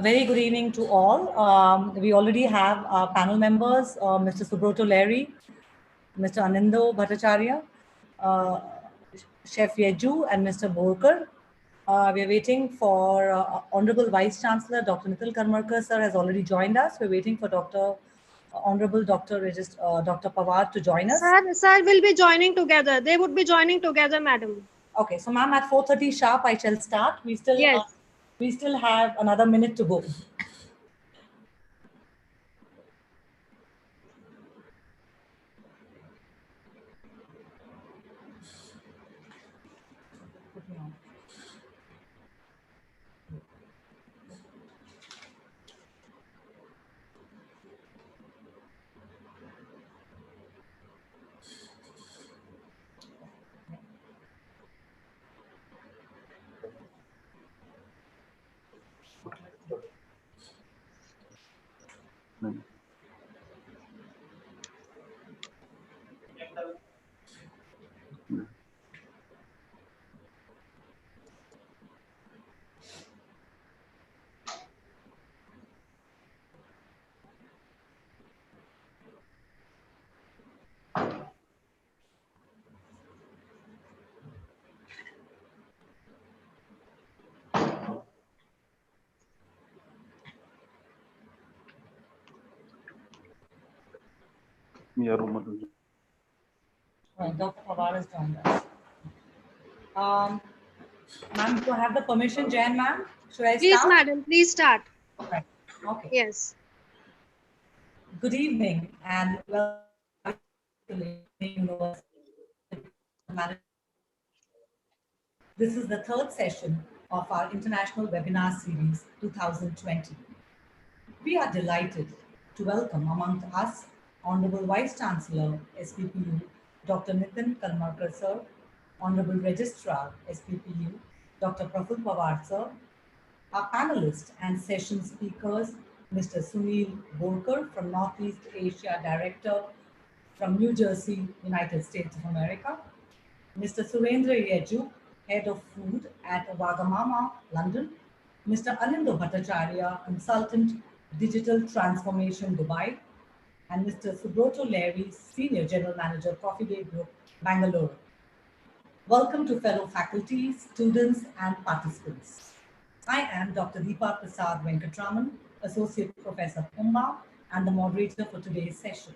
A very good evening to all. We already have our panel members, Mr. Subroto Lahiri, Mr. Anindo Bhattacharya, uh, Chef Yejju, and Mr. Volker. We are waiting for Honorable Vice Chancellor, Dr. Nikhil Karmarkar, sir, has already joined us. We're waiting for Honorable Dr. Dr. Pawar to join us. Sir will be joining together. They would be joining together, madam. Okay, so ma'am, at 4:30 sharp, I shall start. We still have another minute to go. Right, Dr. Pawar has joined us. Ma'am, do I have the permission, Jan ma'am? Should I start? Please, madam, please start. Right. Okay. Yes. Good evening and welcome to University. This is the third session of our International Webinar Series 2020. We are delighted to welcome among us Honorable Vice Chancellor, SPPU, Dr. Nikhil Karmarkar, sir, Honorable Registrar, SPPU, Dr. Praful Pawar, sir, our panelists and session speakers, Mr. Sunil Volker from Northeast Asia Director from New Jersey, United States of America, Mr. Surendra Yejju, Head of Food at Wagamama, London, Mr. Anindo Bhattacharya, Consultant, Digital Transformation, Dubai, and Mr. Subroto Lahiri, Senior General Manager, Coffee Day Group, Bangalore. Welcome to fellow faculty, students, and participants. I am Dr. Deepa Prasad Venkatraman, Associate Professor Pumba, and the moderator for today's session.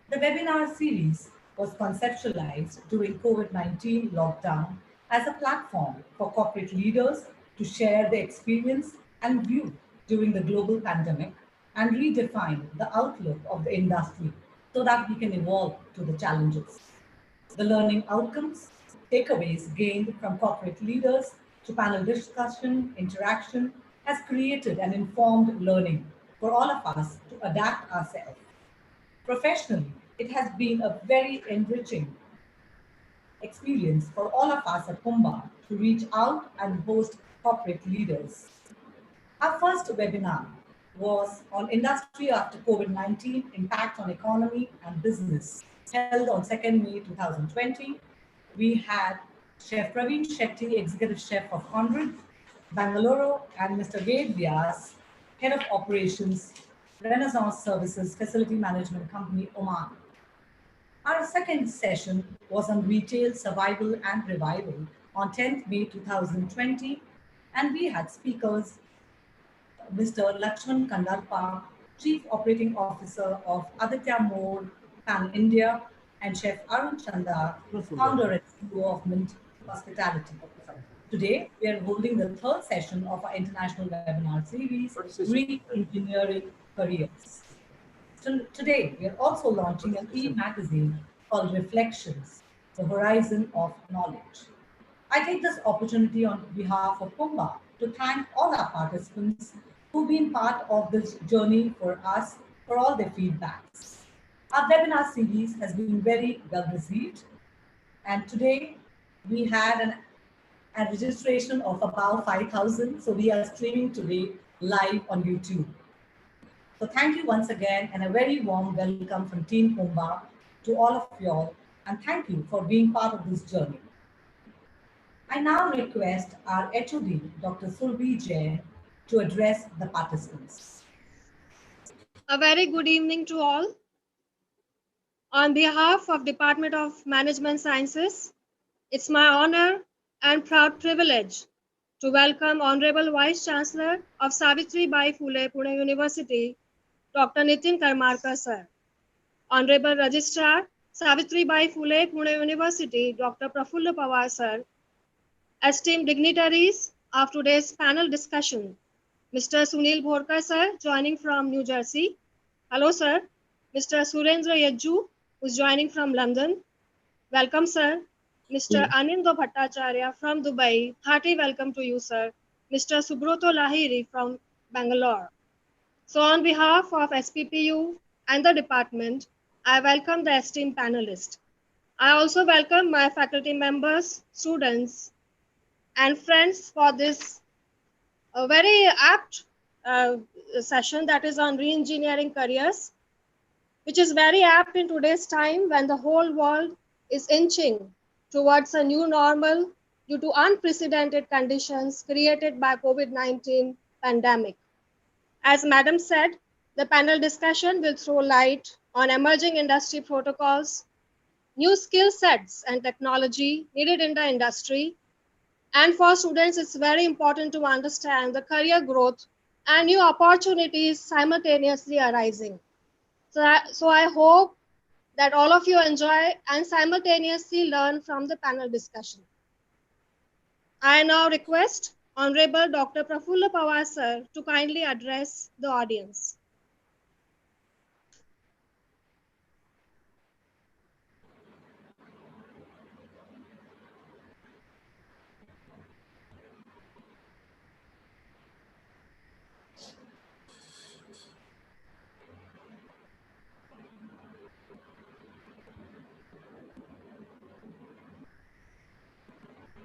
The webinar series was conceptualized during COVID-19 lockdown as a platform for corporate leaders to share their experience and view during the global pandemic and redefine the outlook of the industry so that we can evolve to the challenges. The learning outcomes, takeaways gained from corporate leaders to panel discussion, interaction has created an informed learning for all of us to adapt ourselves. Professionally, it has been a very enriching experience for all of us at Pumba to reach out and host corporate leaders. Our first webinar was on industry after COVID-19, impact on economy and business, held on 2nd May 2020. We had Chef Praveen Shetty, Executive Chef of Conrad, Bangalore, and Mr. Ved Vyas, Head of Operations, Renaissance Services Facility Management Company, Oman. Our second session was on retail survival and revival on 10th May 2020, and we had speakers Mr. Lakshman Kandarpa, Chief Operating Officer of Aditya Mode Pan India, and Chef Arun Chanda, founder and CEO of Mint Hospitality. Today, we are holding the third session of our international webinar series, Re-Engineering Careers. Today, we are also launching an e-magazine called Reflections, the Horizon of Knowledge. I take this opportunity on behalf of Pumba to thank all our participants who've been part of this journey for us for all their feedbacks. Our webinar series has been very well received, and today we had a registration of about 5,000, so we are streaming today live on YouTube. So thank you once again, and a very warm welcome from Team Pumba to all of you all, and thank you for being part of this journey. I now request our HOD, Dr. Surbhi Jain, to address the participants. A very good evening to all. On behalf of Department of Management Sciences, it's my honor and proud privilege to welcome Honorable Vice Chancellor of Savitribai Phule Pune University, Dr. Nitin Karmarkar sir. Honorable Registrar, Savitribai Phule Pune University, Dr. Prafulla Pawar sir. Esteemed dignitaries of today's panel discussion, Mr. Sunil Volker sir, joining from New Jersey. Hello sir. Mr. Surendra Yajju, who's joining from London. Welcome sir. Mr. Anindo Bhattacharya from Dubai. Hearty welcome to you sir. Mr. Subroto Lahiri from Bangalore. So on behalf of SPPU and the department, I welcome the esteemed panelists. I also welcome my faculty members, students, and friends for this very apt session that is on re-engineering careers, which is very apt in today's time when the whole world is inching towards a new normal due to unprecedented conditions created by COVID-19 pandemic. As Madam said, the panel discussion will throw light on emerging industry protocols, new skill sets and technology needed in the industry. And for students, it's very important to understand the career growth and new opportunities simultaneously arising. So I hope that all of you enjoy and simultaneously learn from the panel discussion. I now request Honorable Dr. Prafulla Pawar sir to kindly address the audience.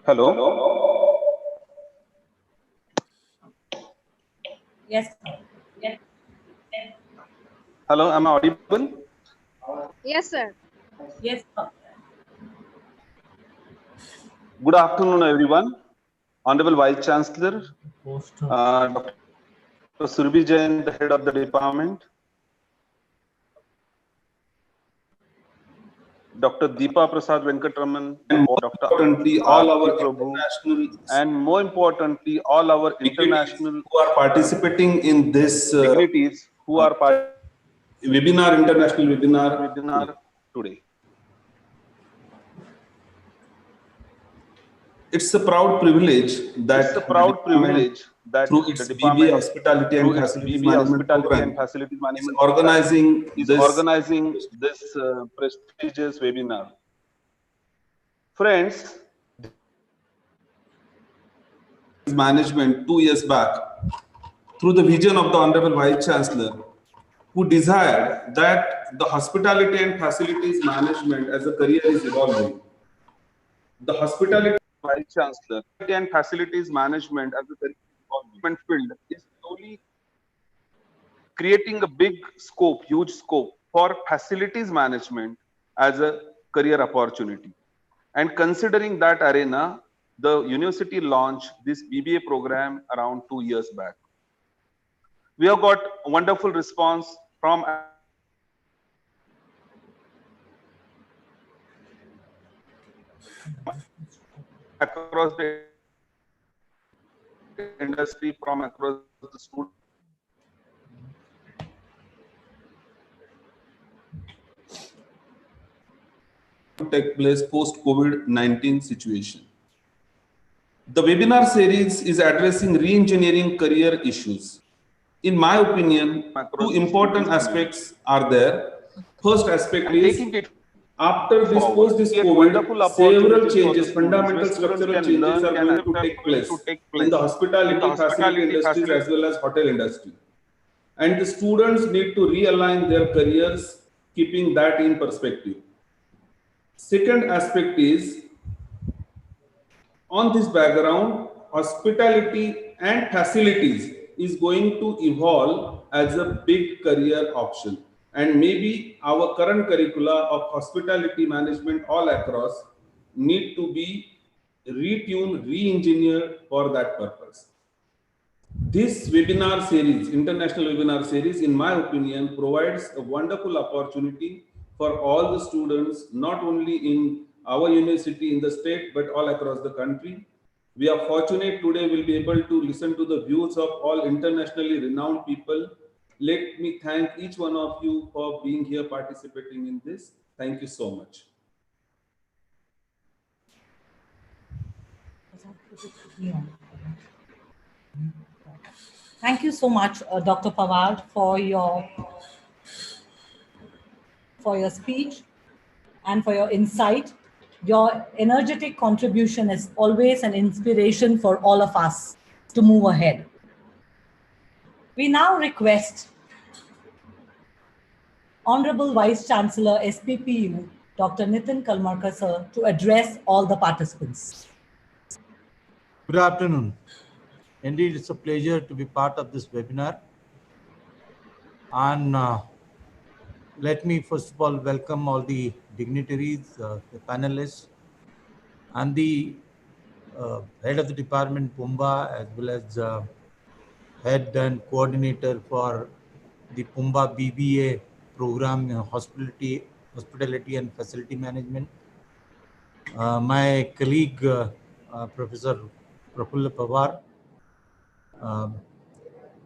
Hello. Yes, sir. Hello, am I audible? Yes, sir. Yes, sir. Good afternoon, everyone. Honorable Vice Chancellor, Dr. Surbhi Jain, the head of the department, Dr. Deepa Prasad Venkatraman, and more Dr. importantly, all our Prabhu, international and more importantly, all our international who are participating in this dignitaries who are international webinar today. It's a proud privilege that through its BBA Hospitality and Facilities Management program is organizing this prestigious webinar. Friends, management 2 years back through the vision of the Honorable Vice Chancellor, who desired that the hospitality and facilities management as a career is evolving. The hospitality Vice Chancellor and facilities management as a development field is slowly creating a big scope, huge scope for facilities management as a career opportunity. And considering that arena, the university launched this BBA program around 2 years back. We have got a wonderful response from across the industry, from across the students. take place post-COVID-19 situation. The webinar series is addressing re-engineering career issues. In my opinion, two important aspects are there. First aspect is, after this post-COVID, several changes, fundamental structural changes are going to take place in the hospitality, facility industries as well as hotel industry. And the students need to realign their careers, keeping that in perspective. Second aspect is, on this background, hospitality and facilities is going to evolve as a big career option. And maybe our current curricula of hospitality management all across need to be retuned, re-engineered for that purpose. This webinar series, international webinar series, in my opinion, provides a wonderful opportunity for all the students, not only in our university in the state, but all across the country. We are fortunate today we'll be able to listen to the views of all internationally renowned people. Let me thank each one of you for being here participating in this. Thank you so much. Thank you so much, Dr. Pawar, for your speech and for your insight. Your energetic contribution is always an inspiration for all of us to move ahead. We now request Honorable Vice Chancellor, SPPU, Dr. Nitin Kalmarkar, sir, to address all the participants. Good afternoon. Indeed, it's a pleasure to be part of this webinar. And let me first of all welcome all the dignitaries, the panelists, and the head of the department, Pumba, as well as head and coordinator for the Pumba BBA program, hospitality and facility management. My colleague, Professor Prafulla Pawar,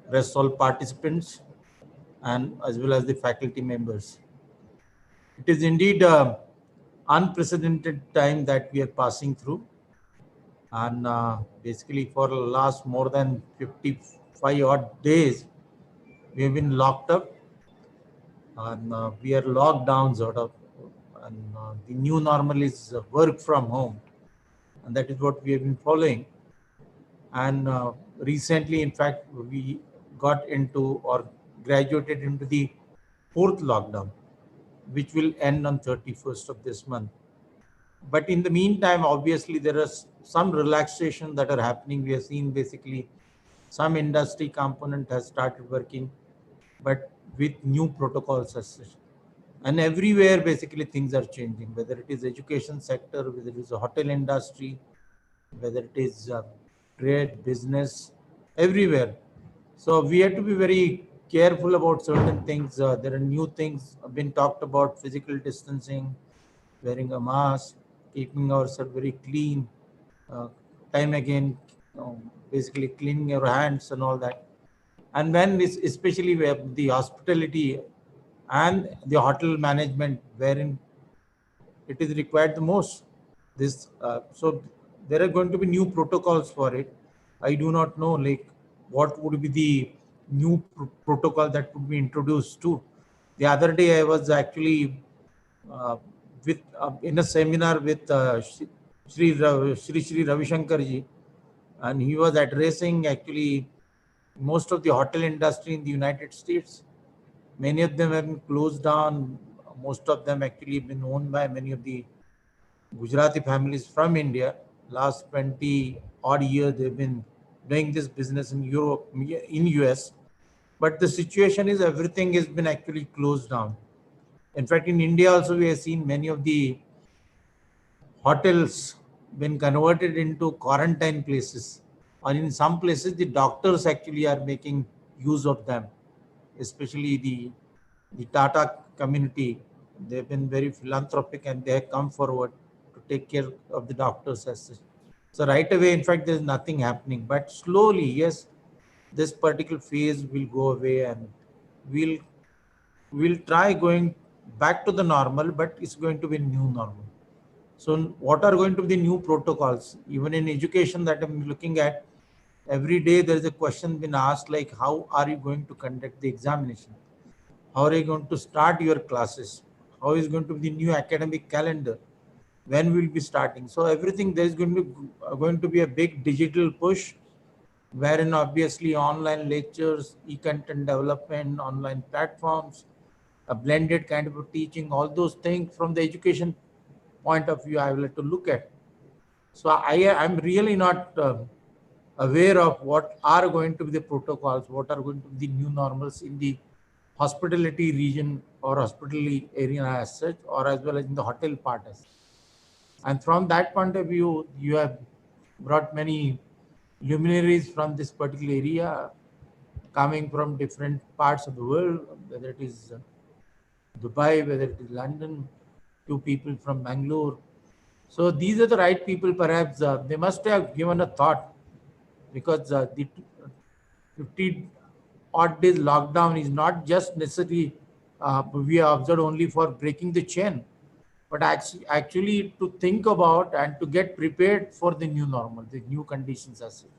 rest all participants, and as well as the faculty members. It is indeed an unprecedented time that we are passing through. And basically for the last more than 55 odd days, we have been locked up, and we are locked down sort of. And the new normal is work from home. And that is what we have been following. And recently, in fact, we got into or graduated into the fourth lockdown, which will end on 31st of this month. But in the meantime, obviously, there is some relaxation that are happening. We have seen basically some industry component has started working, but with new protocols as such. And everywhere, basically, things are changing, whether it is education sector, whether it is the hotel industry, whether it is trade, business, everywhere. So we have to be very careful about certain things. There are new things have been talked about: physical distancing, wearing a mask, keeping ourselves very clean, time again, basically cleaning your hands and all that. And when this, especially where the hospitality and the hotel management, wherein it is required the most. So there are going to be new protocols for it. I do not know like what would be the new protocol that would be introduced too. The other day I was actually with in a seminar with Shri Ravi Shankar ji, and he was addressing actually most of the hotel industry in the United States. Many of them have been closed down. Most of them actually been owned by many of the Gujarati families from India. Last 20 odd years, they've been doing this business in Europe, in US. But the situation is everything has been actually closed down. In fact, in India also, we have seen many of the hotels been converted into quarantine places. Or in some places, the doctors actually are making use of them, especially the Tata community. They've been very philanthropic and they have come forward to take care of the doctors as such. So right away, in fact, there's nothing happening. But slowly, yes, this particular phase will go away and we'll try going back to the normal, but it's going to be new normal. So what are going to be the new protocols? Even in education that I'm looking at, every day there is a question been asked like, how are you going to conduct the examination? How are you going to start your classes? How is going to be the new academic calendar? When will be starting? So everything, there is going to be a big digital push, wherein obviously online lectures, e-content development, online platforms, a blended kind of a teaching, all those things from the education point of view I will have to look at. So I'm really not aware of what are going to be the protocols, what are going to be the new normals in the hospitality region or hospitality area as such, or as well as in the hotel part as such. And from that point of view, you have brought many luminaries from this particular area coming from different parts of the world, whether it is Dubai, whether it is London, two people from Bangalore. So these are the right people. Perhaps they must have given a thought, because the 50 odd days lockdown is not just necessarily we are observed only for breaking the chain, but actually to think about and to get prepared for the new normal, the new conditions as such.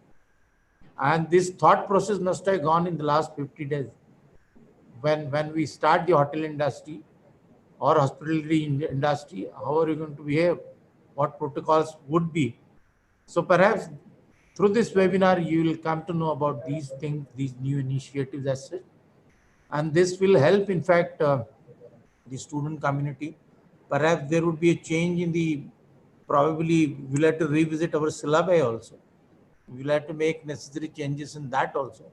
And this thought process must have gone in the last 50 days. When we start the hotel industry or hospitality industry, how are you going to behave? What protocols would be? So perhaps through this webinar, you will come to know about these things, these new initiatives as such. And this will help, in fact, the student community. Perhaps there would be a change in the, probably we'll have to revisit our syllabi also. We'll have to make necessary changes in that also.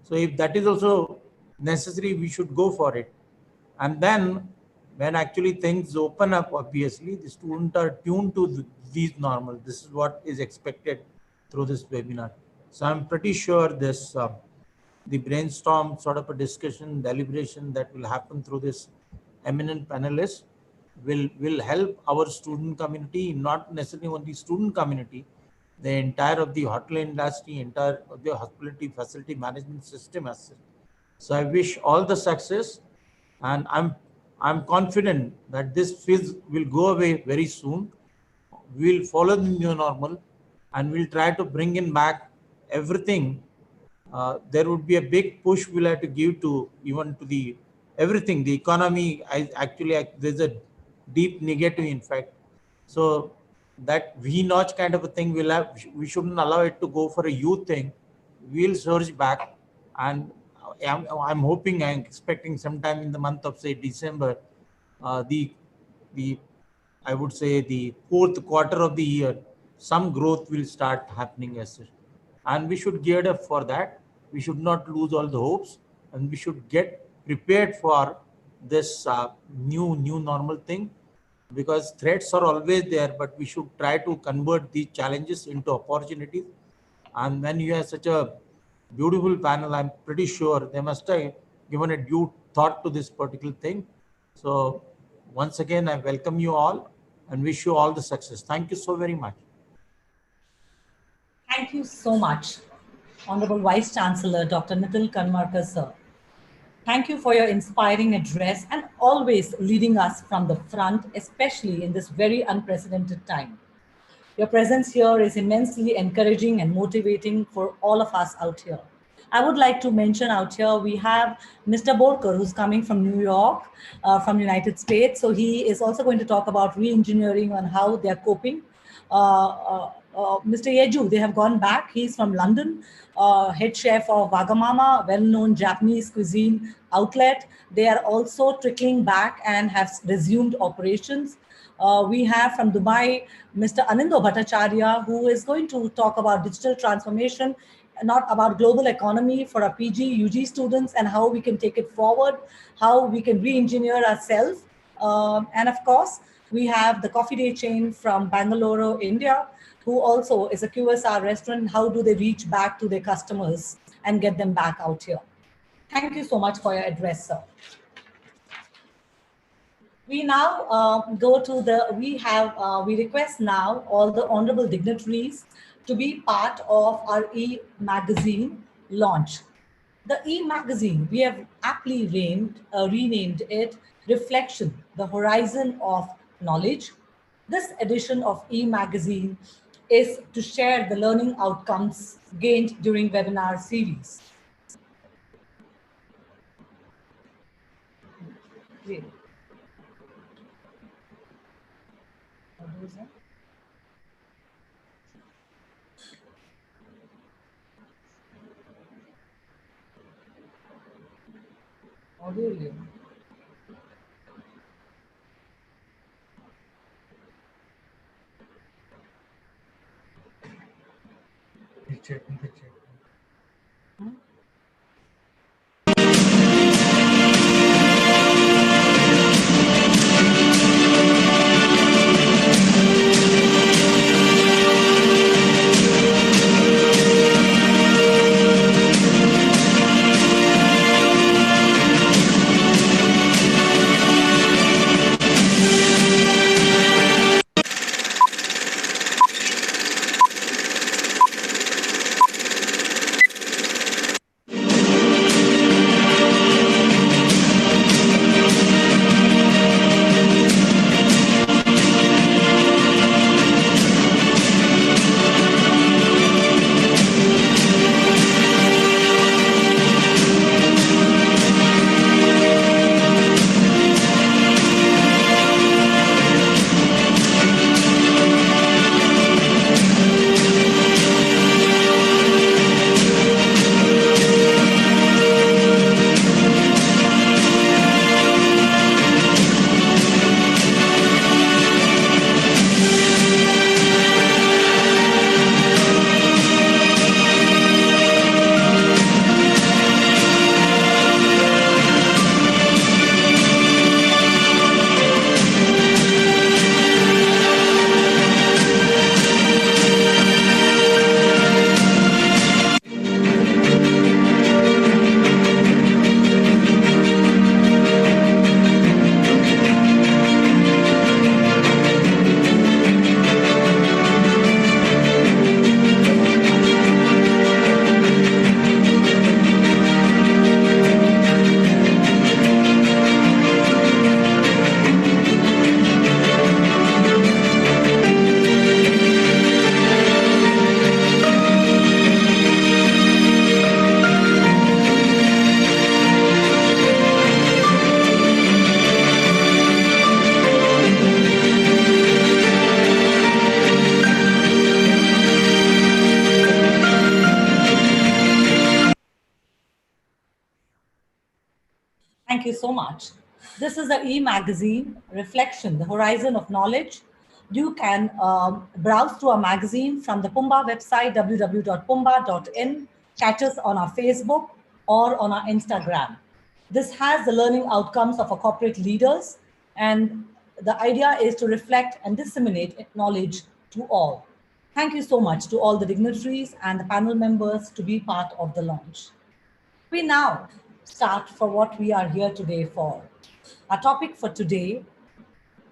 So if that is also necessary, we should go for it. And then when actually things open up, obviously, the students are tuned to these normal. This is what is expected through this webinar. So I'm pretty sure this, the brainstorm sort of a discussion, deliberation that will happen through this eminent panelists will help our student community, not necessarily only student community, the entire of the hotel industry, entire of the hospitality facility management system as such. So I wish all the success, and I'm confident that this phase will go away very soon. We'll follow the new normal, and we'll try to bring in back everything. There would be a big push we'll have to give to even to the everything. The economy, there's a deep negative, in fact. So that V-notch kind of a thing we shouldn't allow it to go for a youth thing. We'll surge back, and I'm hoping, I'm expecting sometime in the month of, say, December, the I would say the fourth quarter of the year, some growth will start happening as such. And we should gear up for that. We should not lose all the hopes, and we should get prepared for this new normal thing, because threats are always there, but we should try to convert these challenges into opportunities. And when you have such a beautiful panel, I'm pretty sure they must have given a due thought to this particular thing. So once again, I welcome you all and wish you all the success. Thank you so very much. Thank you so much, Honorable Vice Chancellor, Dr. Nitin Karmarkar, sir. Thank you for your inspiring address and always leading us from the front, especially in this very unprecedented time. Your presence here is immensely encouraging and motivating for all of us out here. I would like to mention out here, we have Mr. Volker, who's coming from New York, from United States. So he is also going to talk about re-engineering on how they're coping. Mr. Yeju, they have gone back. He's from London, head chef of Wagamama, well-known Japanese cuisine outlet. They are also trickling back and have resumed operations. We have from Dubai, Mr. Anindo Bhattacharya, who is going to talk about digital transformation, not about global economy for our PG, UG students, and how we can take it forward, how we can re-engineer ourselves. And of course, we have the Coffee Day chain from Bangalore, India, who also is a QSR restaurant. How do they reach back to their customers and get them back out here? Thank you so much for your address, sir. We now go to the, we request now all the honorable dignitaries to be part of our e-magazine launch. The e-magazine, we have aptly renamed it Reflection, the Horizon of Knowledge. This edition of e-magazine is to share the learning outcomes gained during webinar series. Great. Audio. you so much. This is the e-magazine, Reflection, the Horizon of Knowledge. You can browse through our magazine from the Pumba website, www.pumba.in, catch us on our Facebook or on our Instagram. This has the learning outcomes of our corporate leaders, and the idea is to reflect and disseminate knowledge to all. Thank you so much to all the dignitaries and the panel members to be part of the launch. We now start for what we are here today for. Our topic for today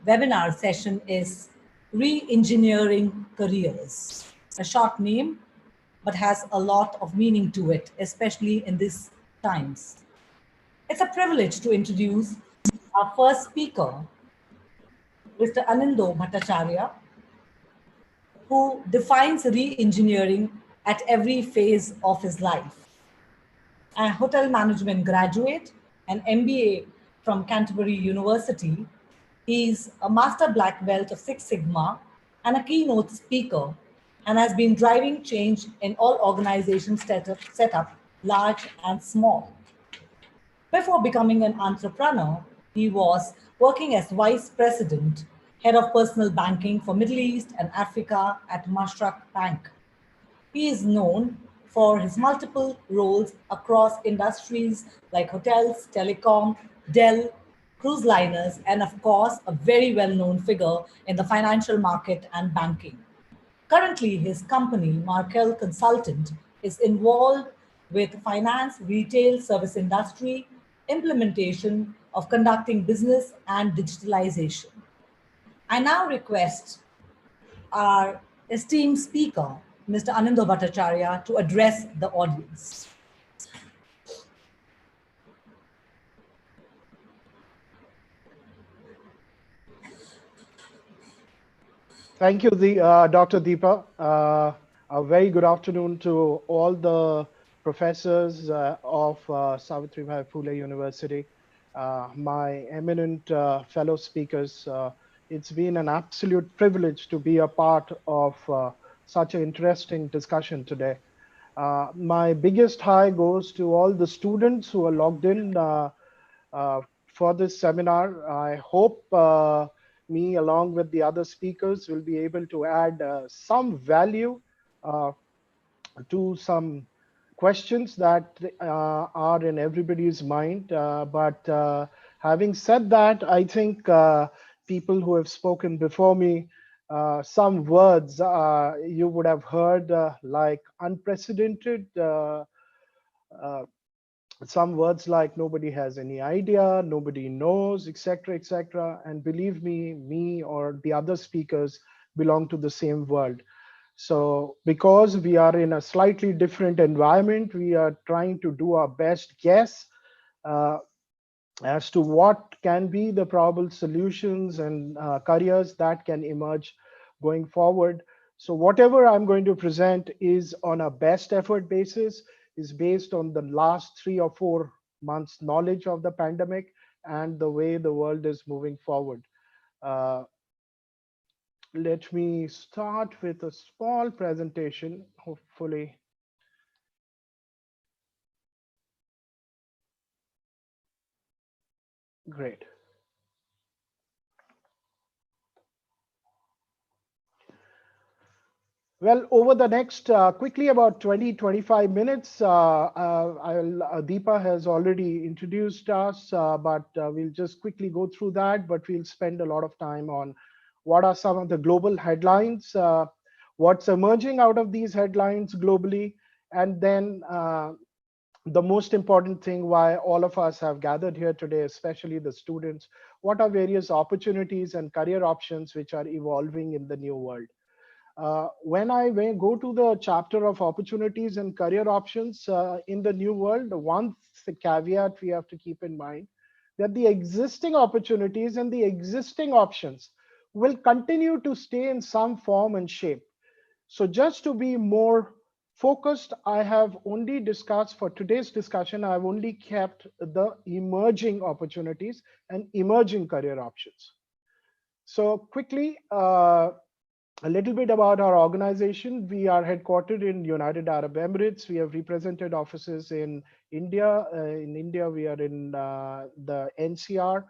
webinar session is Re-Engineering Careers, a short name, but has a lot of meaning to it, especially in these times. It's a privilege to introduce our first speaker, Mr. Anindo Bhattacharya, who defines re-engineering at every phase of his life. A hotel management graduate, an MBA from Canterbury University, he's a master black belt of Six Sigma and a keynote speaker, and has been driving change in all organizations set up large and small. Before becoming an entrepreneur, he was working as vice president, head of personal banking for Middle East and Africa at Mashreq Bank. He is known for his multiple roles across industries like hotels, telecom, Dell, cruise liners, and of course, a very well-known figure in the financial market and banking. Currently, his company, Markel Consultant, is involved with finance, retail, service industry, implementation of conducting business and digitalization. I now request our esteemed speaker, Mr. Anindo Bhattacharya, to address the audience. Thank you, Dr. Deepa. A very good afternoon to all the professors of Savitribai Phule University, my eminent fellow speakers. It's been an absolute privilege to be a part of such an interesting discussion today. My biggest hi goes to all the students who are logged in for this seminar. I hope me, along with the other speakers, will be able to add some value to some questions that are in everybody's mind. But having said that, I think people who have spoken before me, some words you would have heard like unprecedented, some words like nobody has any idea, nobody knows, etc., etc. And believe me or the other speakers belong to the same world. So because we are in a slightly different environment, we are trying to do our best guess as to what can be the probable solutions and careers that can emerge going forward. So whatever I'm going to present is on a best effort basis, is based on the last 3 or 4 months knowledge of the pandemic and the way the world is moving forward. Let me start with a small presentation, hopefully. Great. Well, over the next quickly about 20-25 minutes, Deepa has already introduced us, but we'll just quickly go through that, but we'll spend a lot of time on what are some of the global headlines, what's emerging out of these headlines globally, and then the most important thing why all of us have gathered here today, especially the students, what are various opportunities and career options which are evolving in the new world. When I go to the chapter of opportunities and career options in the new world, one caveat we have to keep in mind that the existing opportunities and the existing options will continue to stay in some form and shape. So just to be more focused, I have only discussed for today's discussion, I've only kept the emerging opportunities and emerging career options. So quickly, A little bit about our organization. We are headquartered in United Arab Emirates. We have represented offices in India. In India, we are in the NCR.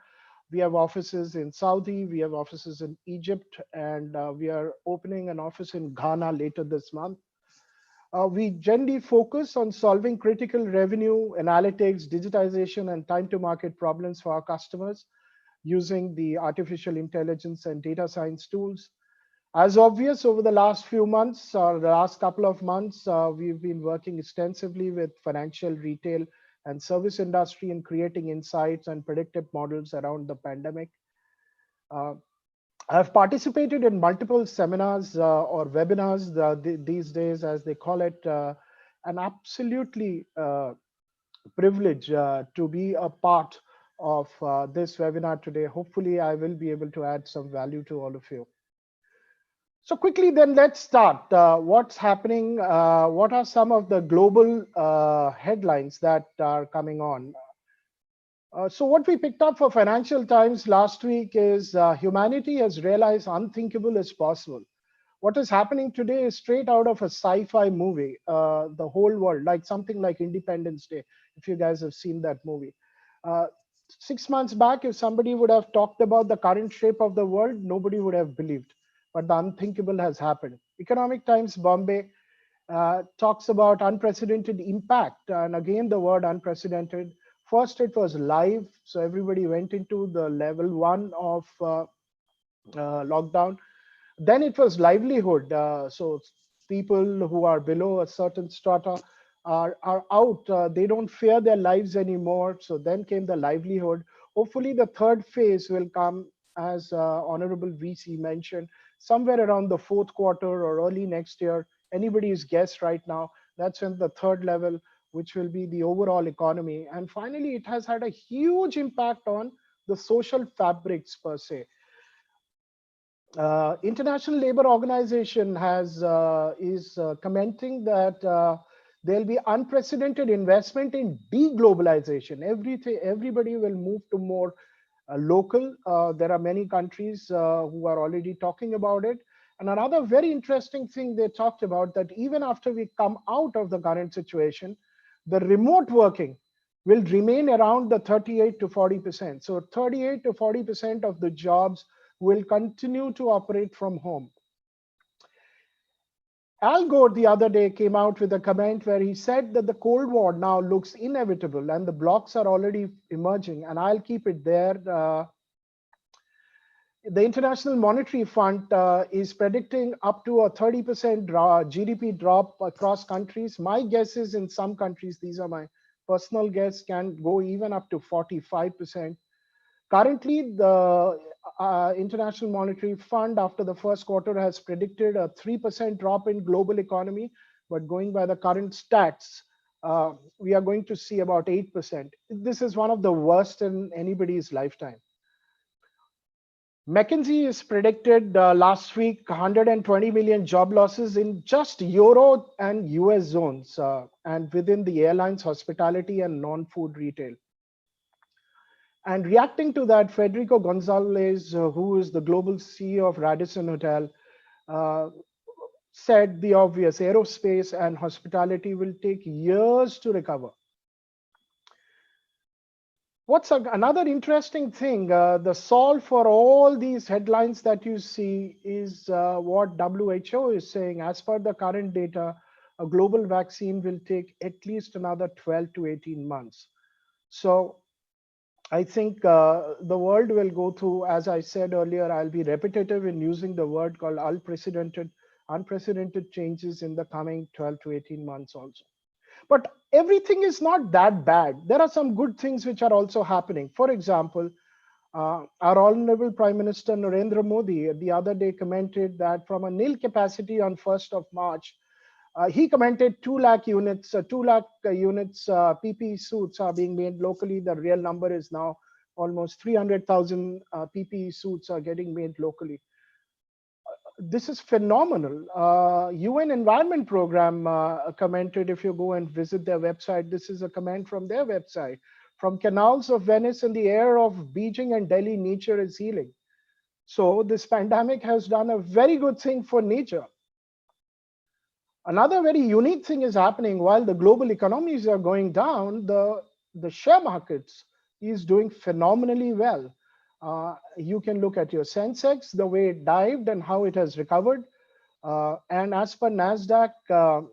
We have offices in Saudi. We have offices in Egypt, and we are opening an office in Ghana later this month. We generally focus on solving critical revenue, analytics, digitization, and time to market problems for our customers using the artificial intelligence and data science tools. As obvious, over the last few months, or the last couple of months, we've been working extensively with financial, retail, and service industry in creating insights and predictive models around the pandemic. I've participated in multiple seminars or webinars these days, as they call it, an absolutely privilege to be a part of this webinar today. Hopefully, I will be able to add some value to all of you. So quickly, then let's start. What's happening? What are some of the global headlines that are coming on? So what we picked up for Financial Times last week is humanity has realized unthinkable is possible. What is happening today is straight out of a sci-fi movie, the whole world, like something like Independence Day, if you guys have seen that movie. 6 months back, if somebody would have talked about the current shape of the world, nobody would have believed. But the unthinkable has happened. Economic Times Bombay talks about unprecedented impact. And again, the word unprecedented. First, it was live. So everybody went into the level 1 of lockdown. Then it was livelihood. So people who are below a certain strata are out. They don't fear their lives anymore. So then came the livelihood. Hopefully, the third phase will come, as Honorable VC mentioned, somewhere around the fourth quarter or early next year. Anybody's guess right now. That's when the third level, which will be the overall economy. And finally, it has had a huge impact on the social fabrics per se. International Labour Organization is commenting that there'll be unprecedented investment in deglobalization. Everybody will move to more local. There are many countries who are already talking about it. And another very interesting thing they talked about, that even after we come out of the current situation, the remote working will remain around the 38 to 40%. So 38 to 40% of the jobs will continue to operate from home. Al Gore the other day came out with a comment where he said that the Cold War now looks inevitable and the blocks are already emerging, and I'll keep it there. The International Monetary Fund is predicting up to a 30% GDP drop across countries. My guess is in some countries, these are my personal guess, can go even up to 45%. Currently, the International Monetary Fund, after the first quarter, has predicted a 3% drop in global economy. But going by the current stats, we are going to see about 8%. This is one of the worst in anybody's lifetime. McKinsey is predicted last week 120 million job losses in just Euro and US zones and within the airlines, hospitality, and non-food retail. And reacting to that, Federico Gonzalez, who is the global CEO of Radisson Hotel, said the obvious: aerospace and hospitality will take years to recover. What's another interesting thing? The solve for all these headlines that you see is what WHO is saying. As per the current data, a global vaccine will take at least another 12 to 18 months. So I think the world will go through, as I said earlier, I'll be repetitive in using the word called unprecedented changes in the coming 12 to 18 months also. But everything is not that bad. There are some good things which are also happening. For example, our Honorable Prime Minister Narendra Modi the other day commented that from a nil capacity on 1st of March, he commented 2 lakh units, PPE suits are being made locally. The real number is now almost 300,000 PPE suits are getting made locally. This is phenomenal. UN Environment Program commented, if you go and visit their website, this is a comment from their website. From canals of Venice and the air of Beijing and Delhi, nature is healing. So this pandemic has done a very good thing for nature. Another very unique thing is happening while the global economies are going down, the share markets is doing phenomenally well. You can look at your Sensex, the way it dived and how it has recovered. And as per NASDAQ,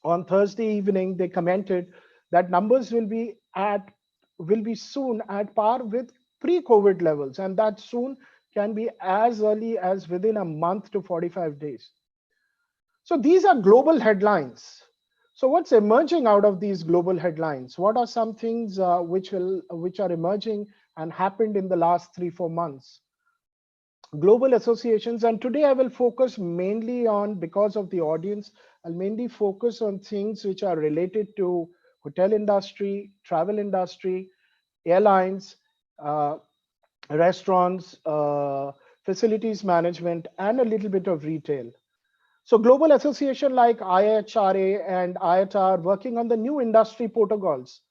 on Thursday evening, they commented that numbers will be soon at par with pre-COVID levels, and that soon can be as early as within a month to 45 days. So these are global headlines. So what's emerging out of these global headlines? What are some things which are emerging and happened in the last 3-4 months? Global associations, and today I will focus mainly on, because of the audience, I'll mainly focus on things which are related to hotel industry, travel industry, airlines, uh, restaurants, facilities management, and a little bit of retail. So global association like IHRA and IATA working on the new industry protocols,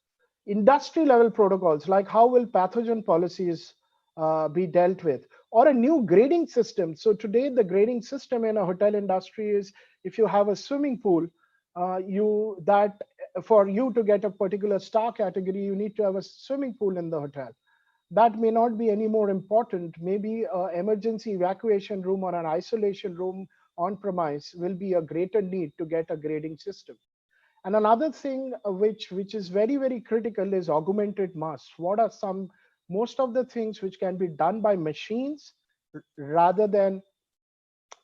industry level protocols, like how will pathogen policies be dealt with, or a new grading system. So today the grading system in a hotel industry is, if you have a swimming pool, for you to get a particular star category, you need to have a swimming pool in the hotel. That may not be any more important. Maybe an emergency evacuation room or an isolation room on premise will be a greater need to get a grading system. And another thing which is very, very critical is augmented mass. What are most of the things which can be done by machines rather than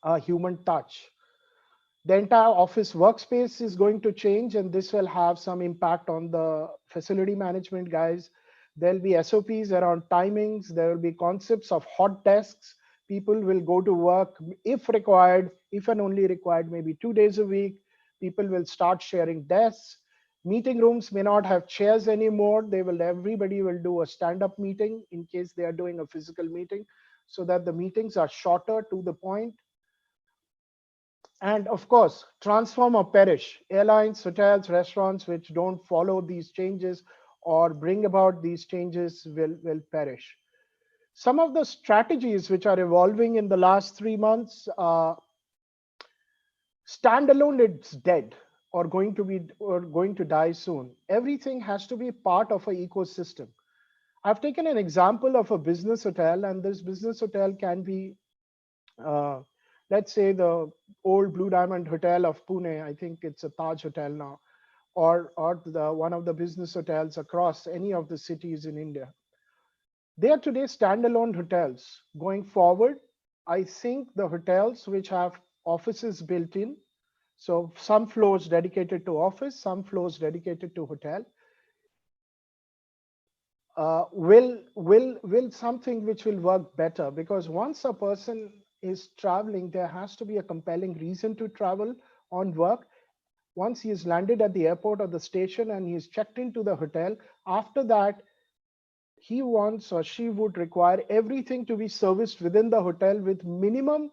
a human touch? The entire office workspace is going to change, and this will have some impact on the facility management guys. There'll be SOPs around timings. There will be concepts of hot desks. People will go to work if required, if and only required, maybe 2 days a week. People will start sharing desks. Meeting rooms may not have chairs anymore. Everybody will do a stand-up meeting in case they are doing a physical meeting, so that the meetings are shorter, to the point. And of course, transform or perish. Airlines, hotels, restaurants which don't follow these changes or bring about these changes will perish. Some of the strategies which are evolving in the last 3 months, standalone, it's dead or going to die soon. Everything has to be part of an ecosystem. I've taken an example of a business hotel, and this business hotel can be, let's say, the old Blue Diamond Hotel of Pune. I think it's a Taj Hotel now, or one of the business hotels across any of the cities in India. They are today standalone hotels. Going forward, I think the hotels which have offices built in, so some floors dedicated to office, some floors dedicated to hotel, will something which will work better, because once a person is traveling, there has to be a compelling reason to travel on work. Once he is landed at the airport or the station and he is checked into the hotel, after that, he wants or she would require everything to be serviced within the hotel with minimum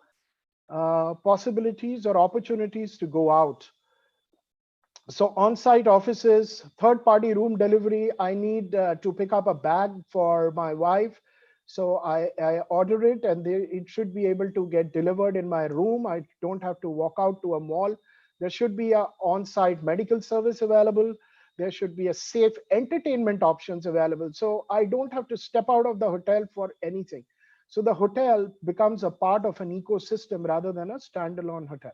possibilities or opportunities to go out. So on-site offices, third-party room delivery. I need to pick up a bag for my wife. So I order it, and it should be able to get delivered in my room. I don't have to walk out to a mall. There should be an on-site medical service available. There should be a safe entertainment options available. So I don't have to step out of the hotel for anything. So the hotel becomes a part of an ecosystem rather than a standalone hotel.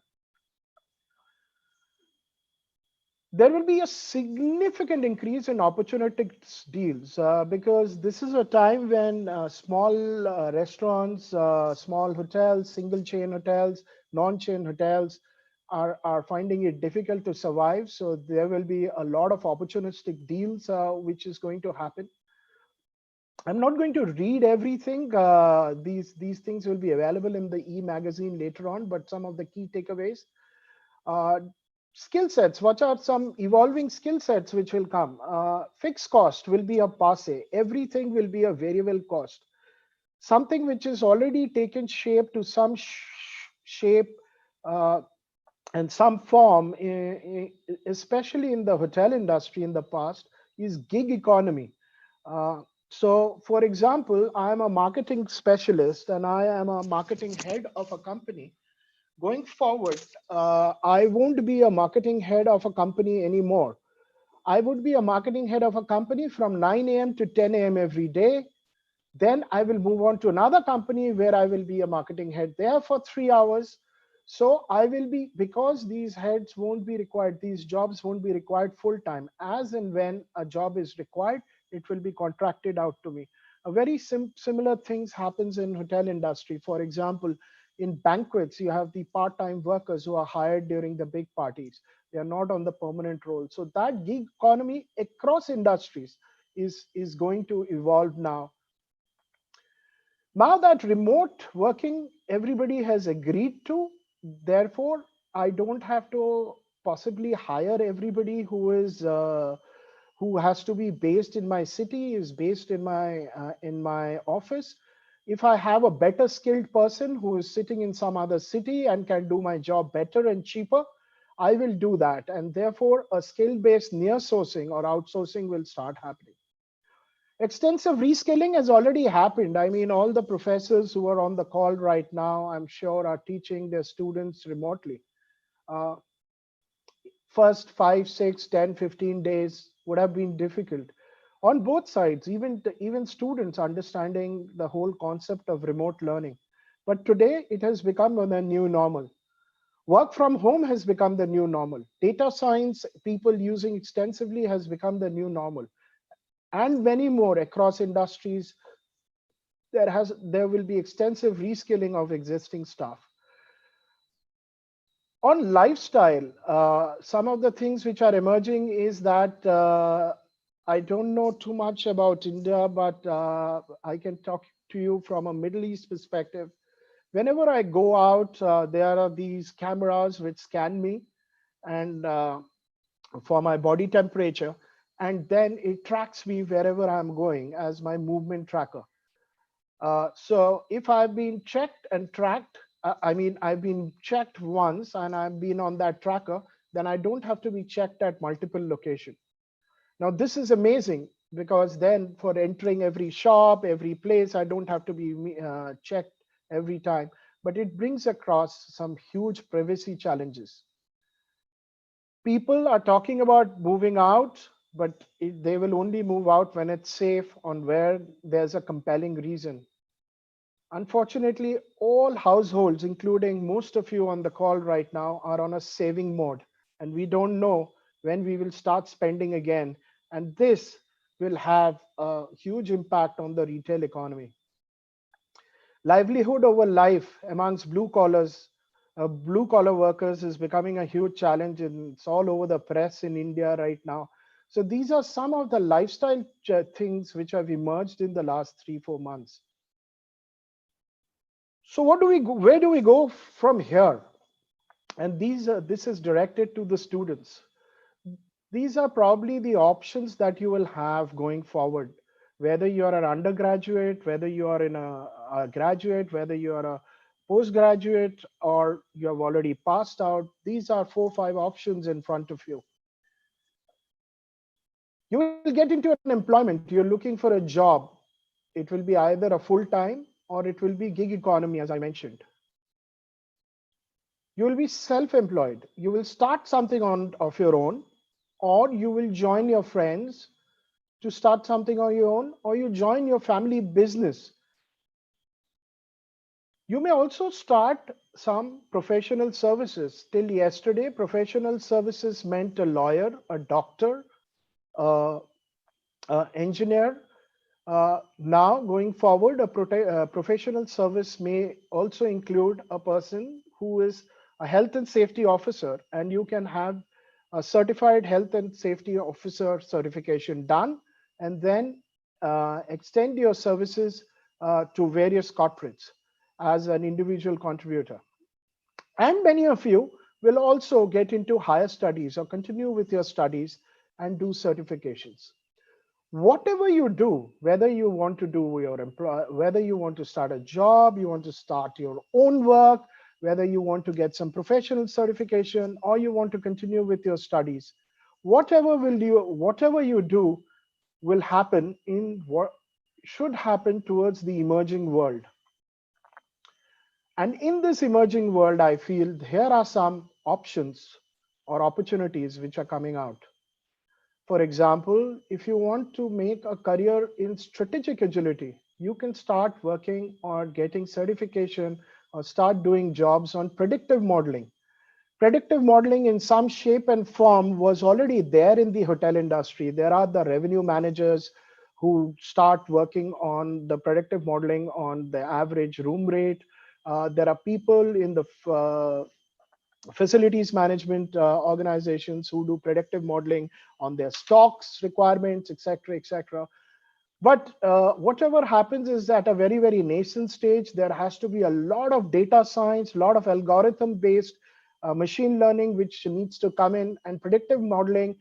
There will be a significant increase in opportunistic deals because this is a time when small restaurants, small hotels, single chain hotels, non-chain hotels are finding it difficult to survive. So there will be a lot of opportunistic deals which is going to happen. I'm not going to read everything. These things will be available in the e-magazine later on, but some of the key takeaways. Skill sets, what are some evolving skill sets which will come? Fixed cost will be a passe. Everything will be a variable cost. Something which is already taken shape to some shape and some form, especially in the hotel industry in the past, is gig economy. So, for example, I am a marketing specialist and I am a marketing head of a company. Going forward, I won't be a marketing head of a company anymore. I would be a marketing head of a company from 9 a.m. to 10 a.m. every day. Then I will move on to another company where I will be a marketing head there for 3 hours. So I will be, because these heads won't be required, these jobs won't be required full time. As and when a job is required, it will be contracted out to me. A very similar things happens in hotel industry. For example, in banquets, you have the part-time workers who are hired during the big parties. They are not on the permanent role. So that gig economy across industries is going to evolve now. Now that remote working everybody has agreed to, therefore I don't have to possibly hire everybody who has to be based in my city, is based in my office. If I have a better skilled person who is sitting in some other city and can do my job better and cheaper, I will do that, and therefore a skill based near sourcing or outsourcing will start happening. Extensive reskilling has already happened. I mean, all the professors who are on the call right now, I'm sure, are teaching their students remotely. Uh, First 5, 6, 10, 15 days would have been difficult on both sides, even students understanding the whole concept of remote learning. But today it has become the new normal. Work from home has become the new normal. Data science, people using extensively, has become the new normal, and many more across industries. There will be extensive reskilling of existing staff. On lifestyle, some of the things which are emerging is that I don't know too much about India, but I can talk to you from a Middle East perspective. Whenever I go out, there are these cameras which scan me and for my body temperature, and then it tracks me wherever I'm going as my movement tracker. So if I've been checked and tracked, I mean, I've been checked once and I've been on that tracker, then I don't have to be checked at multiple locations. Now, this is amazing because then for entering every shop, every place, I don't have to be checked every time, but it brings across some huge privacy challenges. People are talking about moving out, but they will only move out when it's safe, on where there's a compelling reason. Unfortunately, all households, including most of you on the call right now, are on a saving mode, and we don't know when we will start spending again. And this will have a huge impact on the retail economy. Livelihood over life amongst blue collar workers is becoming a huge challenge, and it's all over the press in India right now. So these are some of the lifestyle things which have emerged in the last 3-4 months. So where do we go from here? And this is directed to the students. These are probably the options that you will have going forward, whether you are an undergraduate, whether you are a graduate, whether you are a postgraduate, or you have already passed out. These are 4-5 options in front of you. You will get into an employment. You're looking for a job. It will be either a full-time or it will be gig economy, as I mentioned. You will be self-employed. You will start something of your own, or you will join your friends to start something on your own, or you join your family business. You may also start some professional services. Till yesterday, professional services meant a lawyer, a doctor, uh, engineer. Now, going forward, a professional service may also include a person who is a health and safety officer, and you can have a certified health and safety officer certification done, and then extend your services to various corporates as an individual contributor. And many of you will also get into higher studies or continue with your studies and do certifications. Whatever you do, whether you want to do your whether you want to start a job, you want to start your own work, whether you want to get some professional certification, or you want to continue with your studies, whatever you do will happen should happen towards the emerging world. And in this emerging world, I feel here are some options or opportunities which are coming out. For example, if you want to make a career in strategic agility, you can start working or getting certification or start doing jobs on predictive modeling. Predictive modeling in some shape and form was already there in the hotel industry. There are the revenue managers who start working on the predictive modeling on the average room rate. There are people in the facilities management organizations who do predictive modeling on their stocks requirements, etc., etc. But whatever happens is at a very, very nascent stage, there has to be a lot of data science, a lot of algorithm-based machine learning, which needs to come in, and predictive modeling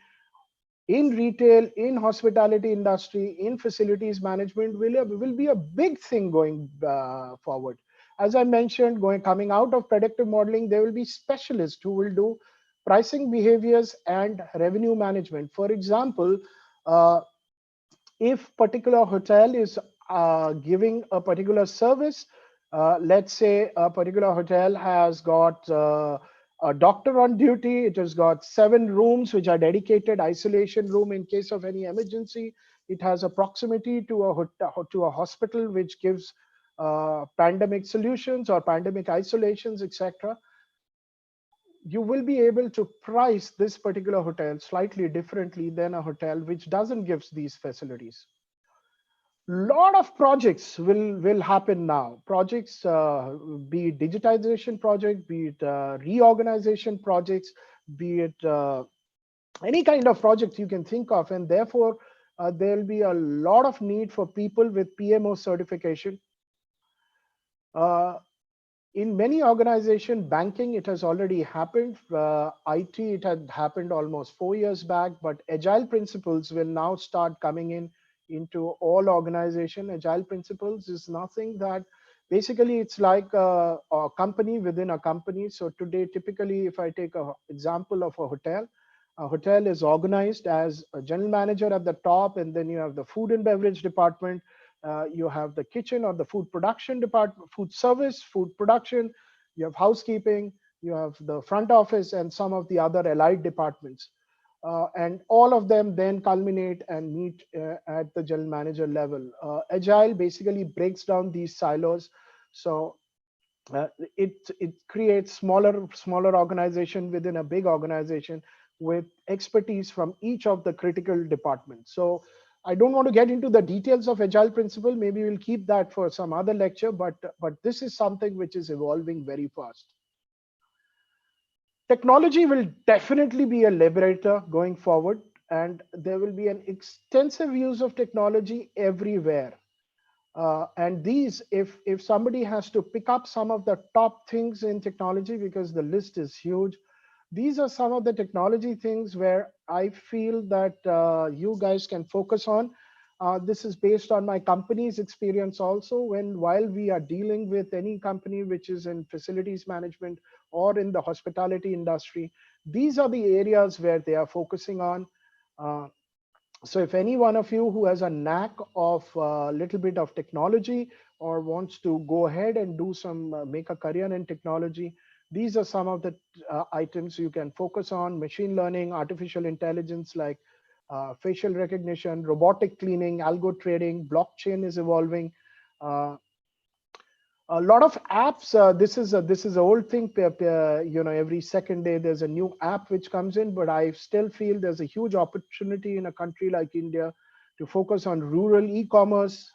in retail, in hospitality industry, in facilities management will be a big thing going forward. As I mentioned, coming out of predictive modeling, there will be specialists who will do pricing behaviors and revenue management. For example, if particular hotel is giving a particular service, let's say a particular hotel has got a doctor on duty, it has got 7 rooms which are dedicated isolation room in case of any emergency. It has a proximity to a hospital which gives pandemic solutions or pandemic isolations, etc. You will be able to price this particular hotel slightly differently than a hotel which doesn't give these facilities. Lot of projects will happen now. Projects, be it digitization project, be it reorganization projects, be it any kind of project you can think of, and therefore there will be a lot of need for people with PMO certification. In many organizations, banking, it has already happened. IT, it had happened almost 4 years back, but agile principles will now start coming into all organization. Agile principles is nothing that basically it's like a company within a company. So today, typically, if I take an example of a hotel is organized as a general manager at the top, and then you have the food and beverage department. You have the kitchen or the food production department, food service, food production, you have housekeeping, you have the front office, and some of the other allied departments. And all of them then culminate and meet at the general manager level. Agile basically breaks down these silos. So it creates smaller organization within a big organization with expertise from each of the critical departments. So I don't want to get into the details of agile principle. Maybe we'll keep that for some other lecture, but this is something which is evolving very fast. Technology will definitely be a liberator going forward, and there will be an extensive use of technology everywhere. And these, if somebody has to pick up some of the top things in technology, because the list is huge, these are some of the technology things where I feel that you guys can focus on. This is based on my company's experience also. While we are dealing with any company which is in facilities management or in the hospitality industry, these are the areas where they are focusing on. So if any one of you who has a knack of a little bit of technology or wants to go ahead and do some, make a career in technology, these are some of the items you can focus on: machine learning, artificial intelligence like facial recognition, robotic cleaning, algo trading, blockchain is evolving. A lot of apps. This is an old thing. Every second day there's a new app which comes in. But I still feel there's a huge opportunity in a country like India to focus on rural e-commerce,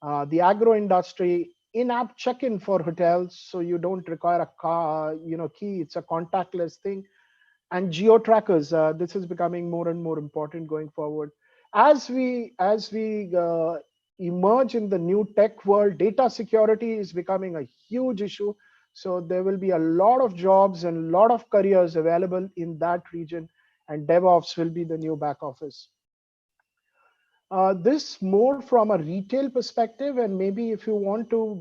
the agro industry, in-app check-in for hotels, so you don't require a car, key. It's a contactless thing. And geo trackers. This is becoming more and more important going forward. As we emerge in the new tech world, data security is becoming a huge issue. So there will be a lot of jobs and a lot of careers available in that region, and DevOps will be the new back office. This more from a retail perspective, and maybe if you want to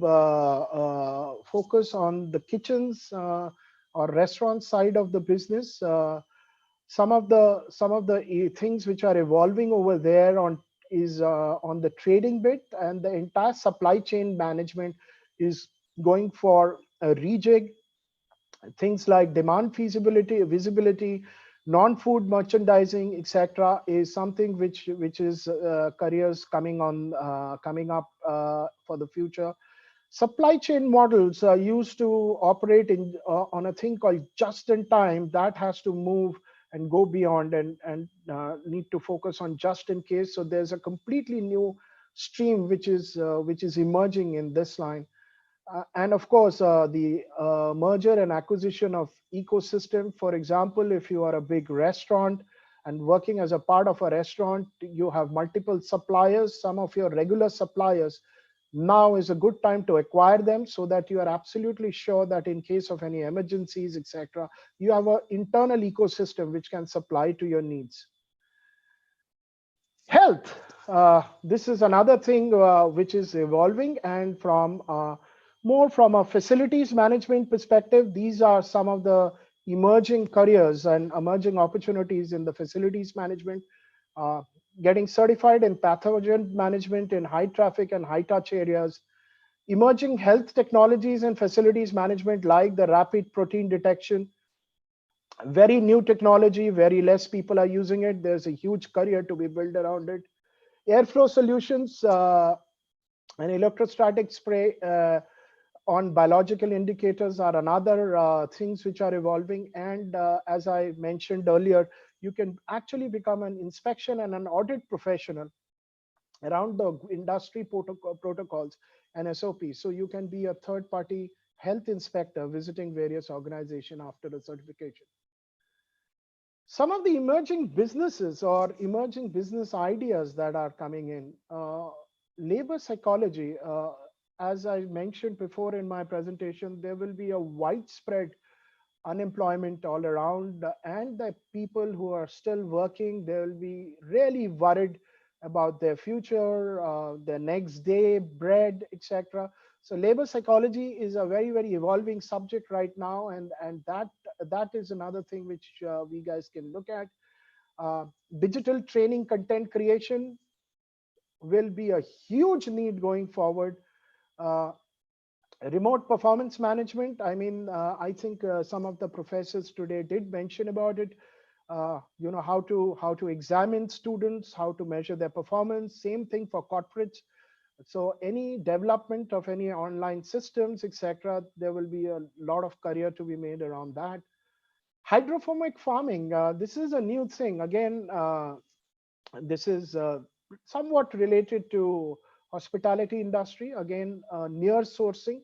focus on the kitchens or restaurant side of the business, some of the things which are evolving over there is on the trading bit, and the entire supply chain management is going for a rejig. Things like demand feasibility, visibility, non-food merchandising, etc., is something which is careers coming up for the future. Supply chain models are used to operate on a thing called just in time. That has to move and go beyond and need to focus on just in case. So there's a completely new stream which is emerging in this line. And of course, the merger and acquisition of ecosystem. For example, if you are a big restaurant and working as a part of a restaurant, you have multiple suppliers. Some of your regular suppliers, now is a good time to acquire them so that you are absolutely sure that in case of any emergencies, etc., you have an internal ecosystem which can supply to your needs. Health. This is another thing which is evolving, and from more from a facilities management perspective, these are some of the emerging careers and emerging opportunities in the facilities management. Getting certified in pathogen management in high traffic and high touch areas. Emerging health technologies and facilities management like the rapid protein detection. Very new technology, very less people are using it. There's a huge career to be built around it. Airflow solutions and electrostatic spray on biological indicators are another things which are evolving. And as I mentioned earlier, you can actually become an inspection and an audit professional around the industry protocols and SOPs. So you can be a third-party health inspector visiting various organizations after the certification. Some of the emerging businesses or emerging business ideas that are coming in, labor psychology. As I mentioned before in my presentation, there will be a widespread unemployment all around, and the people who are still working, they will be really worried about their future, their next day, bread, etc. So labor psychology is a very, very evolving subject right now, and that is another thing which we guys can look at. Digital training content creation will be a huge need going forward. Remote performance management. I mean, I think some of the professors today did mention about it. You know, how to examine students, how to measure their performance. Same thing for corporates. So any development of any online systems, etc., there will be a lot of career to be made around that. Hydroponic farming. This is a new thing. Again, this is somewhat related to hospitality industry. Again, near sourcing.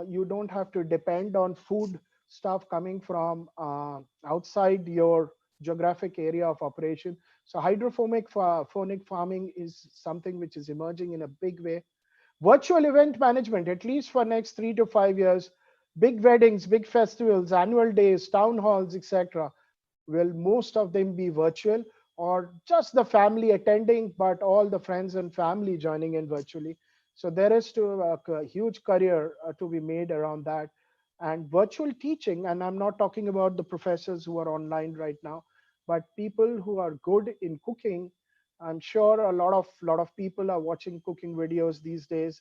You don't have to depend on food stuff coming from outside your geographic area of operation. So hydroponic farming is something which is emerging in a big way. Virtual event management, at least for next 3 to 5 years, big weddings, big festivals, annual days, town halls, etc., will most of them be virtual, or just the family attending, but all the friends and family joining in virtually. So there is a huge career to be made around that. And virtual teaching, and I'm not talking about the professors who are online right now, but people who are good in cooking. I'm sure a lot of people are watching cooking videos these days.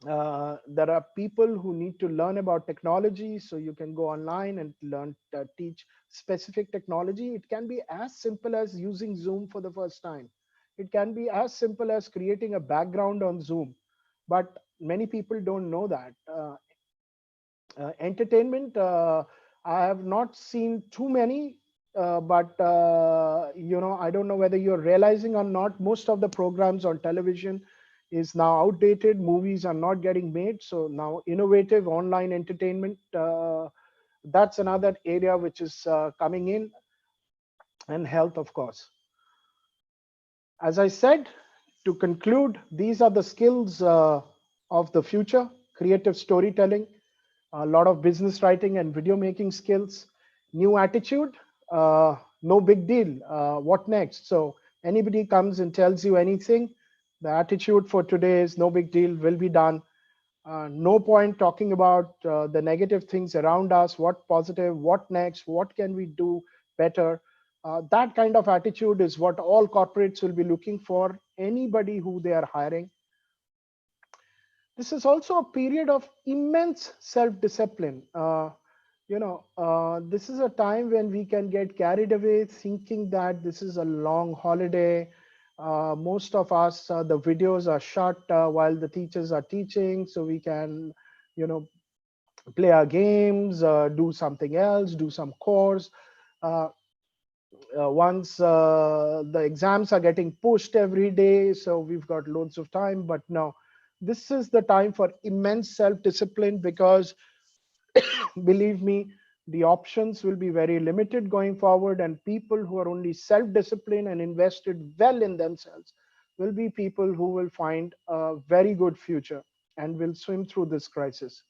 There are people who need to learn about technology, so you can go online and learn teach specific technology. It can be as simple as using Zoom for the first time. It can be as simple as creating a background on Zoom, but many people don't know that. Entertainment, I have not seen too many, but you know, I don't know whether you're realizing or not, most of the programs on television is now outdated. Movies are not getting made. So now innovative online entertainment, that's another area which is coming in, and health, of course. As I said, to conclude, these are the skills of the future: creative storytelling, a lot of business writing and video making skills, new attitude, no big deal, what next? So anybody comes and tells you anything, the attitude for today is no big deal, will be done. No point talking about the negative things around us, what positive, what next, what can we do better? That kind of attitude is what all corporates will be looking for, anybody who they are hiring. This is also a period of immense self-discipline. This is a time when we can get carried away thinking that this is a long holiday. Most of us, the videos are shut while the teachers are teaching, so we can, play our games, do something else, do some course. Once the exams are getting pushed every day, so we've got loads of time. But no, this is the time for immense self-discipline, because believe me, the options will be very limited going forward, and people who are only self-disciplined and invested well in themselves will be people who will find a very good future and will swim through this crisis.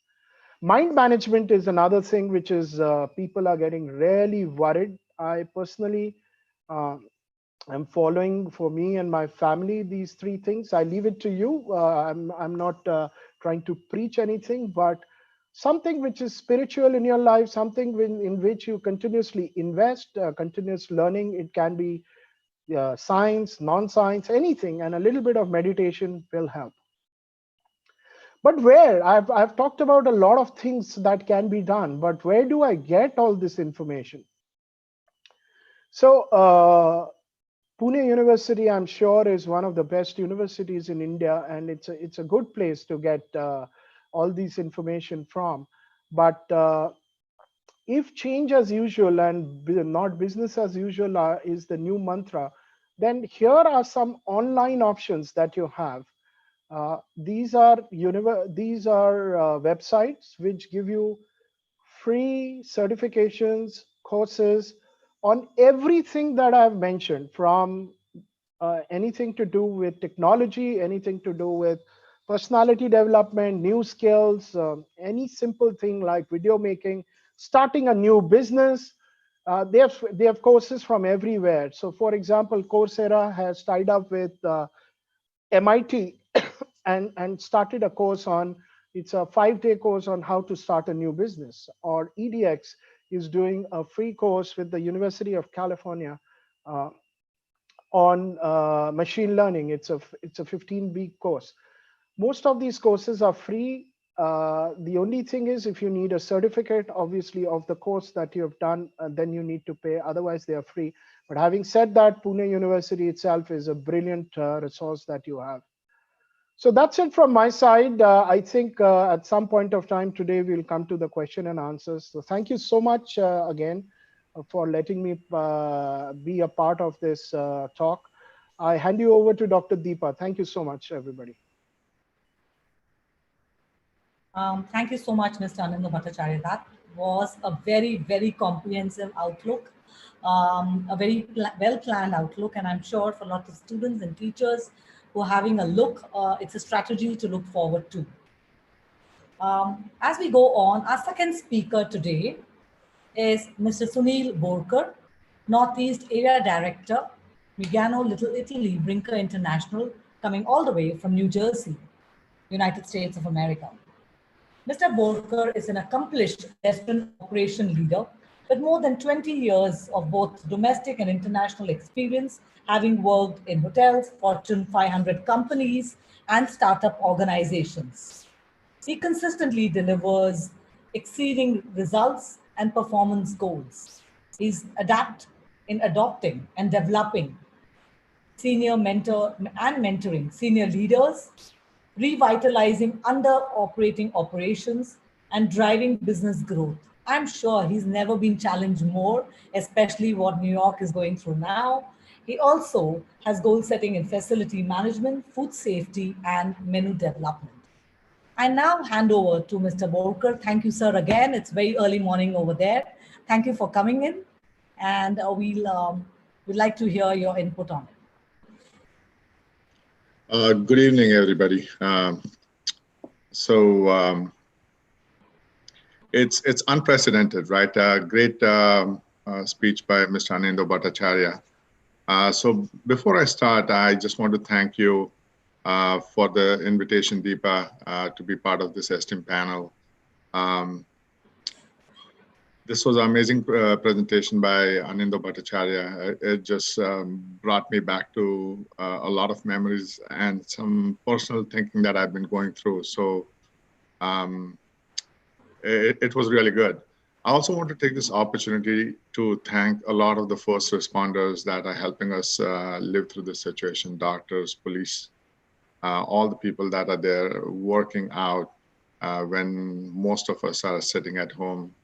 Mind management is another thing which is people are getting really worried. I personally am following, for me and my family, these three things. I leave it to you. I'm not trying to preach anything, but something which is spiritual in your life, something in which you continuously invest, continuous learning. It can be science, non-science, anything, and a little bit of meditation will help. But where? I've talked about a lot of things that can be done, but where do I get all this information? So Pune University, I'm sure, is one of the best universities in India, and it's a good place to get all these information from. But if change as usual and not business as usual is the new mantra, then here are some online options that you have. These are websites which give you free certifications, courses on everything that I've mentioned, from anything to do with technology, anything to do with personality development, new skills, any simple thing like video making, starting a new business. They have courses from everywhere. So, for example, Coursera has tied up with MIT and started a course on, it's a 5-day course on how to start a new business. Or EDX is doing a free course with the University of California on machine learning. It's a 15-week course. Most of these courses are free. The only thing is, if you need a certificate, obviously, of the course that you have done, then you need to pay. Otherwise, they are free. But having said that, Pune University itself is a brilliant resource that you have. So that's it from my side. I think at some point of time today, we'll come to the question and answers. So thank you so much again for letting me be a part of this talk. I hand you over to Dr. Deepa. Thank you so much, everybody. Thank you so much, Mr. Ananda Bhattacharya. That was a very, very comprehensive outlook, a very well-planned outlook. And I'm sure for lots of students and teachers who are having a look, it's a strategy to look forward to. As we go on, our second speaker today is Mr. Sunil Volker, Northeast Area Director, Milano Little Italy Brinker International, coming all the way from New Jersey, United States of America. Mr. Volker is an accomplished restaurant operation leader with more than 20 years of both domestic and international experience, having worked in hotels, Fortune 500 companies, and startup organizations. He consistently delivers exceeding results and performance goals. He's adept in adopting and developing senior mentor and mentoring senior leaders, revitalizing under-operating operations, and driving business growth. I'm sure he's never been challenged more, especially what New York is going through now. He also has goal setting in facility management, food safety, and menu development. I now hand over to Mr. Volker. Thank you, sir, again. It's very early morning over there. Thank you for coming in, and we'd like to hear your input on it. Good evening, everybody. It's unprecedented, right? Great speech by Mr. Ananda Bhattacharya. So before I start, I just want to thank you for the invitation, Deepa, to be part of this esteemed panel. This was an amazing presentation by Anindo Bhattacharya. It just brought me back to a lot of memories and some personal thinking that I've been going through. So it was really good. I also want to take this opportunity to thank a lot of the first responders that are helping us live through this situation, doctors, police, all the people that are there working out when most of us are sitting at home.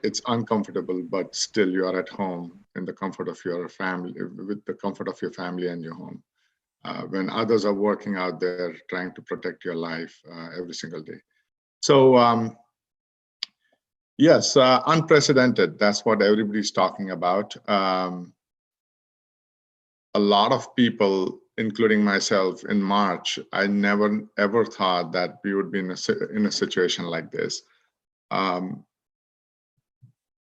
It's uncomfortable, but still you are at home in the comfort of your family, with the comfort of your family and your home. When others are working out there trying to protect your life every single day. So yes, unprecedented. That's what everybody's talking about. A lot of people, including myself, in March, I never ever thought that we would be in a situation like this.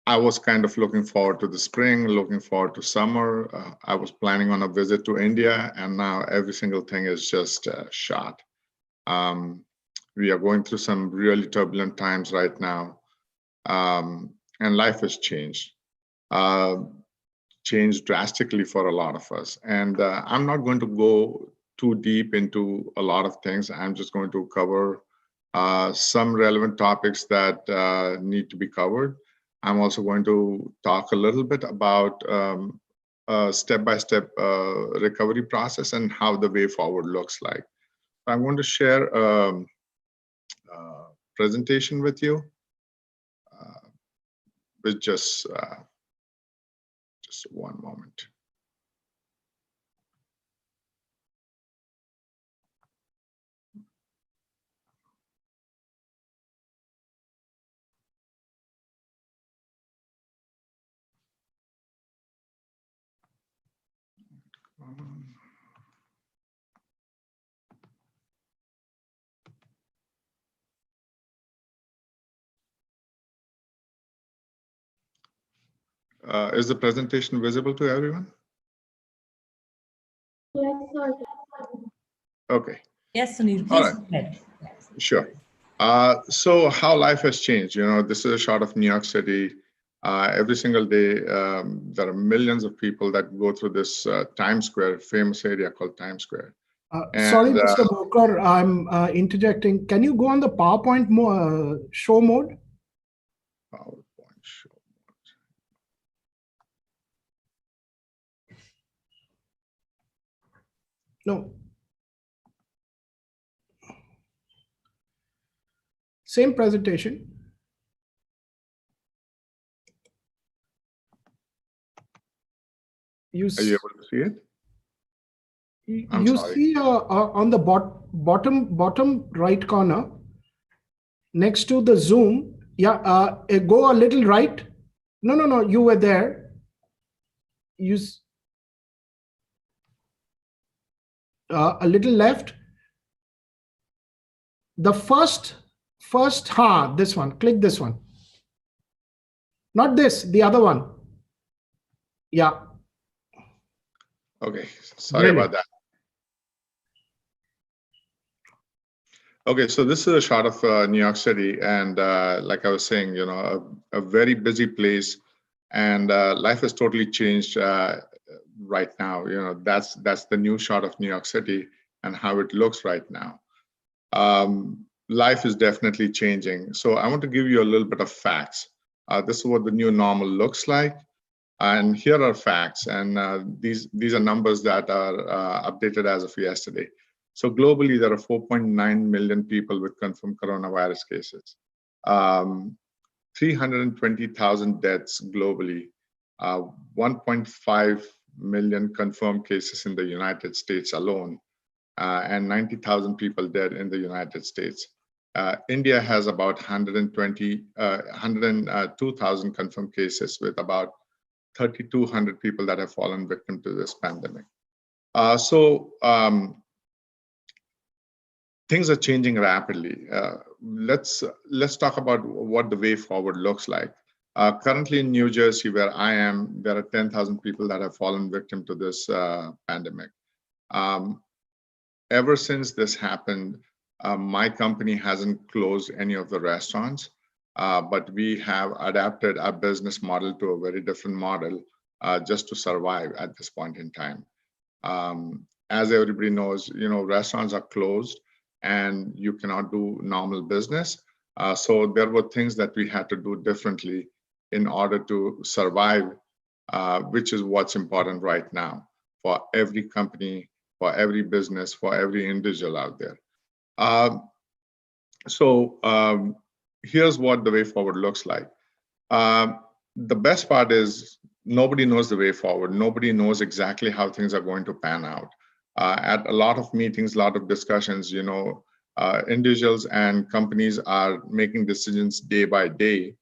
I was kind of looking forward to the spring, looking forward to summer. I was planning on a visit to India, and now every single thing is just shot. We are going through some really turbulent times right now, and life has changed. Changed drastically for a lot of us. And I'm not going to go too deep into a lot of things. I'm just going to cover some relevant topics that need to be covered. I'm also going to talk a little bit about a step-by-step recovery process and how the way forward looks like. I'm going to share a presentation with you with just one moment. Is the presentation visible to everyone? Yes, sir. Okay. Yes, Sunil, please All go ahead. Sure. So how life has changed, you know, this is a shot of New York City. Every single day, there are millions of people that go through this Times Square, famous area called Times Square. Sorry, Mr. Volker, I'm interjecting. Can you go on the PowerPoint show mode? PowerPoint show mode. No. Same presentation. Are you able to see it? You see on the bottom right corner, next to the Zoom, yeah, go a little right. No, you were there. A little left. The first, this one, click this one. Not this, the other one. Yeah. Okay, sorry about that. Okay, so this is a shot of New York City, and like I was saying, you know, a very busy place, and life has totally changed right now. You know, that's the new shot of New York City and how it looks right now. Life is definitely changing. So I want to give you a little bit of facts. This is what the new normal looks like, and here are facts. And these are numbers that are updated as of yesterday. So globally, there are 4.9 million people with confirmed coronavirus cases, 320,000 deaths globally, 1.5 million confirmed cases in the United States alone, and 90,000 people dead in the United States. India has about 102,000 confirmed cases with about 3,200 people that have fallen victim to this pandemic. Things are changing rapidly. Let's talk about what the way forward looks like. Currently in New Jersey, where I am, there are 10,000 people that have fallen victim to this pandemic. Ever since this happened, my company hasn't closed any of the restaurants. but we have adapted our business model to a very different model just to survive at this point in time. As everybody knows, restaurants are closed and you cannot do normal business. So there were things that we had to do differently in order to survive, which is what's important right now for every company, for every business, for every individual out there. So here's what the way forward looks like. The best part is nobody knows the way forward. Nobody knows exactly how things are going to pan out. At a lot of meetings, a lot of discussions, individuals and companies are making decisions day by day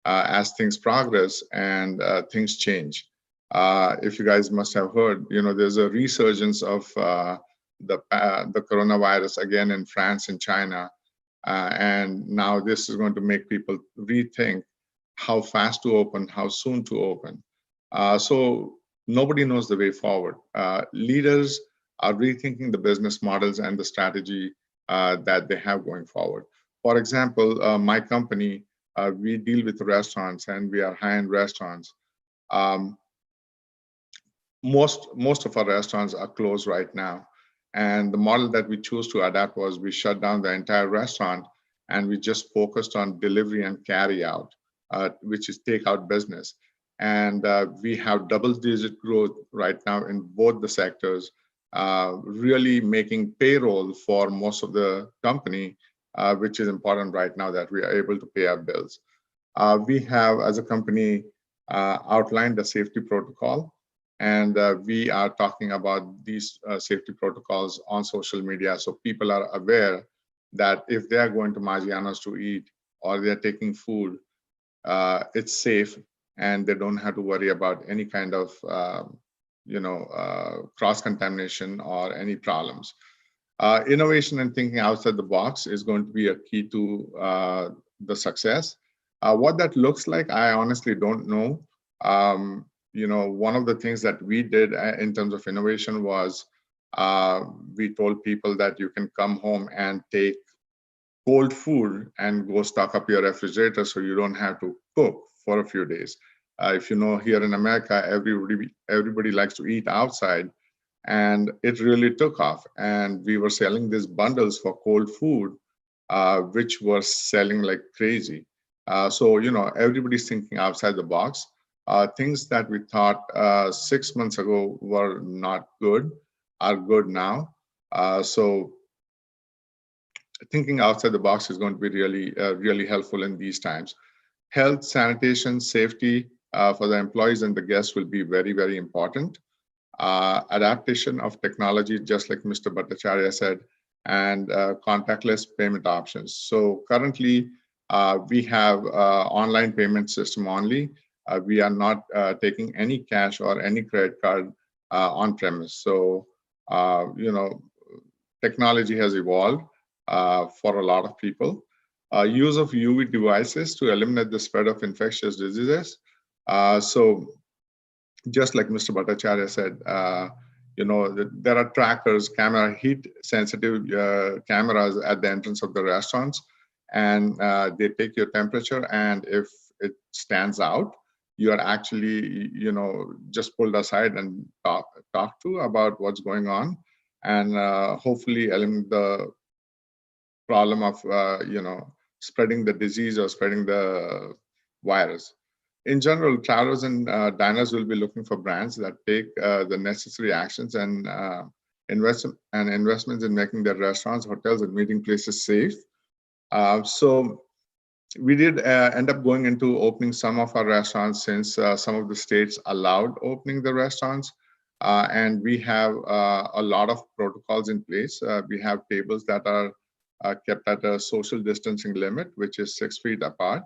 as things progress and things change. If you guys must have heard, there's a resurgence of the coronavirus again in France and China. And now this is going to make people rethink how fast to open, how soon to open. So nobody knows the way forward. Leaders are rethinking the business models and the strategy that they have going forward. For example, my company, we deal with restaurants and we are high-end restaurants. Most of our restaurants are closed right now. And the model that we chose to adapt was we shut down the entire restaurant and we just focused on delivery and carry out, which is takeout business. And we have double-digit growth right now in both the sectors, really making payroll for most of the company, which is important right now that we are able to pay our bills. We have, as a company, outlined a safety protocol. And we are talking about these safety protocols on social media, so people are aware that if they are going to Maggiano's to eat or they're taking food, it's safe and they don't have to worry about any kind of cross-contamination or any problems. Innovation and thinking outside the box is going to be a key to the success. What that looks like, I honestly don't know. One of the things that we did in terms of innovation was we told people that you can come home and take cold food and go stock up your refrigerator so you don't have to cook for a few days. If you know, here in America, everybody likes to eat outside, and it really took off. And we were selling these bundles for cold food, which were selling like crazy. So everybody's thinking outside the box. Things that we thought 6 months ago were not good are good now. So thinking outside the box is going to be really helpful in these times. Health, sanitation, safety for the employees and the guests will be very, very important. Adaptation of technology, just like Mr. Bhattacharya said, and contactless payment options. So currently, we have online payment system only. We are not taking any cash or any credit card on premise. So, technology has evolved for a lot of people. Use of UV devices to eliminate the spread of infectious diseases. So, just like Mr. Bhattacharya said, there are trackers, heat-sensitive cameras at the entrance of the restaurants, and they take your temperature, and if it stands out, you are actually, just pulled aside and talk to about what's going on, and hopefully eliminate the problem of, spreading the disease or spreading the virus. In general, travelers and diners will be looking for brands that take the necessary actions and investments in making their restaurants, hotels, and meeting places safe. So we did end up going into opening some of our restaurants since some of the states allowed opening the restaurants. And we have a lot of protocols in place. We have tables that are kept at a social distancing limit, which is 6 feet apart.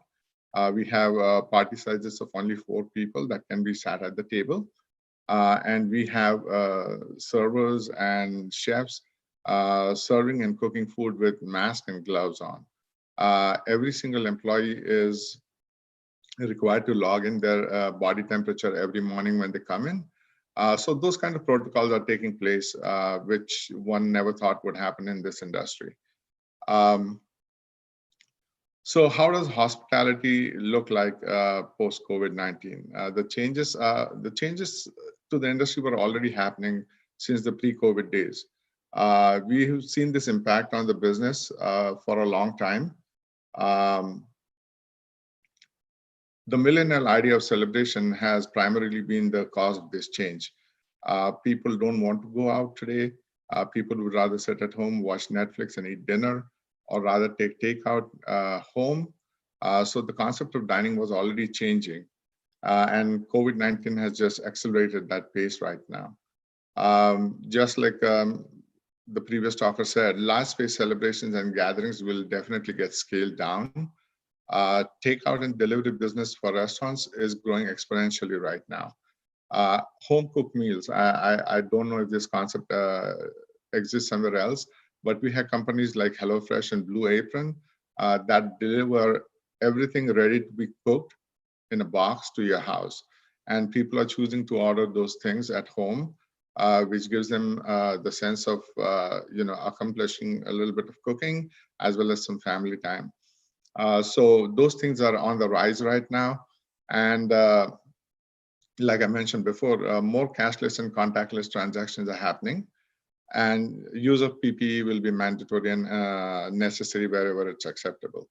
We have party sizes of only 4 people that can be sat at the table. And we have servers and chefs serving and cooking food with masks and gloves on. Every single employee is required to log in their body temperature every morning when they come in. So those kind of protocols are taking place, which one never thought would happen in this industry. So how does hospitality look like post COVID-19? The changes to the industry were already happening since the pre-COVID days. We have seen this impact on the business for a long time. The millennial idea of celebration has primarily been the cause of this change. People don't want to go out today. People would rather sit at home, watch Netflix and eat dinner, or rather take takeout home. So the concept of dining was already changing. And COVID-19 has just accelerated that pace right now. Just like the previous talker said, large space celebrations and gatherings will definitely get scaled down. Takeout and delivery business for restaurants is growing exponentially right now. Home cooked meals, I don't know if this concept exists somewhere else, but we have companies like HelloFresh and Blue Apron that deliver everything ready to be cooked in a box to your house. And people are choosing to order those things at home, which gives them the sense of accomplishing a little bit of cooking as well as some family time. So those things are on the rise right now. And like I mentioned before, more cashless and contactless transactions are happening. And use of PPE will be mandatory and necessary wherever it's acceptable.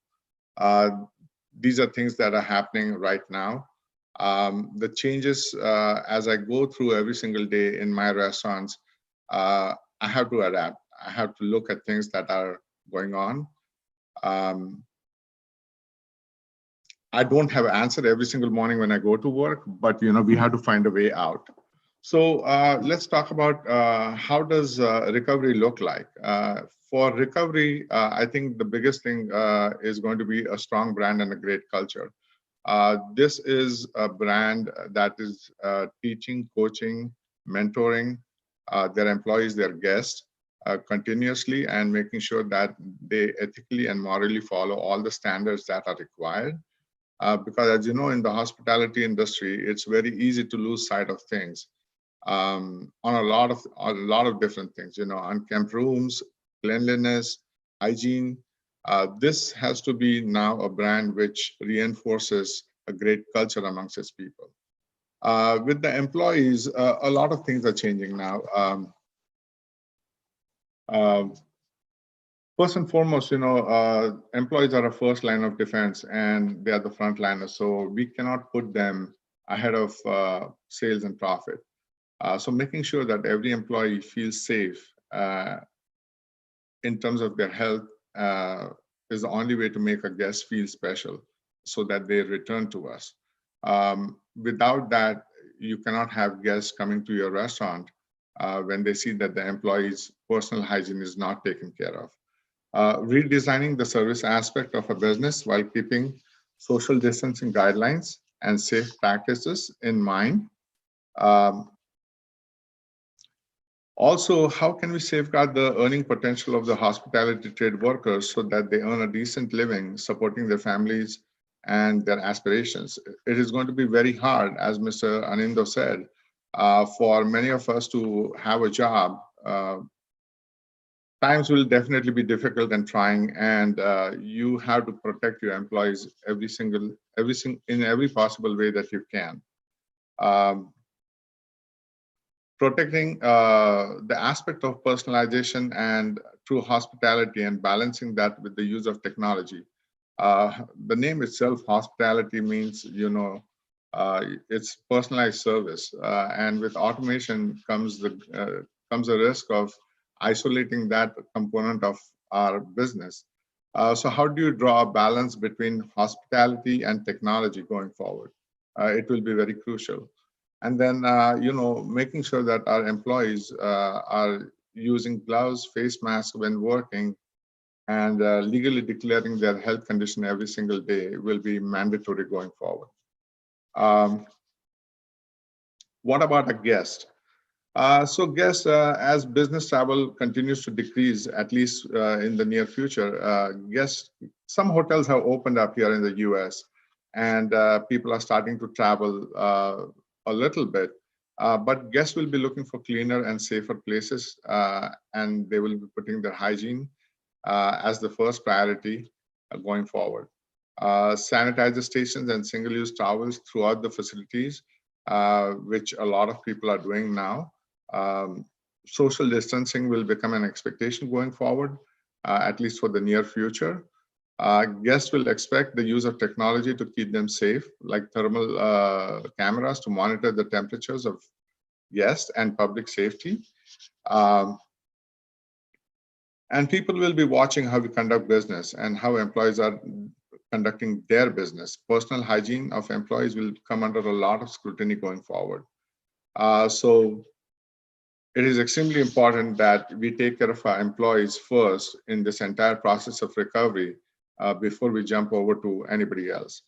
These are things that are happening right now. The changes, as I go through every single day in my restaurants, I have to adapt. I have to look at things that are going on. I don't have an answer every single morning when I go to work, but we have to find a way out. So let's talk about how does recovery look like. For recovery, I think the biggest thing is going to be a strong brand and a great culture. This is a brand that is teaching, coaching, mentoring their employees, their guests continuously, and making sure that they ethically and morally follow all the standards that are required. Because as you know, in the hospitality industry, it's very easy to lose sight of things on a lot of different things. Unkempt rooms, cleanliness, hygiene. This has to be now a brand which reinforces a great culture amongst its people. With the employees, a lot of things are changing now. First and foremost, employees are a first line of defense and they are the frontliners. So we cannot put them ahead of sales and profit. So making sure that every employee feels safe in terms of their health is the only way to make a guest feel special so that they return to us. Without that, you cannot have guests coming to your restaurant when they see that the employee's personal hygiene is not taken care of. Redesigning the service aspect of a business while keeping social distancing guidelines and safe practices in mind. Also, how can we safeguard the earning potential of the hospitality trade workers so that they earn a decent living, supporting their families and their aspirations? It is going to be very hard, as Mr. Anindo said, for many of us to have a job. Times will definitely be difficult and trying, and you have to protect your employees in every possible way that you can. Protecting the aspect of personalization and true hospitality and balancing that with the use of technology. The name itself, hospitality, means it's personalized service, and with automation comes the risk of isolating that component of our business. So how do you draw a balance between hospitality and technology going forward? It will be very crucial. And then, making sure that our employees are using gloves, face masks when working, and legally declaring their health condition every single day will be mandatory going forward. What about a guest? So guests, as business travel continues to decrease, at least in the near future, some hotels have opened up here in the US, and people are starting to travel a little bit, but guests will be looking for cleaner and safer places, and they will be putting their hygiene as the first priority going forward. sanitizer stations and single-use towels throughout the facilities, which a lot of people are doing now. Social distancing will become an expectation going forward, at least for the near future. Guests will expect the use of technology to keep them safe, like thermal cameras to monitor the temperatures of guests and public safety. And people will be watching how we conduct business and how employees are conducting their business. Personal hygiene of employees will come under a lot of scrutiny going forward. So it is extremely important that we take care of our employees first in this entire process of recovery before we jump over to anybody else.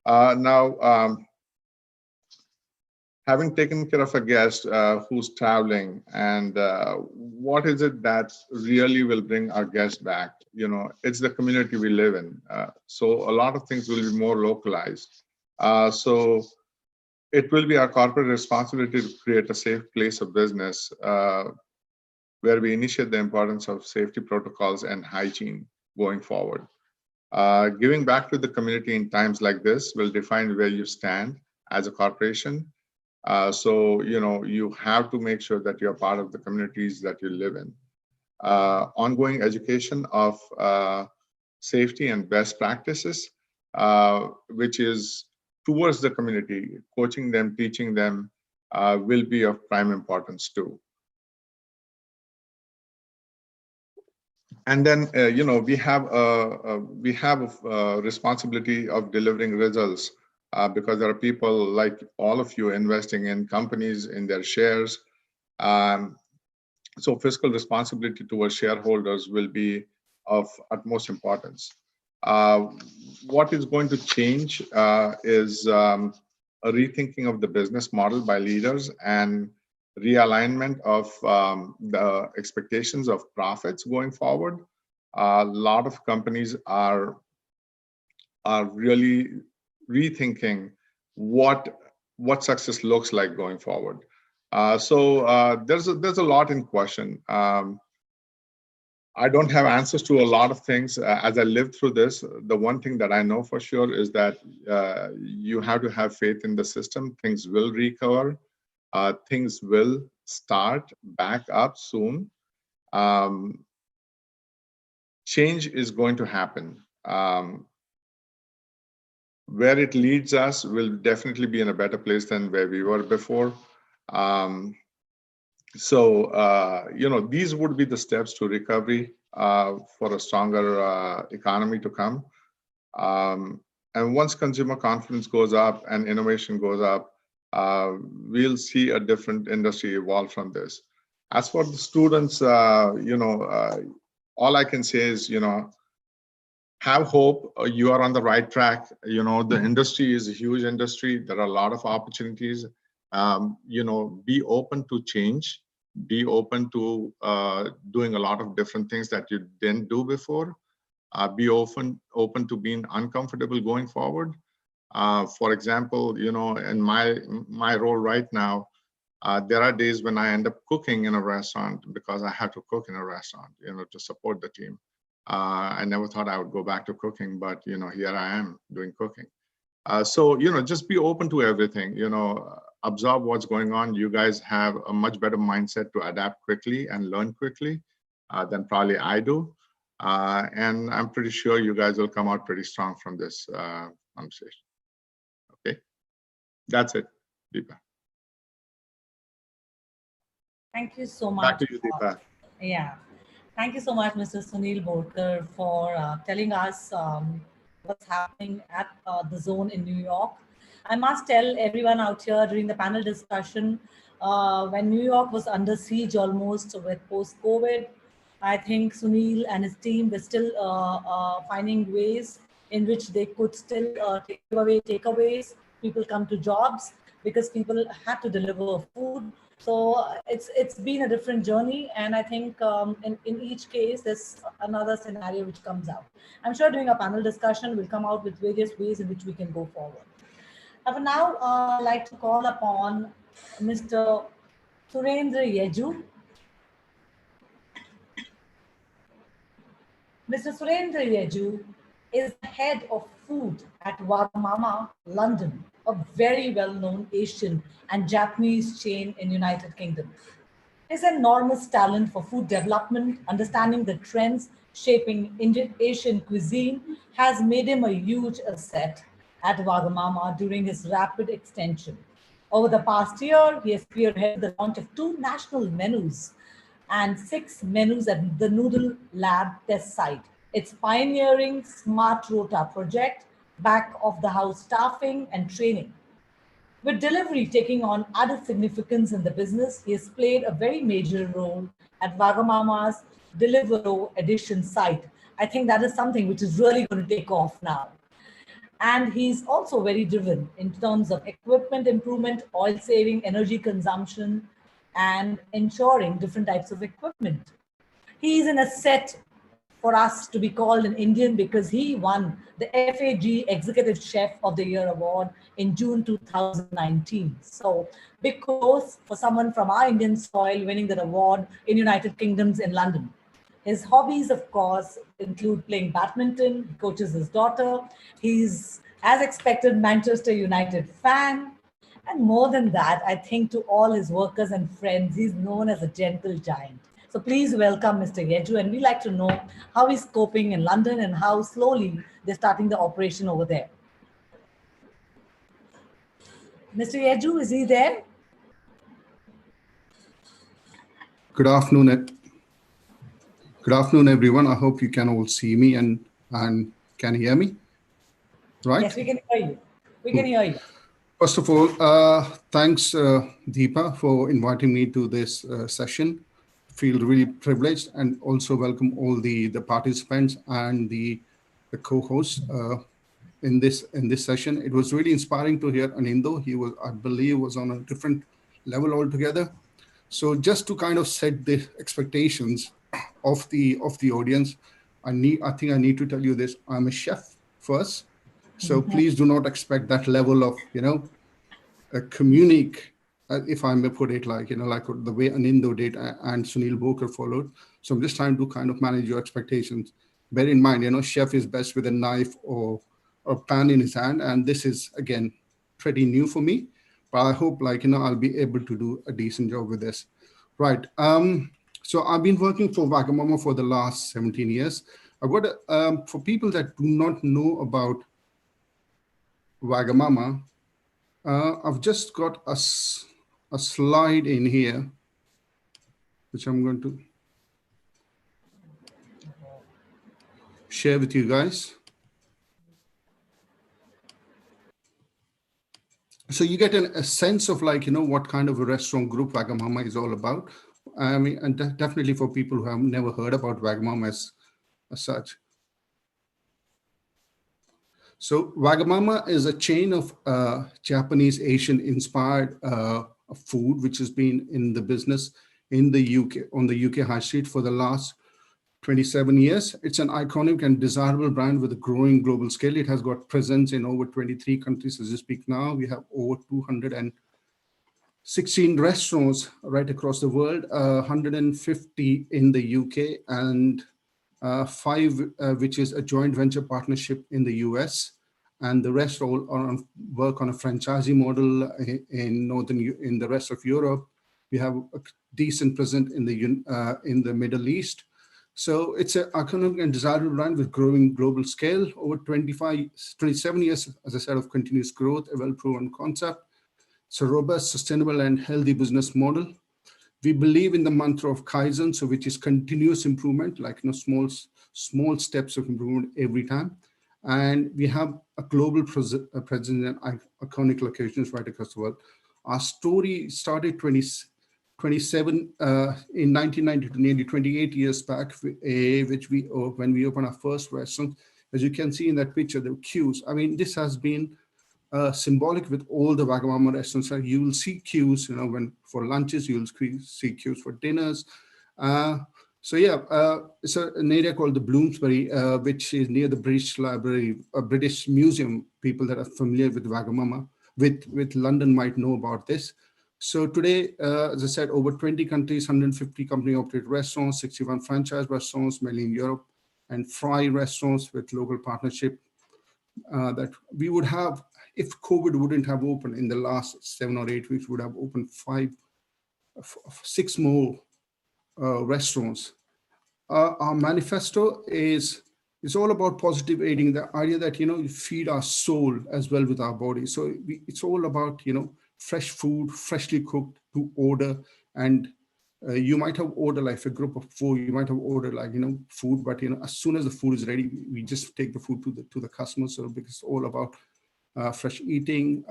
Now, having taken care of a guest who's traveling, and what is it that really will bring our guests back? You know, it's the community we live in. So a lot of things will be more localized. So it will be our corporate responsibility to create a safe place of business where we initiate the importance of safety protocols and hygiene going forward. Giving back to the community in times like this will define where you stand as a corporation. So, you know, you have to make sure that you're part of the communities that you live in. Ongoing education of safety and best practices, which is towards the community, coaching them, teaching them, will be of prime importance too. And then, you know, we have a responsibility of delivering results because there are people like all of you investing in companies, in their shares. So fiscal responsibility towards shareholders will be of utmost importance. What is going to change is a rethinking of the business model by leaders and realignment of the expectations of profits going forward. A lot of companies are really rethinking what success looks like going forward. So there's a lot in question. I don't have answers to a lot of things. As I lived through this, the one thing that I know for sure is that you have to have faith in the system. Things will recover. Things will start back up soon. Change is going to happen. Where it leads us will definitely be in a better place than where we were before. So, you know, these would be the steps to recovery for a stronger economy to come. And once consumer confidence goes up and innovation goes up, we'll see a different industry evolve from this. As for the students, you know, all I can say is, you know, have hope. You are on the right track. You know, the industry is a huge industry. There are a lot of opportunities. You know, be open to change. Be open to doing a lot of different things that you didn't do before. Be open to being uncomfortable going forward. For example, you know, in my role right now, there are days when I end up cooking in a restaurant because I have to cook in a restaurant, you know, to support the team. I never thought I would go back to cooking, but, you know, here I am doing cooking. So, you know, just be open to everything, you know, observe what's going on. You guys have a much better mindset to adapt quickly and learn quickly than probably I do. And I'm pretty sure you guys will come out pretty strong from this conversation. Okay, that's it, Deepa. Thank you so much. Back to you, Deepa. Yeah. Thank you so much, Mr. Sunil Volker, for telling us what's happening at the zone in New York. I must tell everyone out here during the panel discussion, when New York was under siege almost with post-COVID, I think Sunil and his team were still finding ways in which they could still take away takeaways. People come to jobs because people had to deliver food. So it's been a different journey, and I think in each case there's another scenario which comes out. I'm sure during a panel discussion we'll come out with various ways in which we can go forward. I would now like to call upon Mr. Surendra Yeju. Mr. Surendra Yeju is the head of food at Wagamama, London, a very well-known Asian and Japanese chain in United Kingdom. His enormous talent for food development, understanding the trends shaping Indian Asian cuisine, has made him a huge asset at Wagamama during his rapid extension. Over the past year, he has spearheaded the launch of 2 national menus and 6 menus at the Noodle Lab test site. Its pioneering Smart Rota project, back of the house staffing and training. With delivery taking on added significance in the business, he has played a very major role at Wagamama's Deliveroo edition site. I think that is something which is really going to take off now. And he's also very driven in terms of equipment improvement, oil saving, energy consumption, and ensuring different types of equipment. He's an asset for us to be called an Indian because he won the FAG Executive Chef of the Year award in June 2019. So big kudos for someone from our Indian soil winning that award in United Kingdoms in London. His hobbies, of course, include playing badminton. He coaches his daughter. He's, as expected, Manchester United fan. And more than that, I think to all his workers and friends, he's known as a gentle giant. So please welcome Mr. Yeju, and we'd like to know how he's coping in London and how slowly they're starting the operation over there. Mr. Yeju, is he there? Good afternoon. Good afternoon, everyone. I hope you can all see me and can hear me. Right? Yes, we can hear you. We can hear you. First of all, thanks, Deepa, for inviting me to this session. Feel really privileged, and also welcome all the participants and the co-hosts in this session. It was really inspiring to hear Anindo. He was, I believe, was on a different level altogether. So just to kind of set the expectations of the audience, I think I need to tell you this. I'm a chef first, so please do not expect that level of a communique. If I may put it like like the way Anindo did and Sunil Volker followed. So I'm just trying to kind of manage your expectations. Bear in mind, chef is best with a knife or a pan in his hand, and this is again pretty new for me. But I hope I'll be able to do a decent job with this. Right. So I've been working for Wagamama for the last 17 years. I've got for people that do not know about Wagamama, I've just got a slide in here, which I'm going to share with you guys. So you get a sense of what kind of a restaurant group Wagamama is all about. I mean, and definitely for people who have never heard about Wagamama as such. So Wagamama is a chain of Japanese Asian inspired food, which has been in the business in the UK, on the UK high street for the last 27 years. It's an iconic and desirable brand with a growing global scale. It has got presence in over 23 countries as we speak now. We have over 216 restaurants right across the world, 150 in the UK, and 5 which is a joint venture partnership in the US. And the rest all work on a franchisee model in the rest of Europe. We have a decent presence in the Middle East. So it's an iconic and desirable brand with growing global scale. Over 27 years, as I said, of continuous growth, a well-proven concept. It's a robust, sustainable, and healthy business model. We believe in the mantra of Kaizen, so which is continuous improvement, small steps of improvement every time. And we have a global presence in iconic locations right across the world. Our story started 27 in 1992, nearly 28 years back, when we opened our first restaurant. As you can see in that picture, the queues. I mean, this has been symbolic with all the Wagamama restaurants. You will see queues, when for lunches, you will see queues for dinners. So yeah, it's an area called the Bloomsbury, which is near the British Library, a British Museum. People that are familiar with Wagamama, with London might know about this. So today, as I said, over 20 countries, 150 company-operated restaurants, 61 franchise restaurants, mainly in Europe, and 5 restaurants with local partnership that we would have, if COVID wouldn't have opened in the last 7 or 8 weeks, would have opened 6 more restaurants. Our manifesto is all about positive eating, the idea that, you feed our soul as well with our body. So it's all about, fresh food, freshly cooked to order. And you might have ordered like a group of 4, you might have ordered like, food, but, as soon as the food is ready, we just take the food to the customer. So because it's all about fresh eating.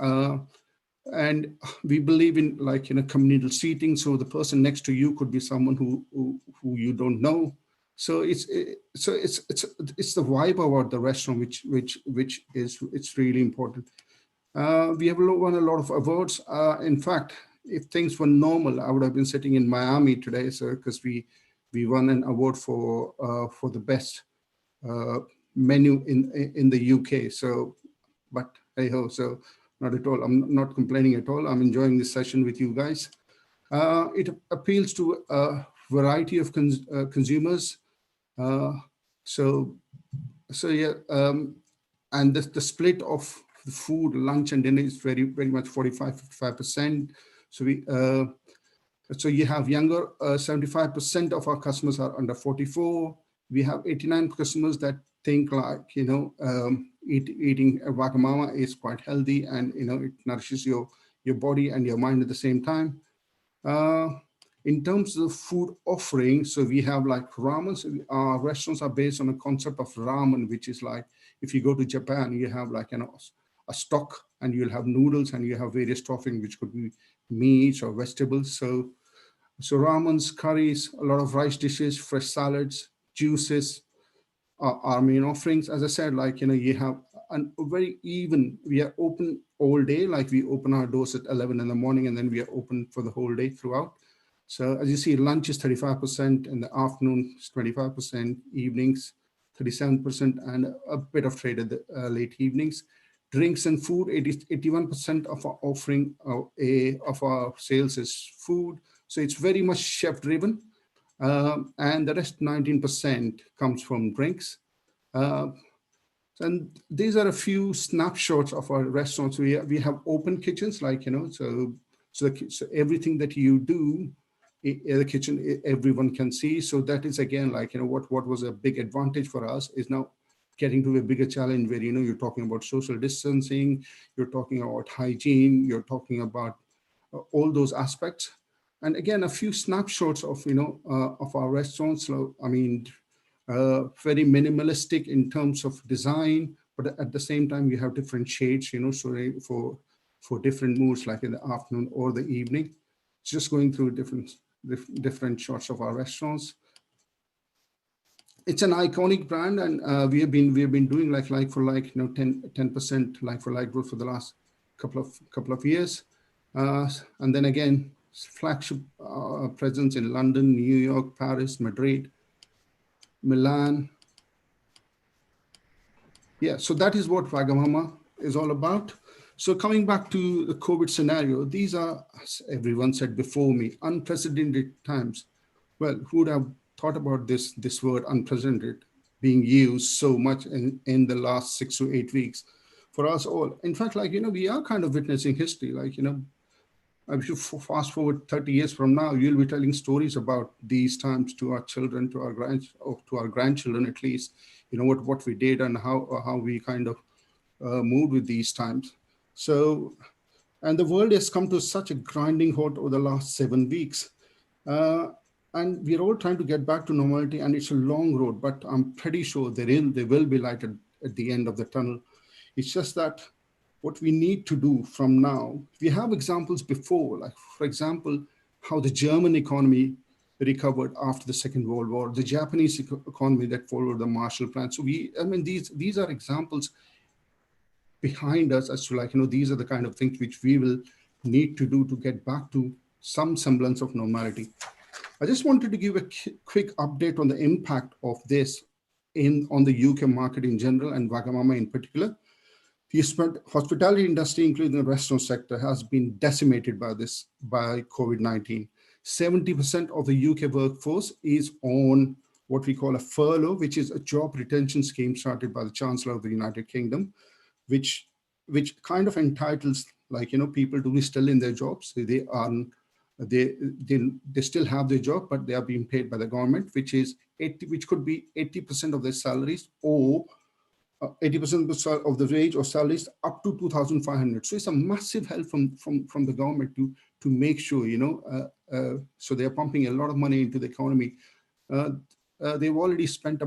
And we believe in like, communal seating. So the person next to you could be someone who you don't know. So it's the vibe about the restaurant, which it's really important. We have won a lot of awards. In fact, if things were normal, I would have been sitting in Miami today. So because we won an award for the best menu in the UK. So, but hey ho, so not at all. I'm not complaining at all. I'm enjoying this session with you guys. It appeals to a variety of consumers. So yeah, and the split of the food, lunch and dinner is very much 45-55%. So so you have younger, 75% of our customers are under 44. We have 89 customers that think like, eating a Wagamama is quite healthy, and it nourishes your body and your mind at the same time. In terms of food offering, so we have like ramen. So our restaurants are based on a concept of ramen, which is like, if you go to Japan, you have like a stock, and you'll have noodles, and you have various toppings, which could be meats or vegetables. So ramens, curries, a lot of rice dishes, fresh salads, juices are our main offerings. As I said, like, you have a very even, we are open all day. Like we open our doors at 11 in the morning, and then we are open for the whole day throughout. So as you see, lunch is 35%, in the afternoon is 25%, evenings 37%, and a bit of trade at the late evenings. Drinks and food, 81% of our offering of our sales is food. So it's very much chef driven. And the rest 19% comes from drinks. And these are a few snapshots of our restaurants. We have open kitchens, like, so everything that you do in the kitchen, everyone can see. So that is again, like, what was a big advantage for us is now getting to a bigger challenge where, you're talking about social distancing, you're talking about hygiene, you're talking about all those aspects. And again, a few snapshots of, of our restaurants. So, I mean, very minimalistic in terms of design, but at the same time, you have different shades, so for different moods, like in the afternoon or the evening. Just going through different shots of our restaurants. It's an iconic brand, and we have been doing like for like 10% like for like growth for the last couple of years, and then again flagship presence in London, New York, Paris, Madrid, Milan. Yeah, so that is what Wagamama is all about. So coming back to the COVID scenario, these are, as everyone said before me, unprecedented times. Well, who would have thought about this word unprecedented being used so much in the last 6 to 8 weeks for us all? In fact, like, we are kind of witnessing history. Like, if you fast forward 30 years from now, you'll be telling stories about these times to our children, to our grandchildren at least, what we did and how we kind of moved with these times. So, and the world has come to such a grinding halt over the last 7 weeks. And we're all trying to get back to normality, and it's a long road, but I'm pretty sure there will be light at the end of the tunnel. It's just that what we need to do from now, we have examples before, like, for example, how the German economy recovered after the Second World War, the Japanese economy that followed the Marshall Plan. So these are examples behind us as to, like, these are the kind of things which we will need to do to get back to some semblance of normality. I just wanted to give a quick update on the impact of this on the UK market in general and Wagamama in particular. The hospitality industry, including the restaurant sector, has been decimated by COVID-19. 70% of the UK workforce is on what we call a furlough, which is a job retention scheme started by the Chancellor of the United Kingdom. which kind of entitles, like, people to be still in their jobs. They still have their job, but they are being paid by the government, which could be 80% of their salaries, or 80% of the wage or salaries up to 2,500. So it's a massive help from the government to make sure, so they're pumping a lot of money into the economy. They've already spent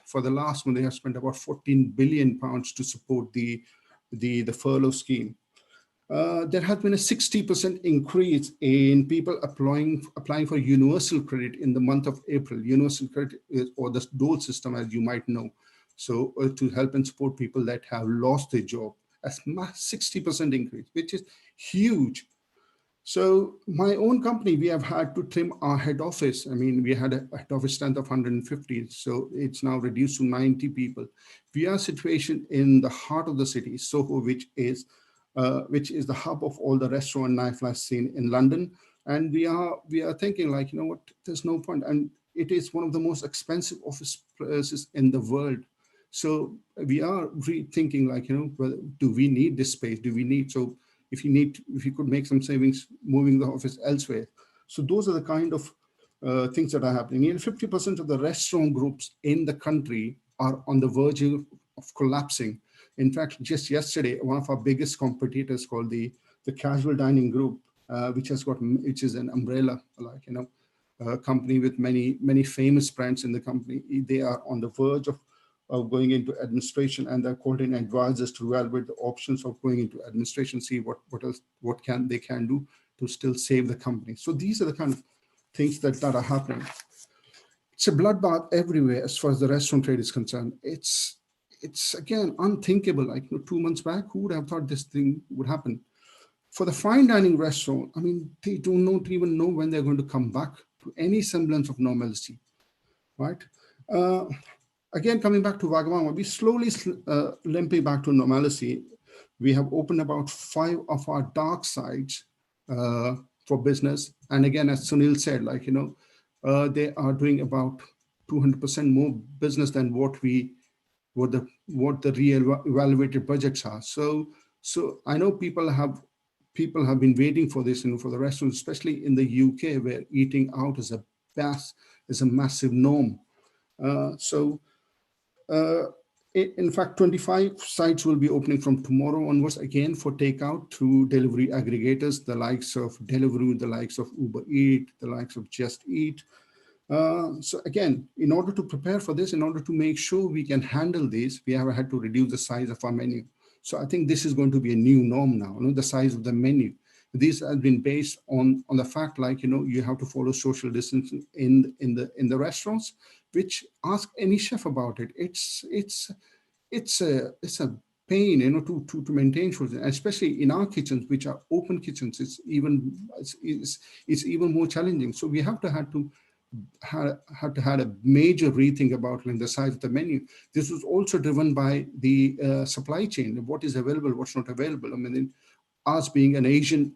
for the last one, they have spent about 14 billion pounds to support the furlough scheme. There has been a 60% increase in people applying for universal credit in the month of April. Universal credit or the dole system, as you might know. So to help and support people that have lost their job, a 60% increase, which is huge. So my own company, we have had to trim our head office. I mean, we had a head office strength of 150, so it's now reduced to 90 people. We are situated in the heart of the city, Soho, which is the hub of all the restaurant and nightlife scene in London. And we are thinking, like, what, there's no point. And it is one of the most expensive office places in the world. So we are rethinking, like, whether, do we need this space? Do we need, so if you could make some savings moving the office elsewhere. So those are the kind of things that are happening. Nearly 50% of the restaurant groups in the country are on the verge of collapsing. In fact, just yesterday, one of our biggest competitors, called the Casual Dining Group, which is an umbrella, like, company with many famous brands in the company, they are on the verge of going into administration, and they're called in advisors to evaluate the options of going into administration, see what else they can do to still save the company. So these are the kind of things that are happening. It's a bloodbath everywhere as far as the restaurant trade is concerned. It's again unthinkable. Like, 2 months back, who would have thought this thing would happen? For the fine dining restaurant, I mean, they do not even know when they're going to come back to any semblance of normalcy, right? Again, coming back to Wagamama, we slowly limping back to normalcy. We have opened about 5 of our dark sides for business. And again, as Sunil said, like, they are doing about 200% more business than what the re-evaluated budgets are. So I know people have been waiting for this, for the restaurants, especially in the UK, where eating out is a massive norm. In fact, 25 sites will be opening from tomorrow onwards, again for takeout through delivery aggregators, the likes of Deliveroo, the likes of Uber Eat, the likes of Just Eat. So again, in order to prepare for this, in order to make sure we can handle this, we have had to reduce the size of our menu. So I think this is going to be a new norm now, the size of the menu. This has been based on the fact, like, you have to follow social distancing in the restaurants, which ask any chef about it. It's a pain, to maintain children, especially in our kitchens, which are open kitchens. It's even more challenging. So we have to had a major rethink about the size of the menu. This was also driven by the supply chain, what is available, what's not available. I mean, us being an Asian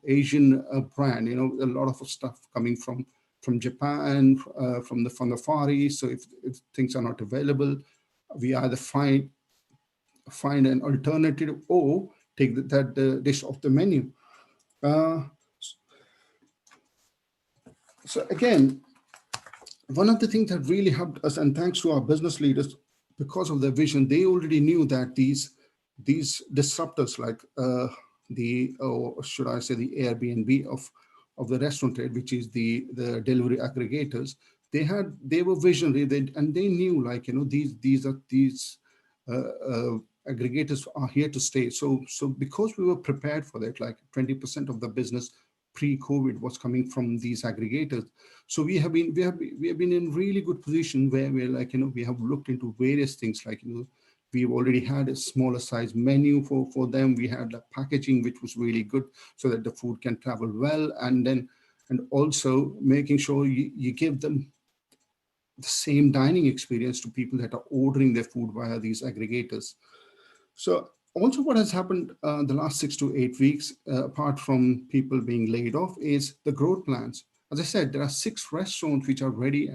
brand, a lot of stuff coming from Japan, from the Far East. So if things are not available, we either find an alternative or take that dish off the menu. So again, one of the things that really helped us, and thanks to our business leaders, because of their vision, they already knew that these disruptors, like or should I say the Airbnb of the restaurant trade, which is the delivery aggregators, they were visionary, and they knew, like, these aggregators are here to stay. So because we were prepared for that, like 20% of the business pre-COVID was coming from these aggregators. So we have been in really good position where we're like, we have looked into various things, like, we've already had a smaller size menu for them. We had the packaging, which was really good, so that the food can travel well. And also making sure you give them the same dining experience to people that are ordering their food via these aggregators. So also what has happened the last 6 to 8 weeks, apart from people being laid off, is the growth plans. As I said, there are 6 restaurants which are ready,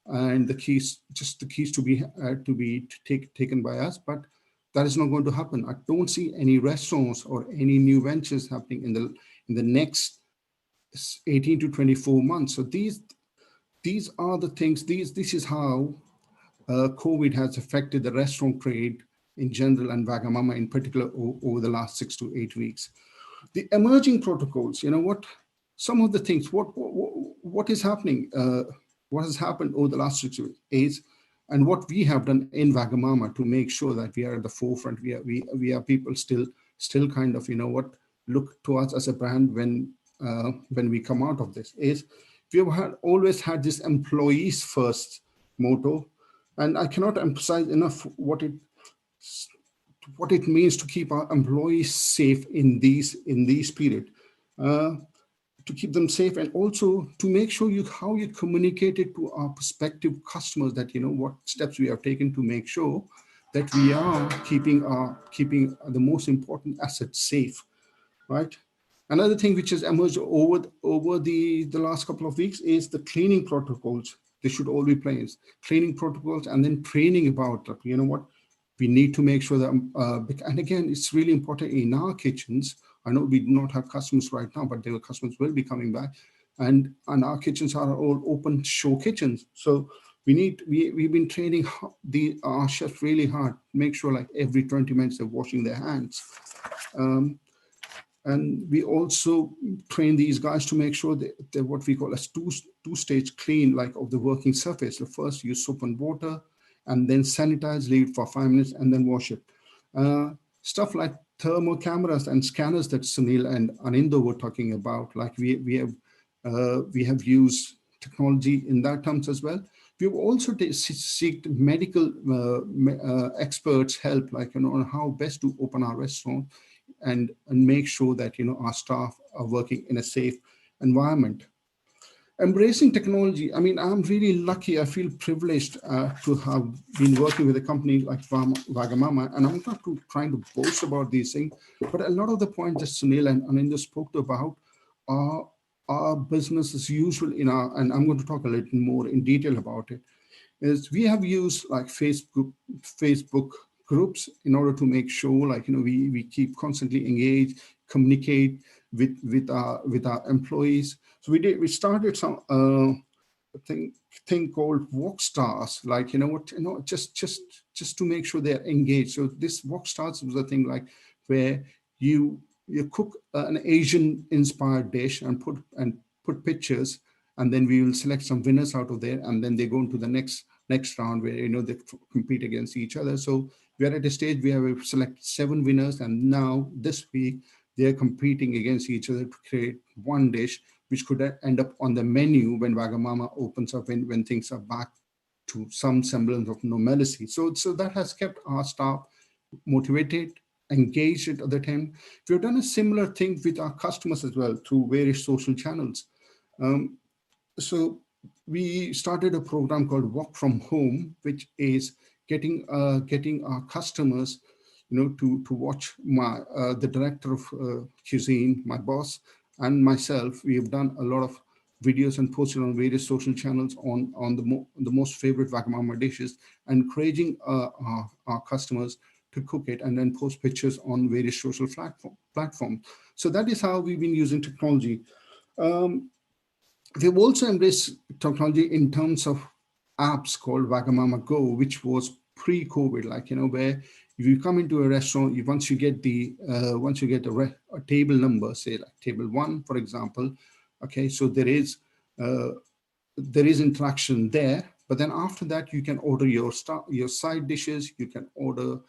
and the keys to be taken by us. But that is not going to happen. I don't see any restaurants or any new ventures happening in the next 18 to 24 months. So these are the things. This is how COVID has affected the restaurant trade in general and Wagamama in particular over the last 6 to 8 weeks. The emerging protocols, what some of the things, what is happening, what has happened over the last 6 weeks is, and what we have done in Wagamama to make sure that we are at the forefront. We are people still kind of, look to us as a brand when we come out of this, is we have always had this employees first motto. And I cannot emphasize enough what it means to keep our employees safe in these period, to keep them safe, and also to make sure how you communicate it to our prospective customers that what steps we have taken to make sure that we are keeping the most important assets safe, right? Another thing which has emerged over the last couple of weeks is the cleaning protocols. They should all be placed. Cleaning protocols, and then training about what we need to make sure that. And again, it's really important in our kitchens. I know we do not have customers right now, but their customers will be coming back, and our kitchens are all open show kitchens. So we've been training our chefs really hard. Make sure like every 20 minutes they're washing their hands. And we also train these guys to make sure that they're what we call a two-stage clean, like of the working surface. So first use soap and water, and then sanitize, leave it for 5 minutes, and then wash it. Stuff like thermal cameras and scanners that Sunil and Anindo were talking about, like we have used technology in that terms as well. We've also seeked medical experts' help, like on how best to open our restaurant and make sure that our staff are working in a safe environment. Embracing technology. I mean, I'm really lucky. I feel privileged to have been working with a company like Wagamama, and I'm not trying to boast about these things, but a lot of the points that Sunil and Anindo spoke about are our business as usual and I'm going to talk a little more in detail about it, is we have used like Facebook groups in order to make sure we keep constantly engaged, communicate with our employees. So we started some thing called Walk Stars, just to make sure they're engaged. So this Walk Stars was a thing like where you cook an Asian inspired dish and put pictures, and then we will select some winners out of there, and then they go into the next round where they compete against each other. So we are at a stage where we select 7 winners, and now this week they're competing against each other to create one dish which could end up on the menu when Wagamama opens up, when things are back to some semblance of normalcy. So that has kept our staff motivated, engaged at the time. We've done a similar thing with our customers as well through various social channels. So we started a program called Work from Home, which is getting our customers, to watch the director of cuisine, my boss, and myself. We have done a lot of videos and posted on various social channels on the most favorite Wagamama dishes, encouraging our customers to cook it and then post pictures on various social platforms. So that is how we've been using technology. We've also embraced technology in terms of apps called Wagamama Go, which was pre-COVID, where if you come into a restaurant, once you get a table number, say like table 1, for example, okay, so there is interaction there, but then after that you can order your side dishes, you can order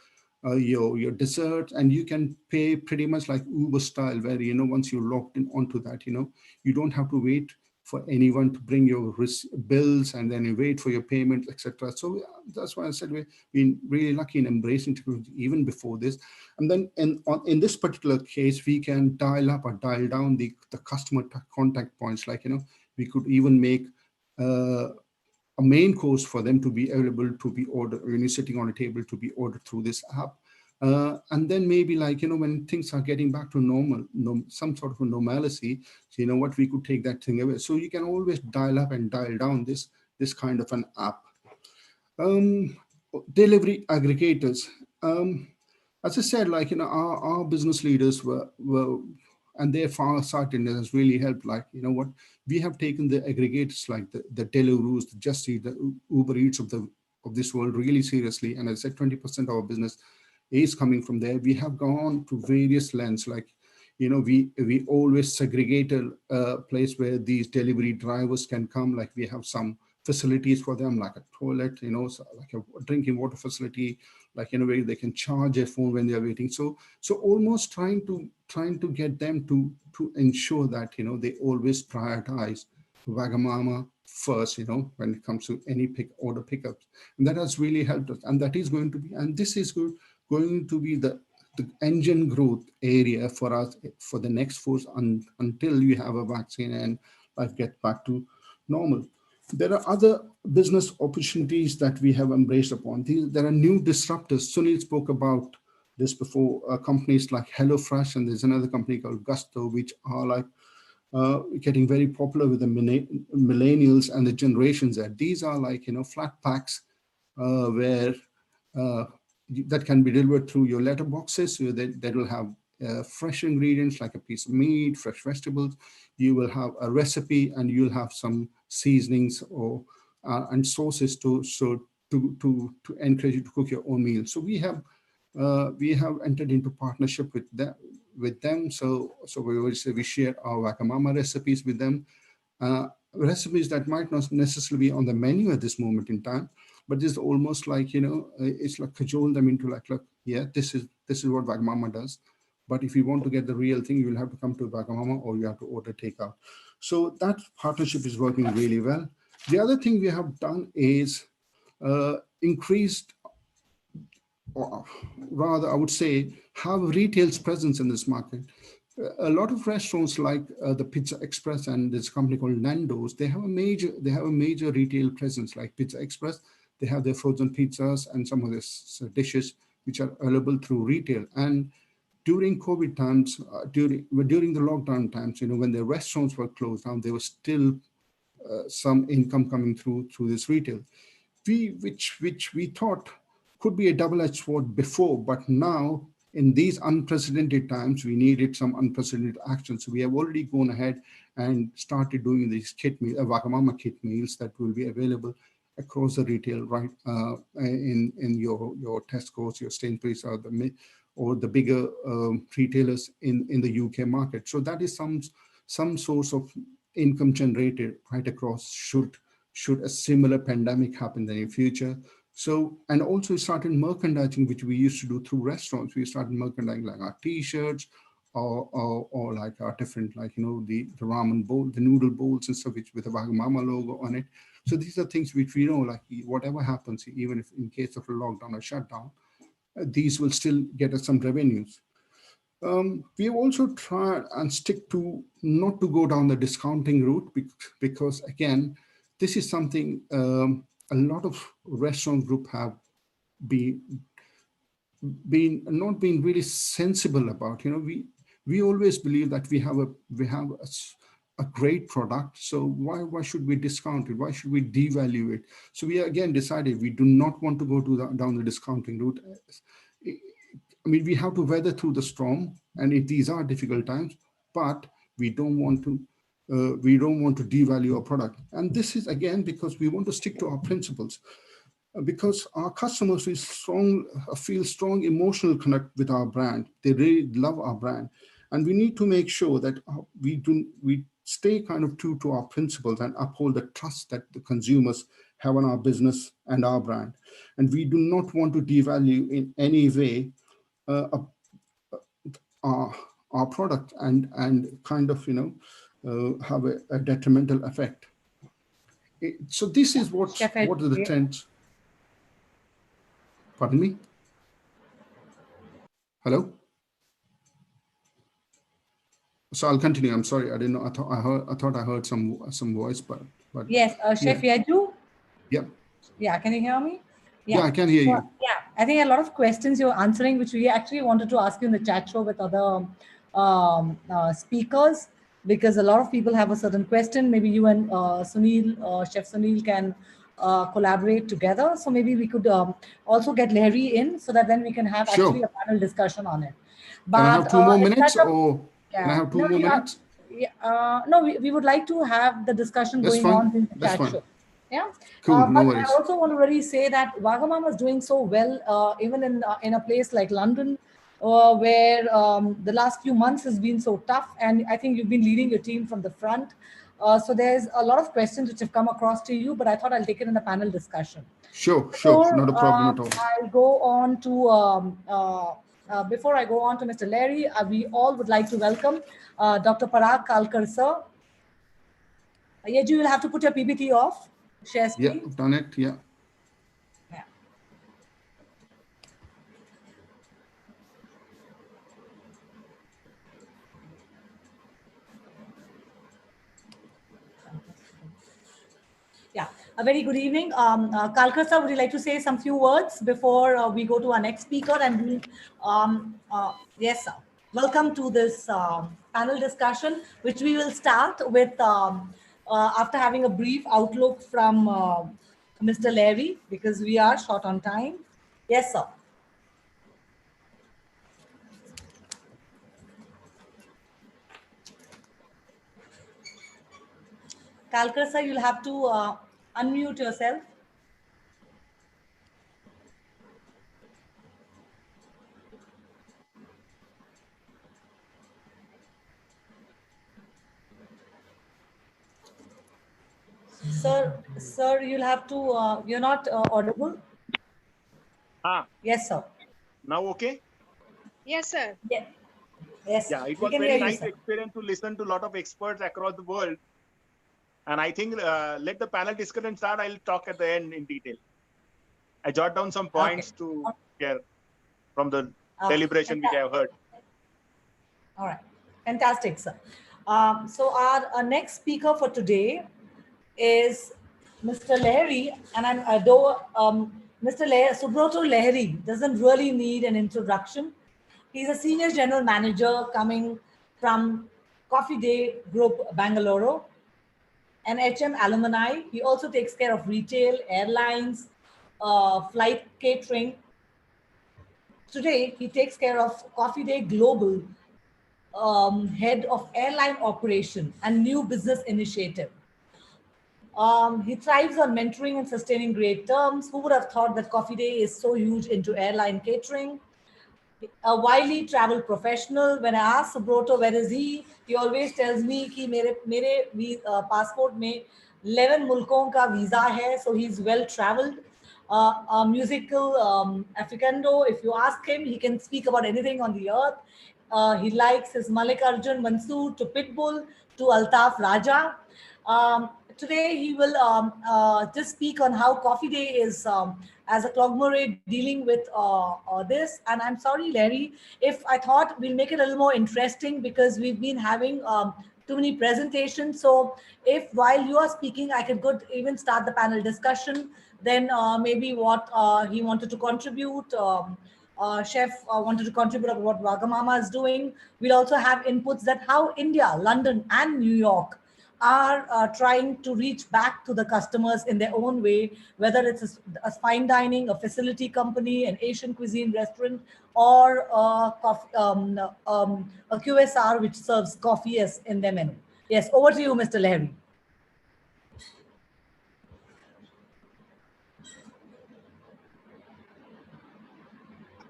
your dessert, and you can pay pretty much like Uber style, where once you're logged in onto that, you don't have to wait for anyone to bring your bills and then you wait for your payment, etc. So that's why I said we've been really lucky in embracing technology even before this. And then in this particular case, we can dial up or dial down the customer contact points. We could even make a main course for them to be available to be ordered when you're sitting on a table, to be ordered through this app. And then maybe when things are getting back to normal, some sort of a normalcy, so we could take that thing away. So you can always dial up and dial down this kind of an app. Delivery aggregators. as I said, like, our business leaders were and their far-sightedness has really helped. Like, what, we have taken the aggregators like the Deliveroo, the Just Eat, the Uber Eats of this world really seriously. And as I said, 20% of our business is coming from there. We have gone to various lengths, like, we always segregate a place where these delivery drivers can come. Like, we have some facilities for them, like a toilet, so like a drinking water facility, like, where they can charge their phone when they're waiting. So almost trying to get them to ensure that, they always prioritize Wagamama first, when it comes to any order pickups. And that has really helped us. And that is going to be, and this is going to be the engine growth area for us for the next force until we have a vaccine and life get back to normal. There are other business opportunities that we have embraced upon. There are new disruptors. Sunil spoke about this before, companies like HelloFresh, and there's another company called Gusto, which are like getting very popular with the millennials and the generations. That these are like, flat packs where that can be delivered through your letterboxes. So that will have fresh ingredients like a piece of meat, fresh vegetables. You will have a recipe, and you'll have some seasonings or and sauces to encourage you to cook your own meal. So we have entered into partnership with them. So we share our Wagamama recipes with them, recipes that might not necessarily be on the menu at this moment in time, but it's almost like, it's like cajole them into like, look, yeah, this is what Wagamama does. But if you want to get the real thing, you will have to come to Wagamama, or you have to order takeout. So that partnership is working really well. The other thing we have done is increased, or rather, I would say, have retail's presence in this market. A lot of restaurants like the Pizza Express and this company called Nando's, they have a major retail presence. Like Pizza Express, they have their frozen pizzas and some of their dishes which are available through retail. And during COVID times, during the lockdown times, when the restaurants were closed down, there was still some income coming through this retail, which we thought could be a double-edged sword before, but now in these unprecedented times, we needed some unprecedented action. So we have already gone ahead and started doing these Wagamama kit meals that will be available across the retail, right, in your Tesco's, your Sainsbury's, or the bigger retailers in the UK market. So that is some source of income generated right across should a similar pandemic happen in the future. So, and also started merchandising, which we used to do through restaurants. We started merchandising like our T-shirts or like our different, like, the ramen bowl, the noodle bowls and stuff, which with a Wagamama logo on it. So these are things which we know, like whatever happens, even if in case of a lockdown or shutdown, these will still get us some revenues. We also try and stick to not to go down the discounting route, because again, this is something a lot of restaurant group have not been really sensible about. We always believe that we have a great product, so why should we discount it? Why should we devalue it? So we again decided we do not want to go down the discounting route. I mean, we have to weather through the storm, and these are difficult times, but we don't want to devalue our product. And this is again because we want to stick to our principles, because our customers feel strong emotional connect with our brand. They really love our brand, and we need to make sure that we stay kind of true to our principles and uphold the trust that the consumers have on our business and our brand. And we do not want to devalue in any way our product and kind of have a detrimental effect. So this is what are the trends. Pardon me? Hello? So I'll continue. I'm sorry, I didn't know. I thought I heard some voice, but yes, Chef Yaju. Yeah. Yeah, can you hear me? Yeah, I can hear you. Yeah, I think a lot of questions you're answering, which we actually wanted to ask you in the chat show with other speakers, because a lot of people have a certain question. Maybe you and Chef Sunil can collaborate together. So maybe we could also get Lahiri in so that then we can have Sure. actually a panel discussion on it. But Can I have 2 more in minutes, fact, or can I yeah, have 2 no, more minutes? no, we would like to have the discussion That's going fine. on in the That's chat fine. show. Yeah. Cool. No But I worries. also want to really say that Wagamama is doing so well, even in a place like London, where the last few months has been so tough, and I think you've been leading your team from the front. So there's a lot of questions which have come across to you, but I thought I'll take it in the panel discussion. Sure. Before Not a problem at all. I go on to before I go on to Mr. Lahiri, we all would like to welcome Dr. Parag Kalkar, sir. Yeju, you will have to put your PPT off. Share screen. Yeah, I've done it. Yeah. Yeah. Yeah, a very good evening. Kalkar sir, would you like to say some few words before we go to our next speaker? And yes, sir. Welcome to this panel discussion, which we will start with after having a brief outlook from Mr. Lahiri, because we are short on time. Yes, sir. Kalkar sir, you'll have to unmute yourself. Sir, you'll have to, you're not audible. Yes, sir. Now okay? Yes, sir. Yeah. Yes. Yeah, it we was can very hear you, nice sir. experience to listen to a lot of experts across the world. And I think let the panel discussion start. I'll talk at the end in detail. I jot down some points to share from the deliberation which I have heard. All right. Fantastic, sir. So our next speaker for today is Mr. Lahiri, and though Mr. Subrata Lahiri doesn't really need an introduction. He's a senior general manager coming from Coffee Day Group, Bangalore, an HM alumni. He also takes care of retail, airlines, flight catering. Today, he takes care of Coffee Day Global, head of airline operation and new business initiative. He thrives on mentoring and sustaining great terms. Who would have thought that Coffee Day is so huge into airline catering? A widely traveled professional. When I ask Subrata where is he always tells me कि मेरे passport में 11 मुल्कों का visa है, so he's well traveled. A musical Africano. If you ask him, he can speak about anything on the earth. He likes his Malik Arjun Mansoor to Pitbull to Altaf Raja. Today he will just speak on how Coffee Day is as a conglomerate dealing with this. And I'm sorry, Larry, if I thought we'll make it a little more interesting because we've been having too many presentations. So if while you are speaking, I could even start the panel discussion, then maybe what he wanted to contribute, Chef wanted to contribute about what Wagamama is doing. We'll also have inputs that how India, London and New York are trying to reach back to the customers in their own way, whether it's a fine dining, a facility company, an Asian cuisine restaurant, or a QSR which serves coffee as in their menu. Yes, over to you, Mr. Lahiri.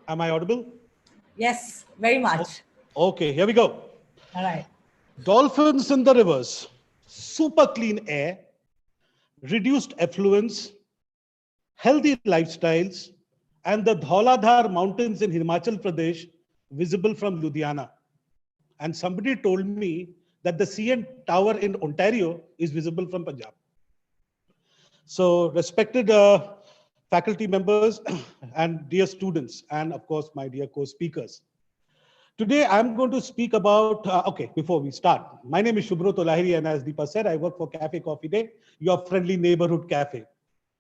Am I audible? Yes, very much. Okay, here we go. All right. Dolphins in the rivers, super clean air, reduced affluence, healthy lifestyles, and the Dhauladhar mountains in Himachal Pradesh visible from Ludhiana. And somebody told me that the CN Tower in Ontario is visible from Punjab. So respected faculty members and dear students, and of course, my dear co-speakers. Today, I'm going to speak about, before we start, my name is Subrata Lahiri, and as Deepa said, I work for Cafe Coffee Day, your friendly neighborhood cafe.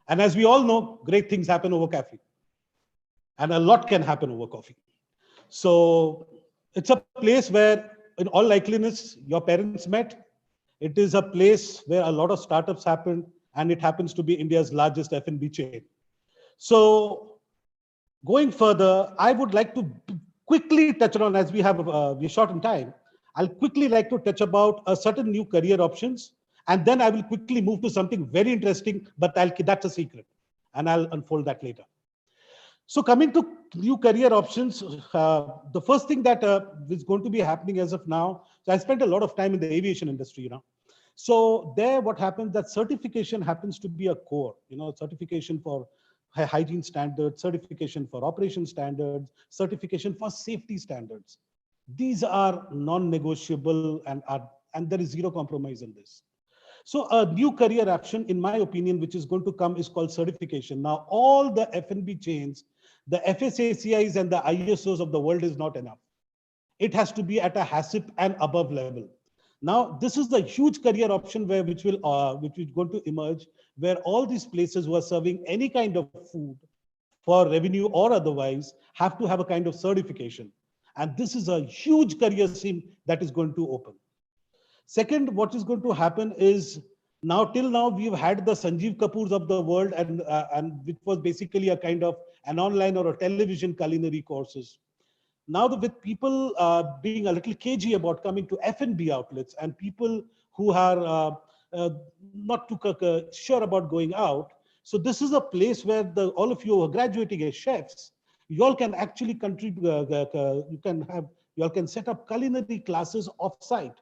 And as we all know, great things happen over coffee. And a lot can happen over coffee. So it's a place where, in all likeliness, your parents met. It is a place where a lot of startups happened. and it happens to be India's largest F&B chain. So going further, I would like to quickly touch on, as we're short in time, I'll quickly like to touch about a certain new career options, and then I will quickly move to something very interesting, but that's a secret, and I'll unfold that later. So coming to new career options, the first thing that is going to be happening as of now, so I spent a lot of time in the aviation industry, So there, what happens, that certification happens to be a core, certification for hygiene standards, certification for operation standards, certification for safety standards. These are non-negotiable, and there is zero compromise in this. So a new career option, in my opinion, which is going to come is called certification. Now, all the F&B chains, the FSACIs and the ISOs of the world is not enough. It has to be at a HACCP and above level. Now, this is the huge career option which is going to emerge, where all these places who are serving any kind of food for revenue or otherwise have to have a kind of certification. And this is a huge career stream that is going to open. Second, what is going to happen is, till now, we've had the Sanjeev Kapoors of the world, and which was basically a kind of an online or a television culinary courses. Now, with people being a little cagey about coming to F&B outlets, and people who are not too sure about going out, so this is a place where all of you who are graduating as chefs, you all can actually contribute. You all can set up culinary classes off-site.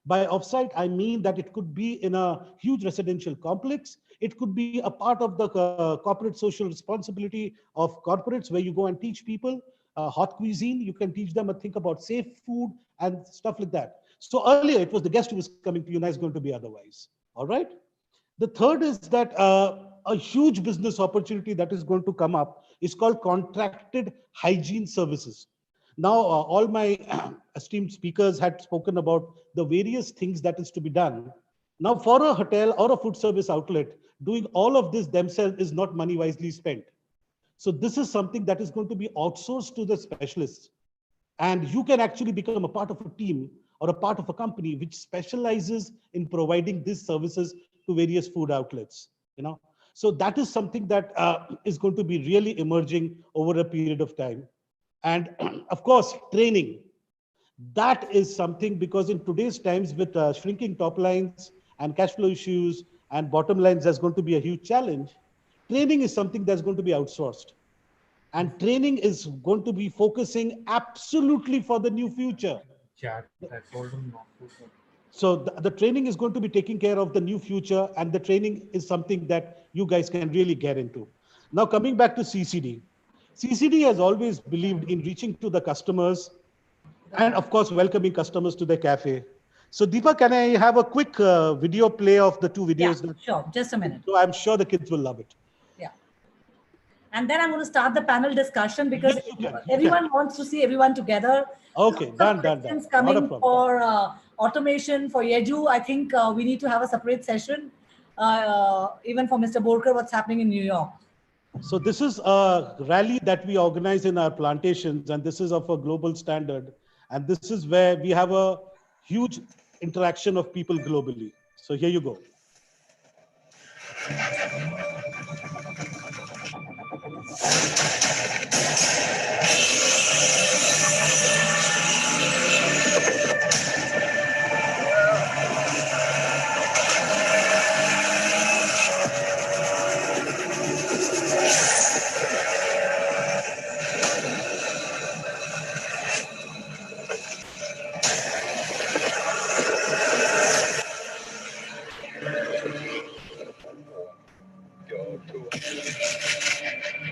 By off-site, I mean that it could be in a huge residential complex. It could be a part of the corporate social responsibility of corporates, where you go and teach people hot cuisine. You can teach them to think about safe food and stuff like that. So earlier, it was the guest who was coming to you, now it's going to be otherwise. All right. The third is that a huge business opportunity that is going to come up is called contracted hygiene services. Now, all my esteemed speakers had spoken about the various things that is to be done. Now, for a hotel or a food service outlet, doing all of this themselves is not money wisely spent. So this is something that is going to be outsourced to the specialists. And you can actually become a part of a team or a part of a company which specializes in providing these services to various food outlets. So that is something that is going to be really emerging over a period of time. And of course, training. That is something, because in today's times with shrinking top lines and cash flow issues and bottom lines, there's going to be a huge challenge. Training is something that's going to be outsourced. And training is going to be focusing absolutely for the new future. So the training is going to be taking care of the new future, and the training is something that you guys can really get into. Now, coming back to CCD. CCD has always believed in reaching to the customers and, of course, welcoming customers to the cafe. So, Deepa, can I have a quick video play of the two videos? Yeah, sure. Just a minute. So I'm sure the kids will love it. Yeah. And then I'm going to start the panel discussion, because everyone wants to see everyone together. Okay, done. Coming for automation, for Yeju, I think we need to have a separate session, even for Mr. Volker, what's happening in New York. So this is a rally that we organize in our plantations, and this is of a global standard. And this is where we have a huge interaction of people globally. So here you go.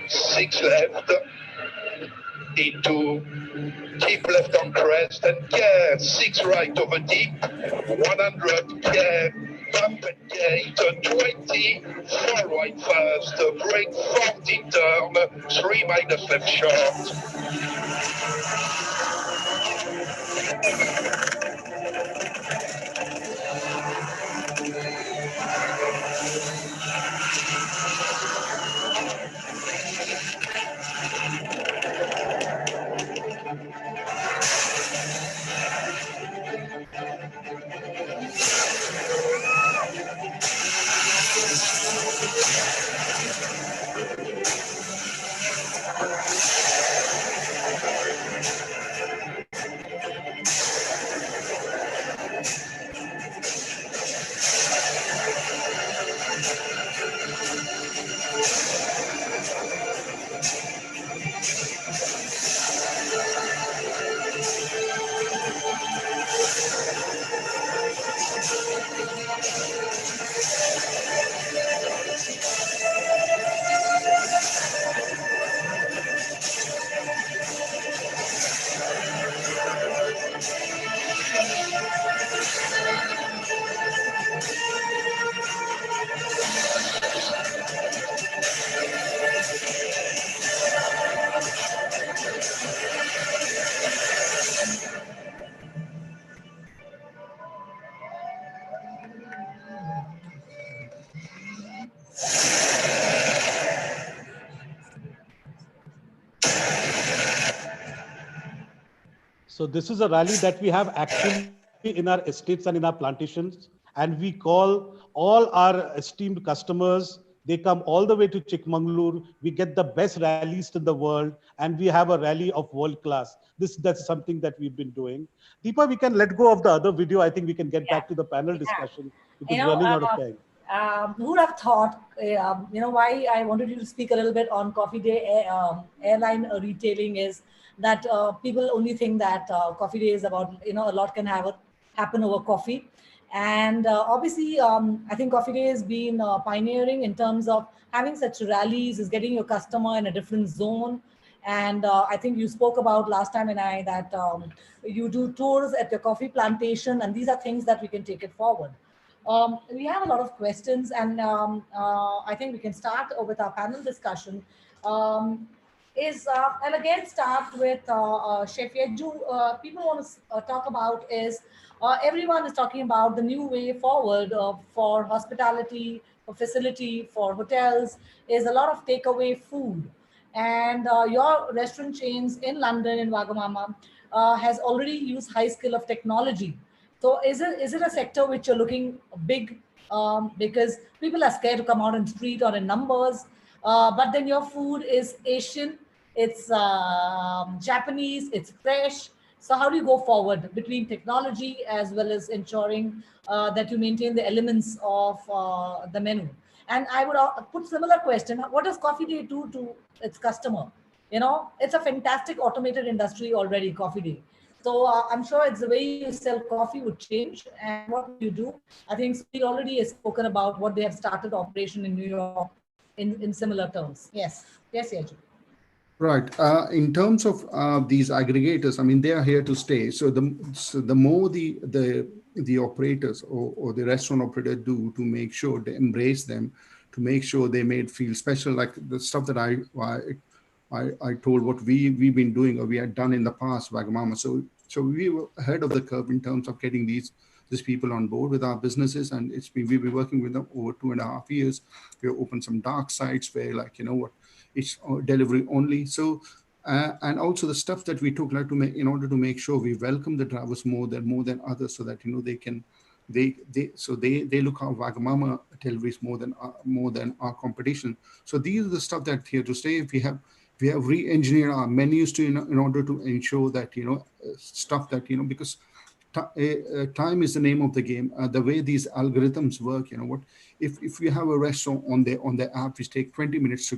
Six left, into keep left on crest, and yeah, 6 right over deep, 100, yeah, bump and gate, 20, 4 right first, break 40 turn, 3 minus left short. So this is a rally that we have actually in our estates and in our plantations. And we call all our esteemed customers. They come all the way to Chikmagalur. We get the best rallies in the world, and we have a rally of world class. That's something that we've been doing. Deepa, we can let go of the other video. I think we can get back to the panel discussion because we're running out of time. Who would have thought, why I wanted you to speak a little bit on Coffee Day airline retailing is that people only think that Coffee Day is about, a lot can happen over coffee. And obviously, I think Coffee Day has been pioneering in terms of having such rallies, is getting your customer in a different zone. And I think you spoke about last time that you do tours at your coffee plantation, and these are things that we can take it forward. We have a lot of questions, and I think we can start with our panel discussion. I'll again start with Chef Yejju. People want to talk about is everyone is talking about the new way forward for hospitality, for facility, for hotels, is a lot of takeaway food. And your restaurant chains in London, in Wagamama, has already used high skill of technology. So is it a sector which you're looking big because people are scared to come out in street or in numbers, but then your food is Asian, it's Japanese, it's fresh. So how do you go forward between technology as well as ensuring that you maintain the elements of the menu? And I would put similar question: what does Coffee Day do to its customer? It's a fantastic automated industry already, Coffee Day. So I'm sure it's the way you sell coffee would change. And what would you do? I think Sweet already has spoken about what they have started operation in New York in similar terms. Yes. Yes, Yejju. Right. In terms of these aggregators, I mean, they are here to stay. So the more the operators or the restaurant operator do to make sure they embrace them, to make sure they made feel special, like the stuff that I told what we've been doing or we had done in the past, Wagamama. So we were ahead of the curve in terms of getting these people on board with our businesses, and we've been working with them over 2.5 years. We opened some dark sites where, like, it's delivery only. So and also the stuff that we took, like, to make, in order to make sure we welcome the drivers more than others, so that they can they look at Wagamama deliveries more than our competition. So these are the stuff that here to stay. We have re-engineered our menus to in order to ensure that stuff that because time is the name of the game. The way these algorithms work, if you have a restaurant on the app which take 20 minutes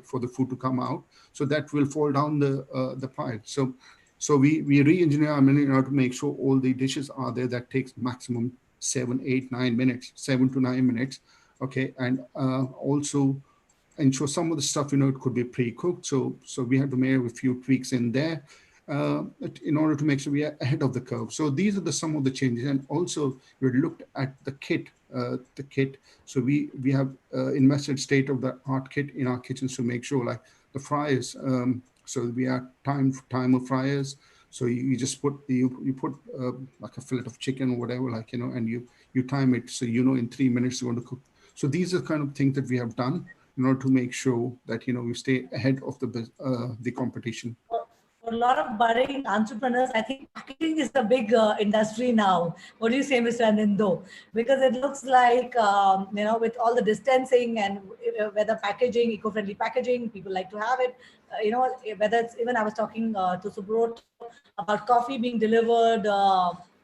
for the food to come out, so that will fall down the pile. So we re-engineer our menu in order to make sure all the dishes are there. That takes maximum 7, 8, 9 minutes, 7 to 9 minutes. Okay, and also ensure some of the stuff it could be pre-cooked. So we have to make a few tweaks in there in order to make sure we are ahead of the curve. So these are some of the changes. And also we looked at the kit. So we have invested state-of-the-art kit in our kitchens to make sure, like the fryers. So we have timer fryers. So you just put like a fillet of chicken or whatever, like and you time it, so in 3 minutes you're going to cook. So these are kind of things that we have done in order to make sure that we stay ahead of the competition. For a lot of budding entrepreneurs, I think packaging is a big industry now. What do you say, Mr. Anindo? Because it looks like, with all the distancing and whether packaging, eco-friendly packaging, people like to have it. Whether it's even I was talking to Subrot about coffee being delivered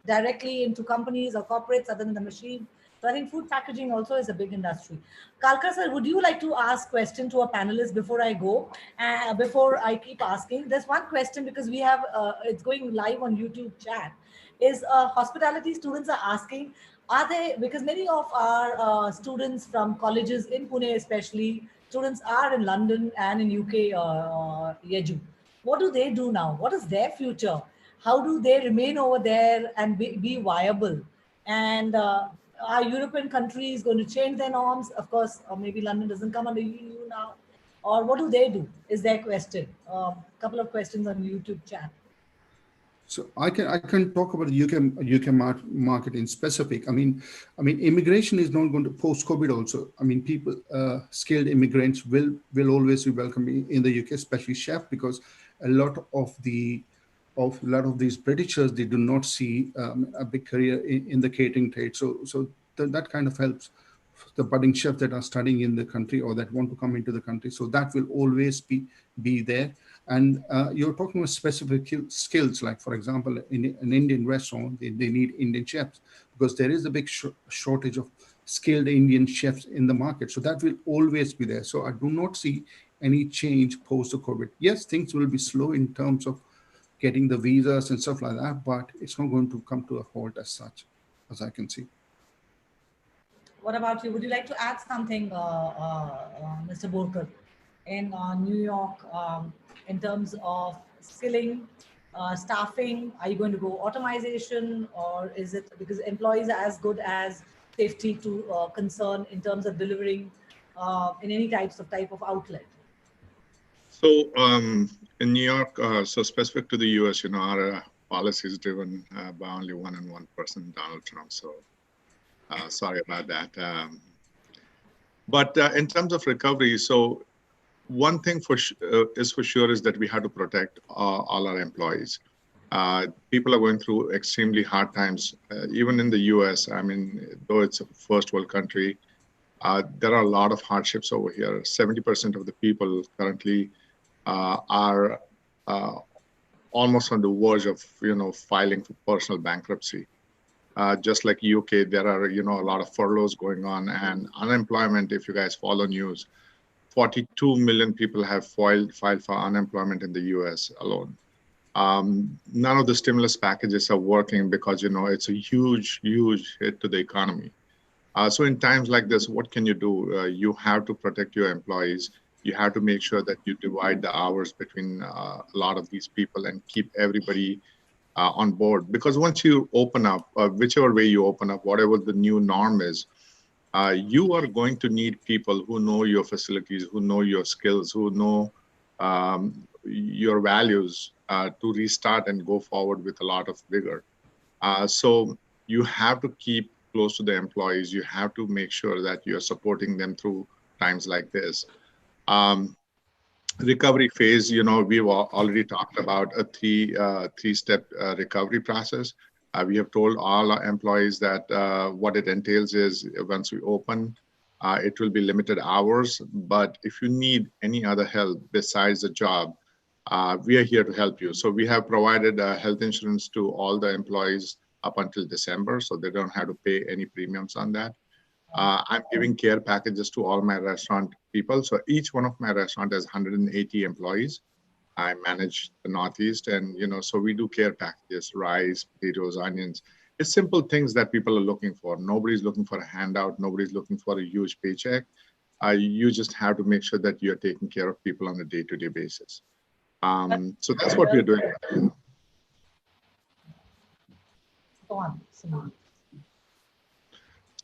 directly into companies or corporates other than the machine. So I think food packaging also is a big industry. Kalkar sir, would you like to ask question to our panelists before I go? Before I keep asking, there's one question because we have, it's going live on YouTube chat, is hospitality students are asking, because many of our students from colleges in Pune especially, students are in London and in UK, Yejju. What do they do now? What is their future? How do they remain over there and be viable? And are European countries going to change their norms? Of course, or maybe London doesn't come under EU now. Or what do they do? Is their question. Couple of questions on YouTube chat. So I can talk about the UK market in specific. I mean, immigration is not going to post-COVID also. I mean, people, skilled immigrants will always be welcome in the UK, especially chef, because a lot of the of a lot of these Britishers, they do not see a big career in the catering trade. So that kind of helps the budding chefs that are studying in the country or that want to come into the country. So that will always be there. And you're talking about specific skills, like, for example, in an Indian restaurant, they need Indian chefs because there is a big shortage of skilled Indian chefs in the market. So that will always be there. So I do not see any change post-COVID. Yes, things will be slow in terms of getting the visas and stuff like that, but it's not going to come to a halt as such, as I can see. What about you? Would you like to add something, Mr. Volker, in New York in terms of skilling, staffing? Are you going to go automation, or is it because employees are as good as safety to concern in terms of delivering in any type of outlet? So in New York, so specific to the US, our policy is driven by only one person, Donald Trump. So sorry about that. But in terms of recovery, so one thing is for sure is that we have to protect all our employees. People are going through extremely hard times, even in the US. I mean, though it's a first world country, there are a lot of hardships over here. 70% of the people currently are almost on the verge of, filing for personal bankruptcy. Just like UK, there are, a lot of furloughs going on, and unemployment, if you guys follow news, 42 million people have filed for unemployment in the US alone. None of the stimulus packages are working because, it's a huge hit to the economy. So in times like this, what can you do? You have to protect your employees. You have to make sure that you divide the hours between a lot of these people and keep everybody on board. Because once you open up, whichever way you open up, whatever the new norm is, you are going to need people who know your facilities, who know your skills, who know your values to restart and go forward with a lot of vigor. So you have to keep close to the employees. You have to make sure that you're supporting them through times like this. Recovery phase, we've already talked about a three-step recovery process. We have told all our employees that what it entails is once we open, it will be limited hours. But if you need any other help besides the job, we are here to help you. So we have provided health insurance to all the employees up until December, so they don't have to pay any premiums on that. I'm giving care packages to all my restaurant people. So each one of my restaurant has 180 employees. I manage the Northeast, and so we do care packages, rice, potatoes, onions. It's simple things that people are looking for. Nobody's looking for a handout. Nobody's looking for a huge paycheck. You just have to make sure that you're taking care of people on a day-to-day basis. So that's what we're doing. Go on, Simon.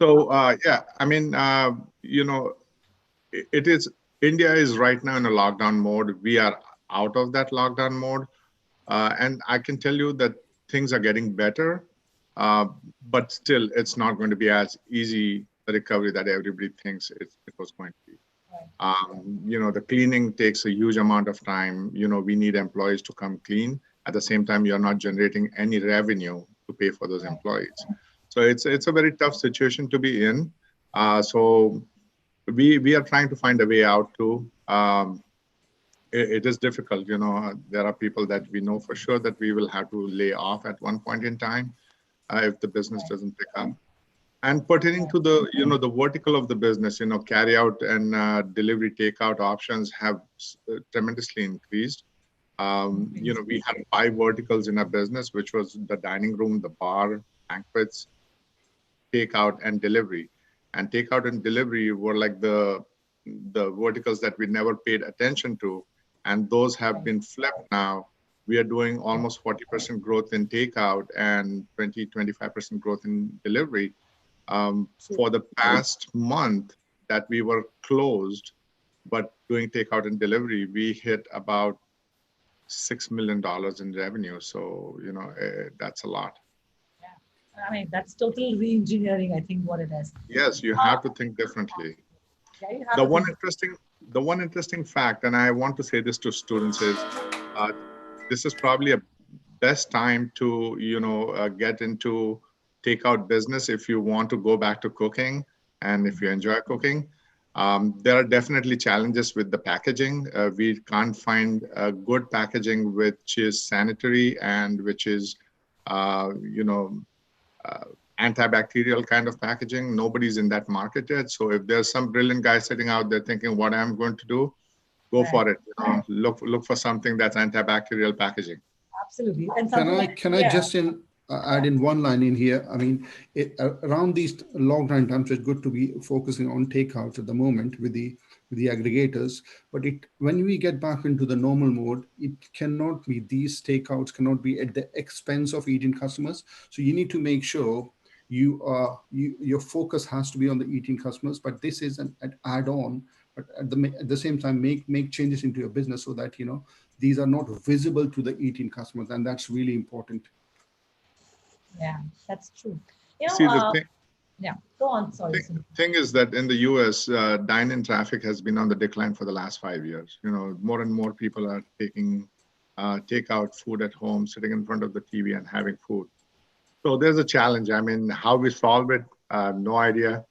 So yeah, I mean, India is right now in a lockdown mode. We are out of that lockdown mode. And I can tell you that things are getting better, but still it's not going to be as easy the recovery that everybody thinks it was going to be. The cleaning takes a huge amount of time. We need employees to come clean. At the same time, you're not generating any revenue to pay for those employees. So it's a very tough situation to be in. So we are trying to find a way out too. It is difficult, there are people that we know for sure that we will have to lay off at one point in time if the business doesn't pick up. And pertaining to the, the vertical of the business, carry out and delivery takeout options have tremendously increased. We had 5 verticals in our business, which was the dining room, the bar, banquets, takeout, and delivery. And takeout and delivery were like the verticals that we never paid attention to. And those have been flipped now. We are doing almost 40% growth in takeout and 25% growth in delivery. For the past month that we were closed, but doing takeout and delivery, we hit about $6 million in revenue. So, that's a lot. Yeah, I mean, that's total re-engineering, I think, what it is. Yes, you have to think differently. Yeah, The one interesting fact, and I want to say this to students, is this is probably a best time to, get into takeout business if you want to go back to cooking and if you enjoy cooking. There are definitely challenges with the packaging. We can't find good packaging which is sanitary and which is, antibacterial kind of packaging. Nobody's in that market yet. So if there's some brilliant guy sitting out there thinking what I'm going to do, go for it. Look for something that's antibacterial packaging. Absolutely. And can I just add in one line in here? I mean, around these lockdown times, it's good to be focusing on takeouts at the moment with the aggregators. But when we get back into the normal mode, it cannot be, these takeouts cannot be at the expense of eating customers. So you need to make sure your focus has to be on the eating customers. But this is an add-on. But at the same time, make changes into your business so that these are not visible to the eating customers, and that's really important. Yeah, that's true. See, the thing, yeah, go on. Sorry. Thing is that in the US, dine-in traffic has been on the decline for the last 5 years. More and more people are taking takeout food at home, sitting in front of the TV and having food. So there's a challenge. I mean, how we solve it, no idea.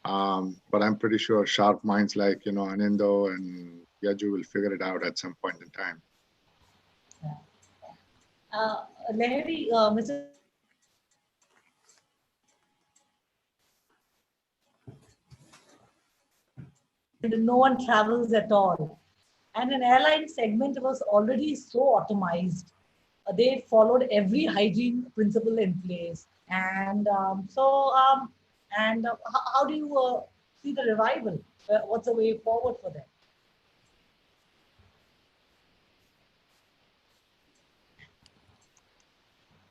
But I'm pretty sure sharp minds like, Anindya and Yaju will figure it out at some point in time. Lahiri, Mr. No one travels at all. And an airline segment was already so automized. They followed every hygiene principle in place. And how do you see the revival? What's the way forward for them?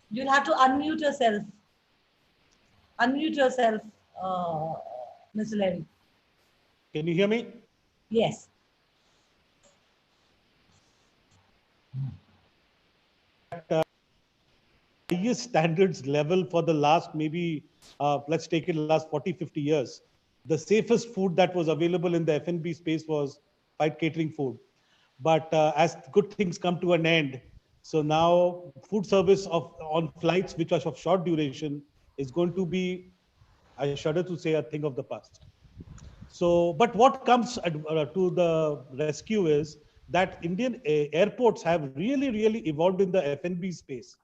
You'll have to unmute yourself. Unmute yourself, Mr. Lahiri. Can you hear me? Yes. Highest standards level for the last maybe, let's take it last 40, 50 years. The safest food that was available in the F&B space was flight catering food. But as good things come to an end, so now food service on flights which are of short duration is going to be, I shudder to say, a thing of the past. So, but what comes to the rescue is that Indian airports have really evolved in the F&B space.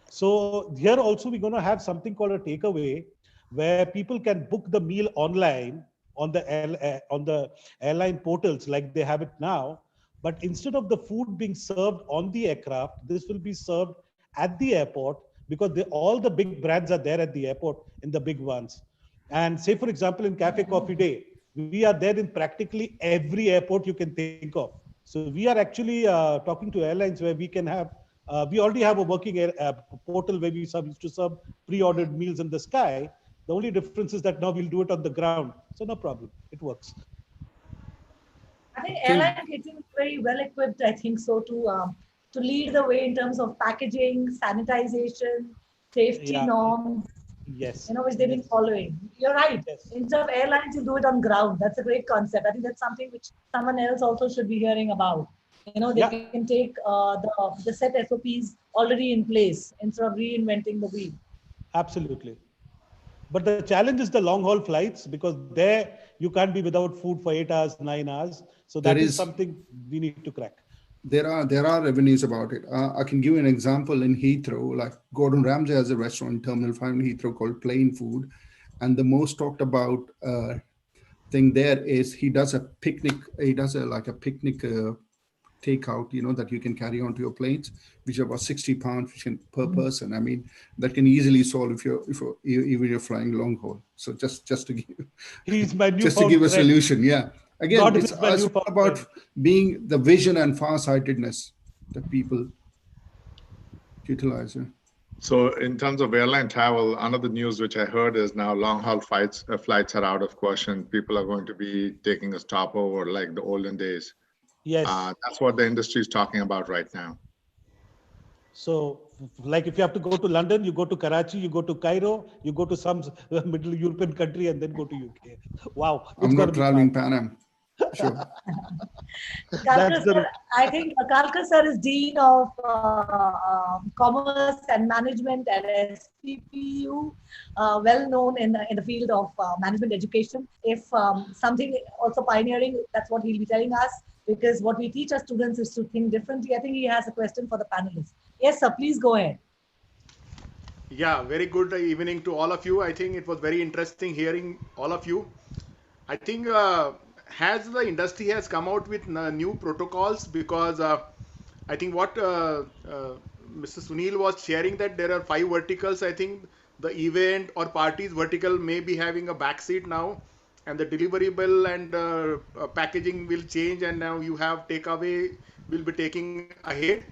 So here also we're going to have something called a takeaway, where people can book the meal online on the airline portals like they have it now. But instead of the food being served on the aircraft, this will be served at the airport, because all the big brands are there at the airport, in the big ones. And say, for example, in Cafe Coffee Day, we are there in practically every airport you can think of. So we are actually talking to airlines where we can have, we already have a working portal where we used to serve pre-ordered meals in the sky. The only difference is that now we'll do it on the ground. So no problem, it works. I think airline catering is very well equipped, I think so, to lead the way in terms of packaging, sanitization, safety norms. Yes. Which they've been following. You're right. Yes. Instead of airlines, you do it on ground. That's a great concept. I think that's something which someone else also should be hearing about. They can take the set SOPs already in place instead of reinventing the wheel. Absolutely. But the challenge is the long haul flights, because there you can't be without food for 8 hours, 9 hours. So that is something we need to crack. There are revenues about it. I can give you an example in Heathrow. Like Gordon Ramsay has a restaurant in Terminal 5 in Heathrow called Plain Food. And the most talked about thing there is he does a picnic. He does a picnic takeout, that you can carry onto your planes, which are about 60 pounds per person. I mean, that can easily solve if you're flying long haul. So just to give, to give a solution. Yeah. Again, it's about being the vision and farsightedness that people utilize. So in terms of airline travel, another news which I heard is now long haul flights are out of question. People are going to be taking a stopover like the olden days. Yes. That's what the industry is talking about right now. So like if you have to go to London, you go to Karachi, you go to Cairo, you go to some Middle European country and then go to UK. Wow. I'm not traveling Pan Am. Sure. That's Kalkar the sir, I think Kalkar sir is Dean of Commerce and Management at SPPU, well known in the field of management education. If something also pioneering, that's what he'll be telling us, because what we teach our students is to think differently. I think he has a question for the panelists. Yes, sir, please go ahead. Yeah, very good evening to all of you. I think it was very interesting hearing all of you. I think has the industry has come out with new protocols, because I think what Mr. Sunil was sharing, that there are 5 verticals. I think the event or parties vertical may be having a backseat now, and the deliverable and packaging will change, and now you have takeaway will be taking ahead.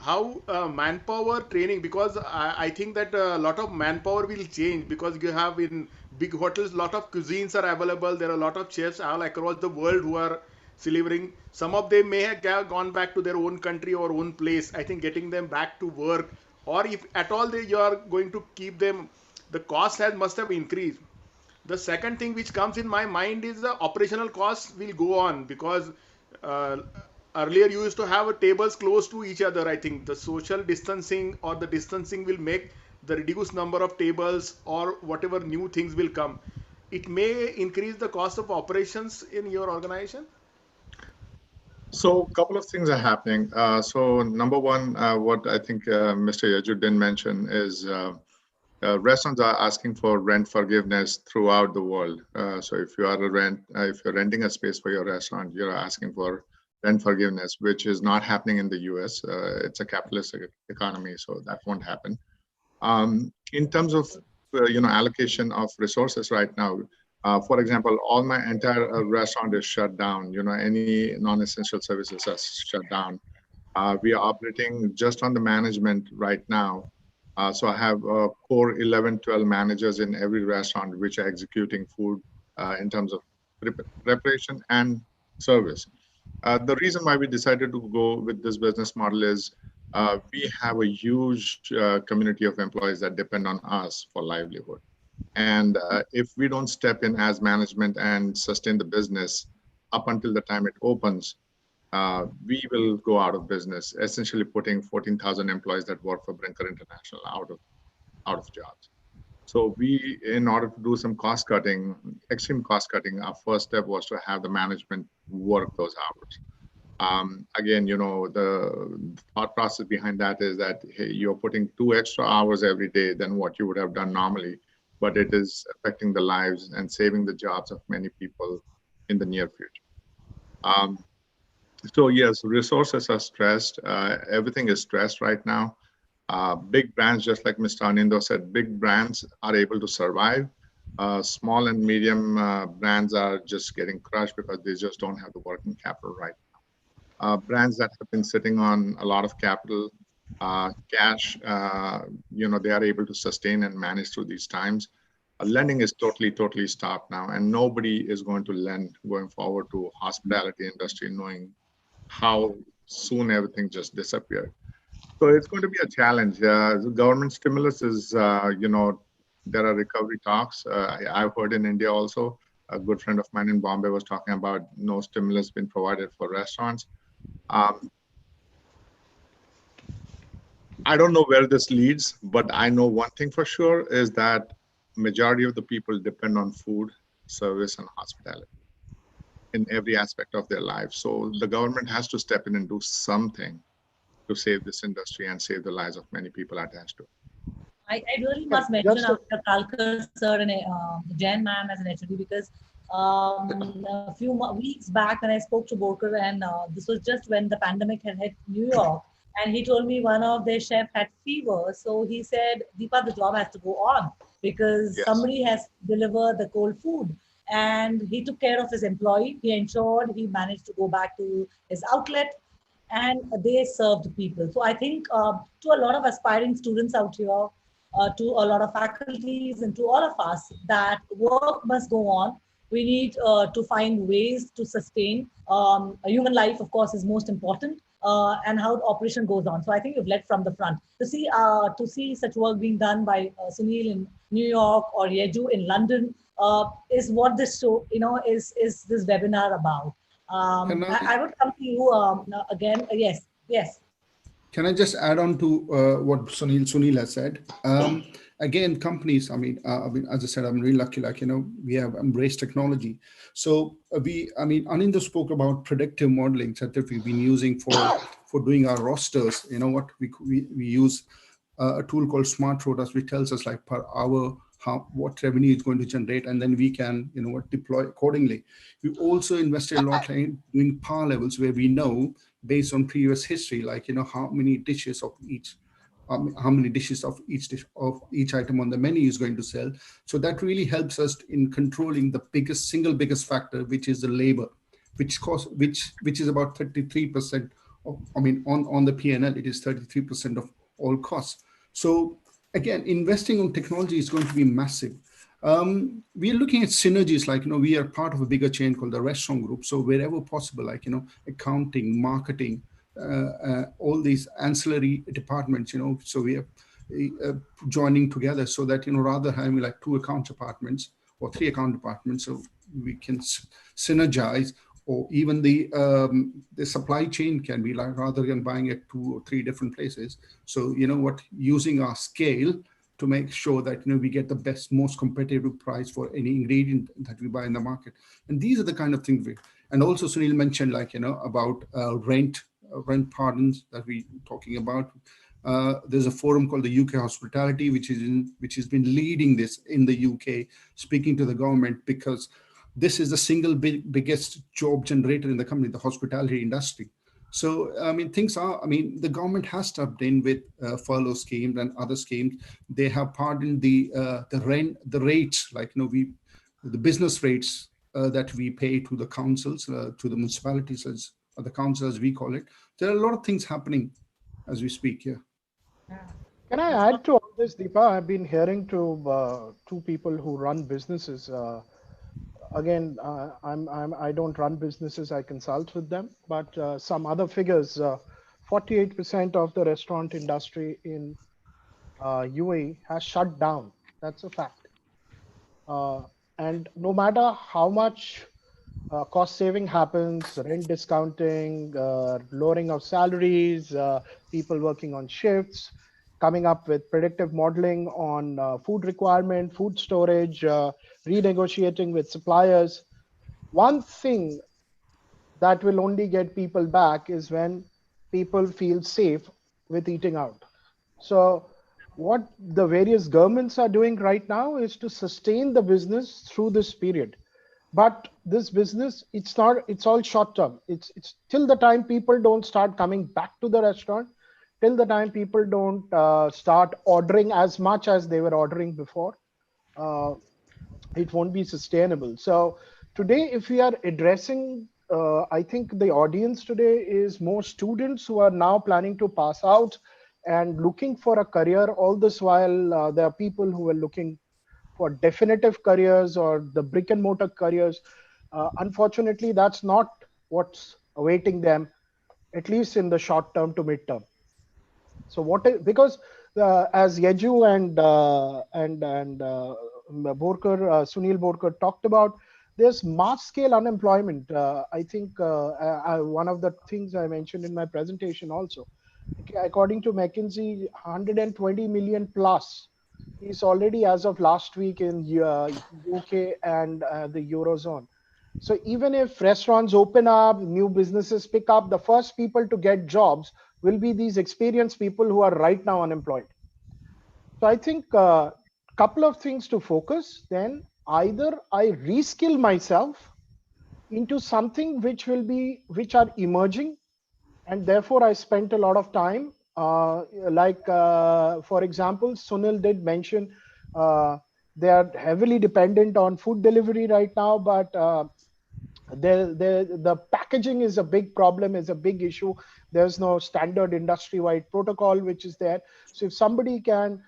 How manpower training, because I think that a lot of manpower will change, because you have in big hotels lot of cuisines are available. There are a lot of chefs all across the world who are delivering. Some of them may have gone back to their own country or own place. I think getting them back to work, or if at all you are going to keep them, the cost has must have increased. The second thing which comes in my mind is the operational costs will go on, because uh, earlier you used to have tables close to each other. I think the social distancing or the distancing will make the reduced number of tables, or whatever new things will come. It may increase the cost of operations in your organization. So a couple of things are happening. So number one, what I think Mr. Yajud didn't mention is restaurants are asking for rent forgiveness throughout the world. So if you are if you're renting a space for your restaurant, you're asking for rent forgiveness, which is not happening in the US. It's a capitalist economy, so that won't happen. In terms of allocation of resources right now, for example, all my entire restaurant is shut down. Any non-essential services are shut down. We are operating just on the management right now. So I have core 11, 12 managers in every restaurant which are executing food in terms of preparation and service. The reason why we decided to go with this business model is we have a huge community of employees that depend on us for livelihood. And if we don't step in as management and sustain the business up until the time it opens, we will go out of business, essentially putting 14,000 employees that work for Brinker International out of jobs. So we, in order to do some cost cutting, extreme cost cutting, our first step was to have the management work those hours. Again, the thought process behind that is that, hey, you're putting 2 extra hours every day than what you would have done normally, but it is affecting the lives and saving the jobs of many people in the near future. So yes, resources are stressed. Everything is stressed right now. Big brands, just like Mr. Anindo said, big brands are able to survive. Small and medium brands are just getting crushed because they just don't have the working capital right now. Brands that have been sitting on a lot of capital, cash, they are able to sustain and manage through these times. Lending is totally stopped now, and nobody is going to lend going forward to hospitality industry, knowing how soon everything just disappeared. So it's going to be a challenge. The government stimulus is, there are recovery talks. I've heard in India also, a good friend of mine in Bombay was talking about no stimulus being provided for restaurants. I don't know where this leads, but I know one thing for sure is that majority of the people depend on food, service, and hospitality in every aspect of their life. So the government has to step in and do something to save this industry and save the lives of many people attached to it. I really must mention after Kalkar sir and Jan ma'am as an HOD, because a few weeks back when I spoke to Volker, and this was just when the pandemic had hit New York, and he told me one of their chefs had fever. So he said, Deepa, the job has to go on because somebody has delivered the cold food. And he took care of his employee. He ensured he managed to go back to his outlet, and they served people. So I think to a lot of aspiring students out here, to a lot of faculties and to all of us, that work must go on. We need to find ways to sustain. A human life, of course, is most important, and how the operation goes on. So I think you've led from the front. To see such work being done by Sunil in New York or Yeju in London, is what this show, is this webinar about. I would come to you again. Yes, yes. Can I just add on to what Sunil has said? Again, companies, I mean, as I said, I'm really lucky, we have embraced technology. So Anindya spoke about predictive modeling that we've been using for doing our rosters. You know what, we use a tool called Smart Rotas, which tells us like per hour, what revenue is going to generate, and then we can, deploy accordingly. We also invested a lot in doing par levels where we know based on previous history, how many dishes of each each item on the menu is going to sell. So that really helps us in controlling the single biggest factor, which is the labor, which is about 33% on the P&L, it is 33% of all costs. So again, investing on technology is going to be massive. We are looking at synergies, we are part of a bigger chain called the restaurant group. So wherever possible, accounting, marketing, all these ancillary departments, so we are joining together so that, rather having like 2 account departments or 3 account departments, so we can synergize, or even the supply chain can be like, rather than buying at 2 or 3 different places. So, using our scale to make sure that, we get the best, most competitive price for any ingredient that we buy in the market. And these are the kind of things and also Sunil mentioned about rent pardons that we're talking about. There's a forum called the UK Hospitality, which has been leading this in the UK, speaking to the government, because this is the single biggest job generator in the company, the hospitality industry. So, the government has stepped in with furlough schemes and other schemes. They have pardoned the rates, the business rates that we pay to the councils, to the municipalities, or the council as we call it. There are a lot of things happening as we speak here. Can I add to all this, Deepa? I've been hearing to 2 people who run businesses. Again, I don't run businesses, I consult with them, but some other figures, 48% of the restaurant industry in UAE has shut down. That's a fact. And no matter how much cost saving happens, rent discounting, lowering of salaries, people working on shifts, coming up with predictive modeling on food requirement, food storage, renegotiating with suppliers. One thing that will only get people back is when people feel safe with eating out. So what the various governments are doing right now is to sustain the business through this period. But this business, it's all short term. It's till the time people don't start coming back to the restaurant, till the time people don't start ordering as much as they were ordering before, it won't be sustainable. So today, if we are addressing, I think the audience today is more students who are now planning to pass out and looking for a career. All this while, there are people who are looking for definitive careers or the brick and mortar careers. Unfortunately, that's not what's awaiting them, at least in the short term to mid term. So because as Yeju and Sunil Volker talked about, there's mass scale unemployment. I think one of the things I mentioned in my presentation also, according to McKinsey, 120 million plus is already as of last week in UK and the Eurozone. So even if restaurants open up, new businesses pick up, the first people to get jobs will be these experienced people who are right now unemployed. So I think a couple of things to focus. Then either I reskill myself into something which are emerging, and therefore I spent a lot of time. For example, Sunil did mention they are heavily dependent on food delivery right now, but the packaging is a big problem, is a big issue. There's no standard industry-wide protocol which is there. So if somebody can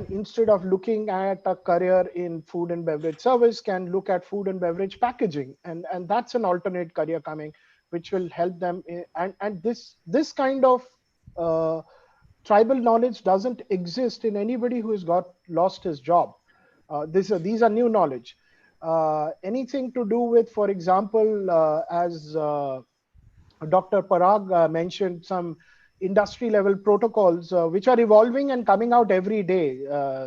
instead of looking at a career in food and beverage service, can look at food and beverage packaging, and that's an alternate career coming, which will help them. And this kind of tribal knowledge doesn't exist in anybody who has lost his job. These are new knowledge. Anything to do with, for example, as Dr. Parag mentioned, some industry level protocols which are evolving and coming out every day,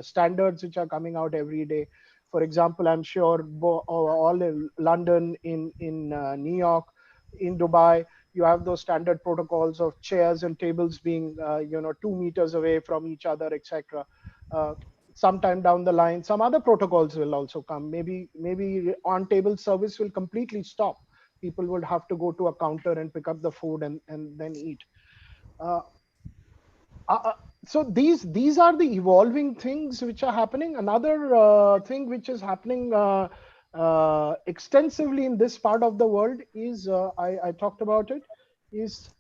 standards which are coming out every day. For example, I'm sure all in London, in New York, in Dubai, you have those standard protocols of chairs and tables being 2 meters away from each other, etc. Sometime down the line, some other protocols will also come. Maybe on table service will completely stop. People would have to go to a counter and pick up the food and then eat. So these are the evolving things which are happening. Another thing which is happening extensively in this part of the world is, I talked about it, is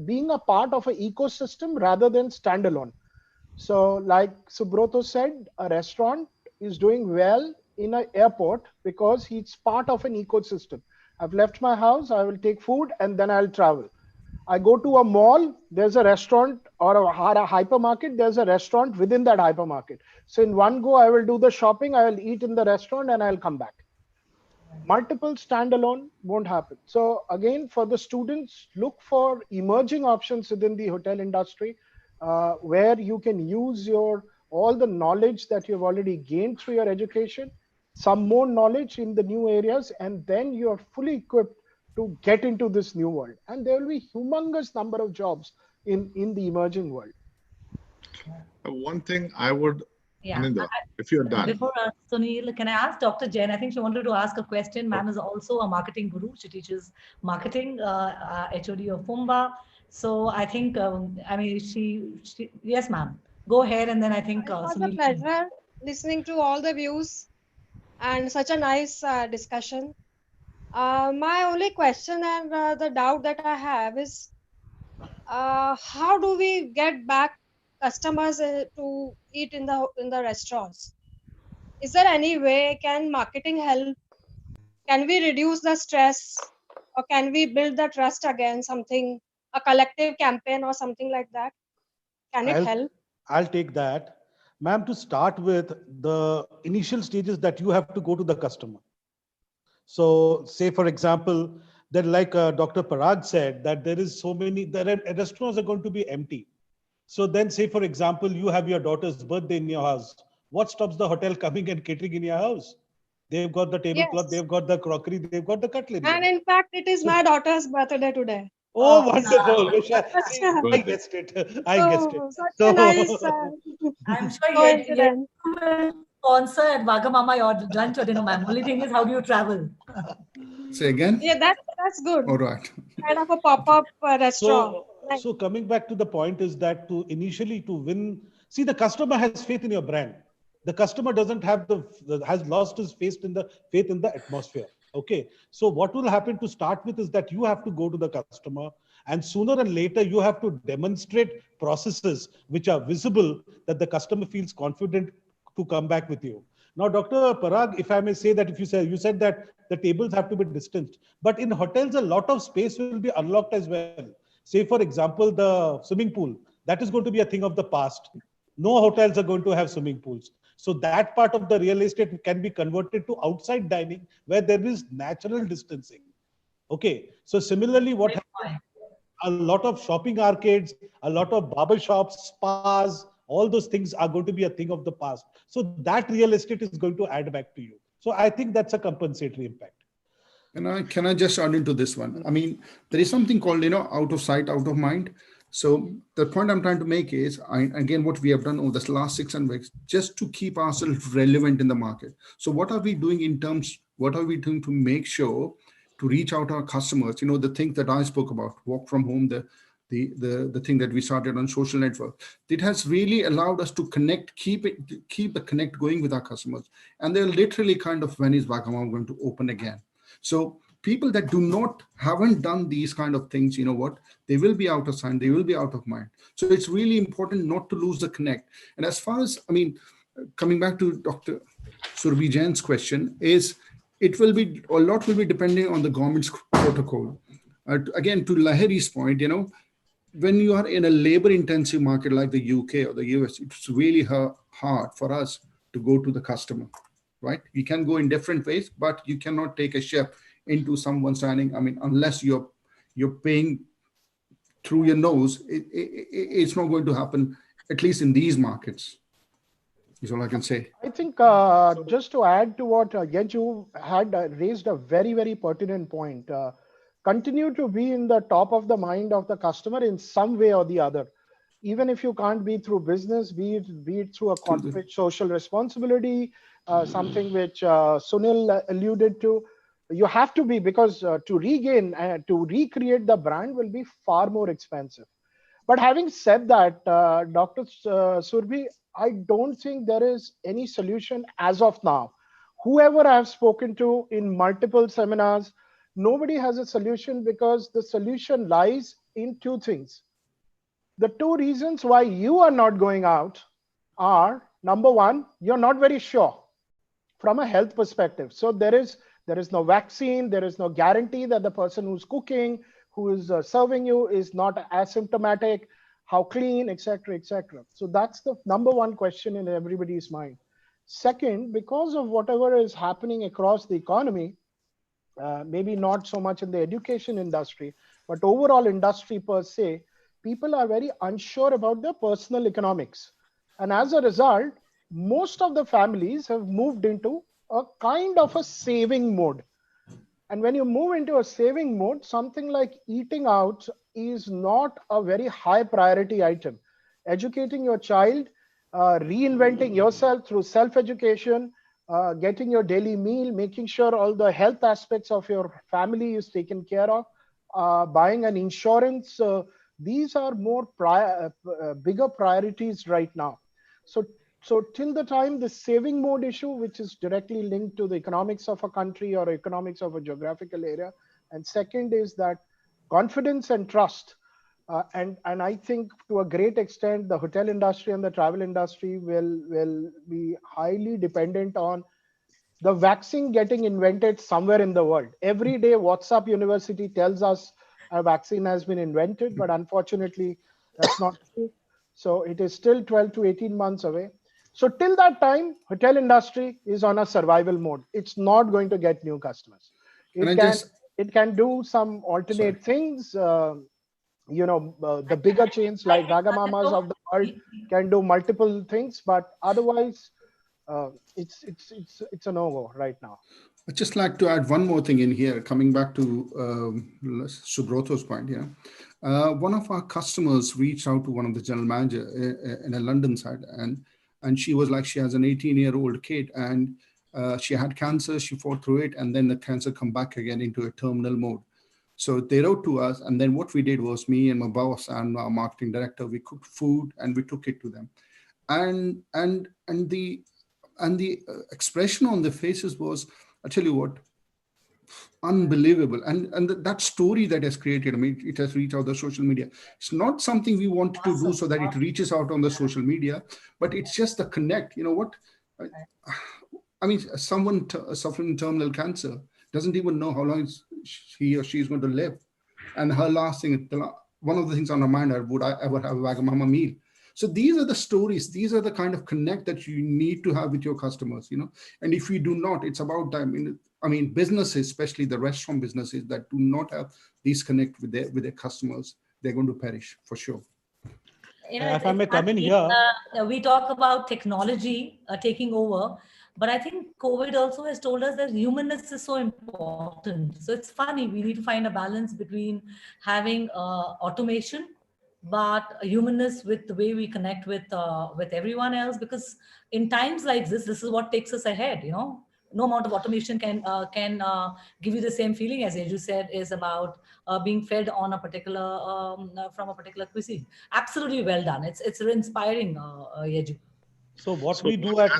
being a part of an ecosystem rather than standalone. So like Subroto said, a restaurant is doing well in an airport because it's part of an ecosystem. I've left my house, I will take food and then I'll travel. I go to a mall, there's a restaurant, or a hypermarket, there's a restaurant within that hypermarket. So in one go, I will do the shopping, I will eat in the restaurant and I'll come back. Multiple standalone won't happen. So again, for the students, look for emerging options within the hotel industry where you can use all the knowledge that you've already gained through your education, some more knowledge in the new areas, and then you're fully equipped to get into this new world. And there will be humongous number of jobs in the emerging world. One thing I would, Yeah. Ananda, if you're done. Before Sunil, can I ask Dr. Jain? I think she wanted to ask a question. Ma'am is also a marketing guru. She teaches marketing, HOD of Fumba. So I think, yes, ma'am. Go ahead, and then I think It was Sunil. a pleasure listening to all the views and such a nice discussion. My only question and the doubt that I have is, how do we get back customers to eat in the restaurants? Is there any way? Can marketing help? Can we reduce the stress, or can we build the trust again? A collective campaign or something like that. Can it help? I'll take that. Ma'am, to start with, the initial stages that you have to go to the customer. So say, for example, that like Dr. Parag said, that there are restaurants are going to be empty. So then say, for example, you have your daughter's birthday in your house. What stops the hotel coming and catering in your house? They've got the tablecloth, they've got the crockery, they've got the cutlery. And in fact, it is my daughter's birthday today. Oh, wonderful. I guessed it. Such a nice I'm sure coincidence. you will sponsor at Wagamama your lunch or dinner, ma'am. Only thing is, how do you travel? Say again? Yeah, that's good. All right. Kind of a pop-up restaurant. So coming back to the point is that to win, see, the customer has faith in your brand. The customer doesn't have has lost his faith in the atmosphere. Okay. So what will happen to start with is that you have to go to the customer, and sooner and later you have to demonstrate processes which are visible, that the customer feels confident to come back with you. Now, Dr. Parag, if I may say that, you said that the tables have to be distanced, but in hotels, a lot of space will be unlocked as well. Say, for example, the swimming pool, that is going to be a thing of the past. No hotels are going to have swimming pools. So that part of the real estate can be converted to outside dining where there is natural distancing. Okay. So similarly, what happens, a lot of shopping arcades, a lot of barber shops, spas, all those things are going to be a thing of the past. So that real estate is going to add back to you. So I think that's a compensatory impact. Can I just add into this one? I mean, there is something called, out of sight, out of mind. So the point I'm trying to make is, again, what we have done over the last 6 weeks, just to keep ourselves relevant in the market. So what are we doing what are we doing to make sure to reach out our customers? The thing that I spoke about, work from home, the thing that we started on social network, it has really allowed us to connect, keep the connect going with our customers. And they're literally kind of, when is Wagamama going to open again? So people that haven't done these kind of things, they will be out of sight, they will be out of mind. So it's really important not to lose the connect. And as far as, coming back to Dr. Surabhi Jain's question, is a lot will be depending on the government's protocol. Again, to Lahiri's point, when you are in a labor intensive market like the UK or the US, it's really hard for us to go to the customer, right? You can go in different ways, but you cannot take a chef into someone standing. I mean, unless you're paying through your nose, it's not going to happen, at least in these markets. Is all I can say. I think just to add to what Yaju had raised a very, very pertinent point. Continue to be in the top of the mind of the customer in some way or the other. Even if you can't be through business, be it through a corporate social responsibility, something which Sunil alluded to. You have to be, because to recreate the brand will be far more expensive. But having said that, Dr. Surbhi, I don't think there is any solution as of now. Whoever I have spoken to in multiple seminars, nobody has a solution, because the solution lies in two things. The two reasons why you are not going out are, number one, you're not very sure from a health perspective. So there is no vaccine, there is no guarantee that the person who's cooking, who is serving you, is not asymptomatic, how clean, etc., etc. So that's the number one question in everybody's mind. Second, because of whatever is happening across the economy, maybe not so much in the education industry, but overall industry per se, people are very unsure about their personal economics. And as a result, most of the families have moved into a kind of a saving mode. And when you move into a saving mode, something like eating out is not a very high priority item. Educating your child, reinventing yourself through self-education, getting your daily meal, making sure all the health aspects of your family is taken care of, buying an insurance, these are more bigger priorities right now. So till the time the saving mode issue, which is directly linked to the economics of a country or economics of a geographical area, and second is that confidence and trust. And I think to a great extent, the hotel industry and the travel industry will be highly dependent on the vaccine getting invented somewhere in the world. Every day, WhatsApp University tells us a vaccine has been invented, but unfortunately, that's not true. So it is still 12 to 18 months away. So till that time, hotel industry is on a survival mode. It's not going to get new customers. It can do some alternate things. The bigger chains like Wagamamas of the world can do multiple things, but otherwise, it's a no-go right now. I'd just like to add one more thing in here, coming back to Subroto's point here. One of our customers reached out to one of the general manager in a London side, and she was like, she has an 18-year-old kid, and she had cancer, she fought through it, and then the cancer come back again into a terminal mode. So they wrote to us, and then what we did was, me and my boss and our marketing director, we cooked food and we took it to them. And the expression on their faces was, I tell you what, unbelievable. And that story that has created, I mean, it has reached out the social media. It's not something we wanted to do so that it reaches out on the social media, but it's just the connect. You know what? I mean, someone suffering terminal cancer doesn't even know how long he or she is going to live. And her last thing, one of the things on her mind are, would I ever have a Wagamama meal? So these are the stories, these are the kind of connect that you need to have with your customers, you know. And if we do not, it's about time. I mean, businesses, especially the restaurant businesses that do not have these connect with their customers, they're going to perish for sure. If I may come in here. We talk about technology taking over, but I think COVID also has told us that humanness is so important. So it's funny, we need to find a balance between having automation, but humanness with the way we connect with everyone else, because in times like this is what takes us ahead, you know. No amount of automation can give you the same feeling, as you said, is about being fed on a particular from a particular cuisine. Absolutely well done. It's inspiring, Yeju. So what we do at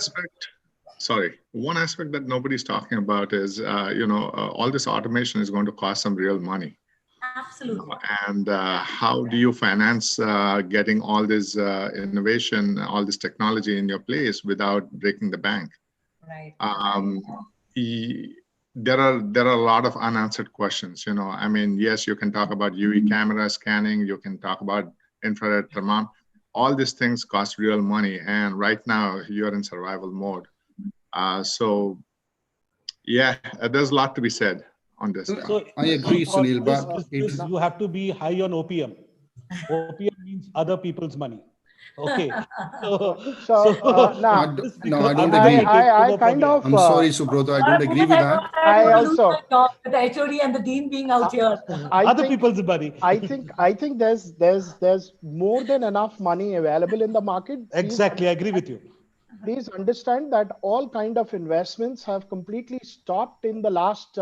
one aspect that nobody's talking about is all this automation is going to cost some real money. Absolutely. And how do you finance getting all this innovation, all this technology in your place without breaking the bank? Right. There are a lot of unanswered questions. You know, I mean, yes, you can talk about UV camera scanning, you can talk about infrared thermometer, all these things cost real money, and right now you're in survival mode. So yeah, there's a lot to be said on this. So I agree, for Sunil, this but business, you have to be high on opium. Opium means other people's money. Okay. Now, no, I don't agree. I kind of. I'm sorry, Subrata, I don't agree with that. I also. With the HOD and the dean being out here. Other people's money. I think there's more than enough money available in the market. Exactly, I agree with you. Please understand that all kind of investments have completely stopped in the last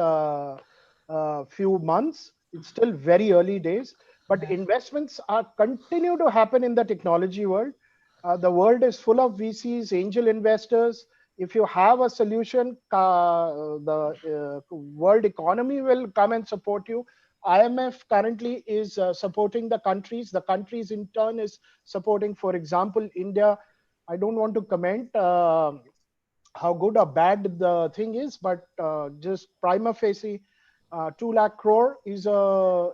few months. It's still very early days, but investments are continue to happen in the technology world. The world is full of VCs, angel investors. If you have a solution, the world economy will come and support you. IMF currently is supporting the countries. The countries in turn is supporting, for example, India. I don't want to comment how good or bad the thing is, but just prima facie, 2 lakh crore is a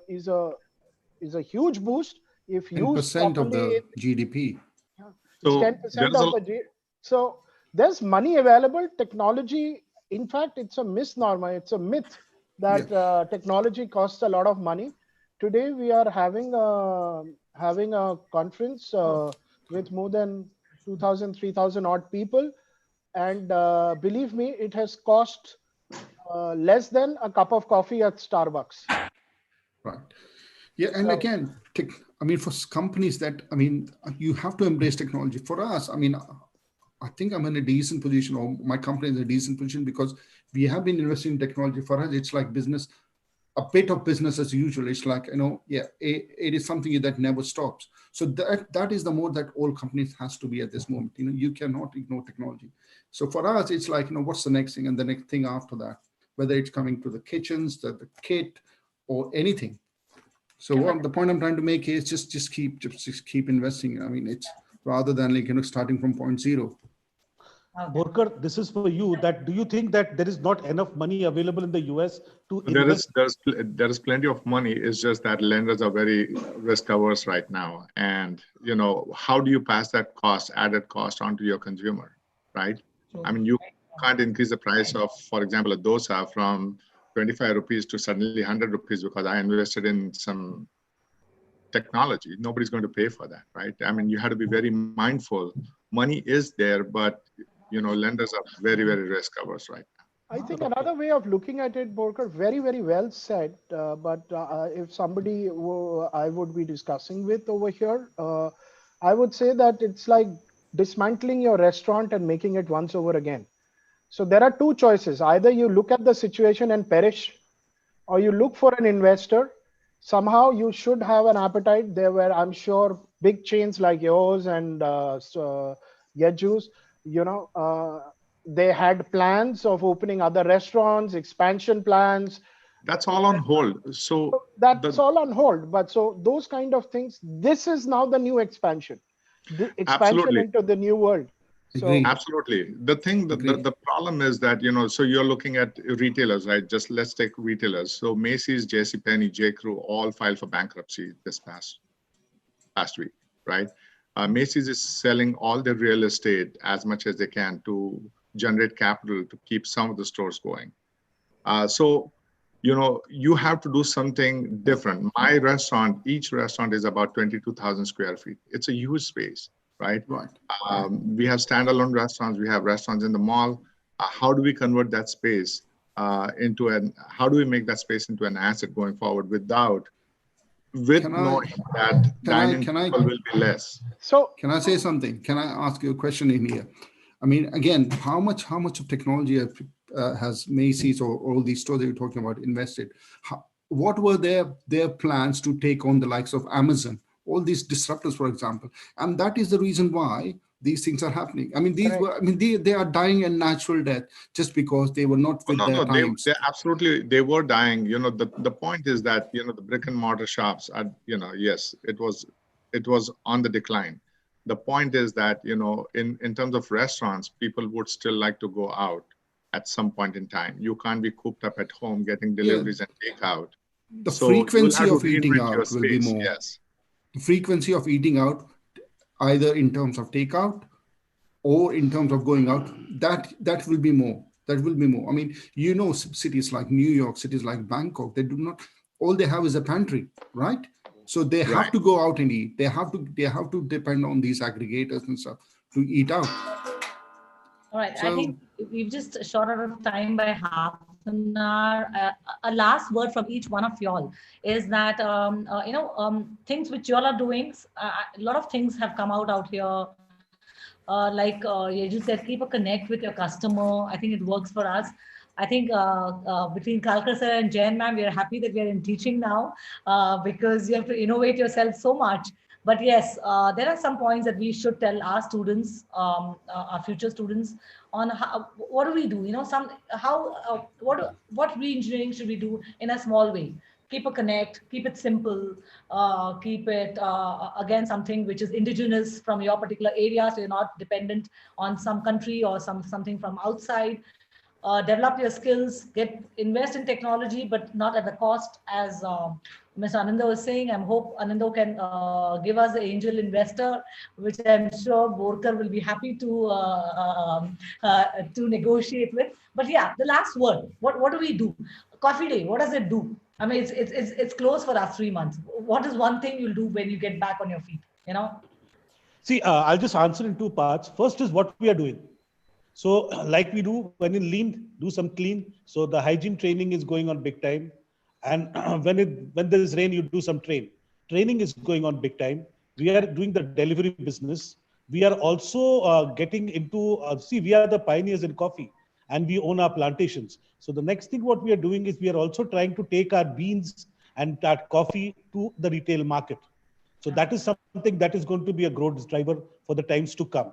huge boost if used 10% of properly. the GDP. So 10% of the GDP. So there's money available. Technology, in fact, it's a misnomer. It's a myth that technology costs a lot of money. Today we are having a conference with more than 2,000, 3,000 odd people. And believe me, it has cost less than a cup of coffee at Starbucks. Right. Yeah. And again, I mean, for companies that, I mean, you have to embrace technology. For us, I mean, I think I'm in a decent position, or my company is in a decent position, because we have been investing in technology. For us, it's like business, a bit of business as usual. It's like, it is something that never stops. So that is the mode that all companies has to be at this moment. You cannot ignore technology. So for us, it's like, what's the next thing and the next thing after that, whether it's coming to the kitchens, the kit, or anything. So what the point I'm trying to make is just keep investing. I mean, it's rather than like, starting from point zero. Volker, this is for you. Do you think that there is not enough money available in the US to invest? There is plenty of money. It's just that lenders are very risk averse right now. And, how do you pass that added cost onto your consumer, right? I mean, you can't increase the price of, for example, a dosa from 25 rupees to suddenly 100 rupees because I invested in some technology. Nobody's going to pay for that, right? I mean, you have to be very mindful. Money is there, but lenders are very, very risk averse right now. I think another way of looking at it, Volker, very, very well said. But if somebody I would be discussing with over here, I would say that it's like dismantling your restaurant and making it once over again. So there are two choices. Either you look at the situation and perish, or you look for an investor. Somehow you should have an appetite. There were, I'm sure, big chains like yours and Hachoo's, they had plans of opening other restaurants, expansion plans. That's all on hold. So that's all on hold. But so those kind of things, this is now the new expansion. The expansion Absolutely. into the new world. So absolutely. The problem is that, so you're looking at retailers, right? Just let's take retailers. So Macy's, JCPenney, J.Crew all filed for bankruptcy this past week, right? Macy's is selling all their real estate as much as they can to generate capital to keep some of the stores going. So, you have to do something different. My restaurant, each restaurant is about 22,000 square feet. It's a huge space, right? Right. We have standalone restaurants. We have restaurants in the mall. How do we convert that space how do we make that space into an asset going forward knowing that dining people will be less? So can I say something? Can I ask you a question in here? I mean, again, how much of technology has Macy's or all these stores that you're talking about invested? What were their plans to take on the likes of Amazon, all these disruptors, for example? And that is the reason why these things are happening. I mean, they are dying a natural death just because they were not with their times. They were dying. The point is that, the brick and mortar shops are, yes, it was on the decline. The point is that, in terms of restaurants, people would still like to go out at some point in time. You can't be cooped up at home getting deliveries and takeout. The frequency of eating out will be more. Yes. The frequency of eating out either in terms of takeout or in terms of going out. That will be more. That will be more. I mean, you know, cities like New York, cities like Bangkok, they do not, all they have is a pantry, right? So they have to go out and eat. They have to depend on these aggregators and stuff to eat out. All right. So, I think we've just short out of time by half an hour. A last word from each one of y'all is that, things which y'all are doing, a lot of things have come out here. Like you said, keep a connect with your customer. I think it works for us. I think between Kalkar sir and Jain ma'am, we are happy that we are in teaching now because you have to innovate yourself so much. But yes, there are some points that we should tell our students, our future students, on how, what do we do? You know, what re-engineering should we do in a small way? Keep a connect, keep it simple, keep it, again, something which is indigenous from your particular area, so you're not dependent on some country or something from outside. Develop your skills, invest in technology, but not at the cost, as Ms. Ananda was saying. I hope Ananda can give us the angel investor, which I'm sure Volker will be happy to negotiate with. But yeah, the last word, what do we do? Coffee Day, what does it do? I mean, it's closed for us 3 months. What is one thing you'll do when you get back on your feet, you know? See, I'll just answer in two parts. First is what we are doing. So like we do when in lean, do some clean. So the hygiene training is going on big time. And when there is rain, you do some training is going on big time. We are doing the delivery business. We are also getting into, we are the pioneers in coffee and we own our plantations. So the next thing what we are doing is we are also trying to take our beans and our coffee to the retail market. So that is something that is going to be a growth driver for the times to come.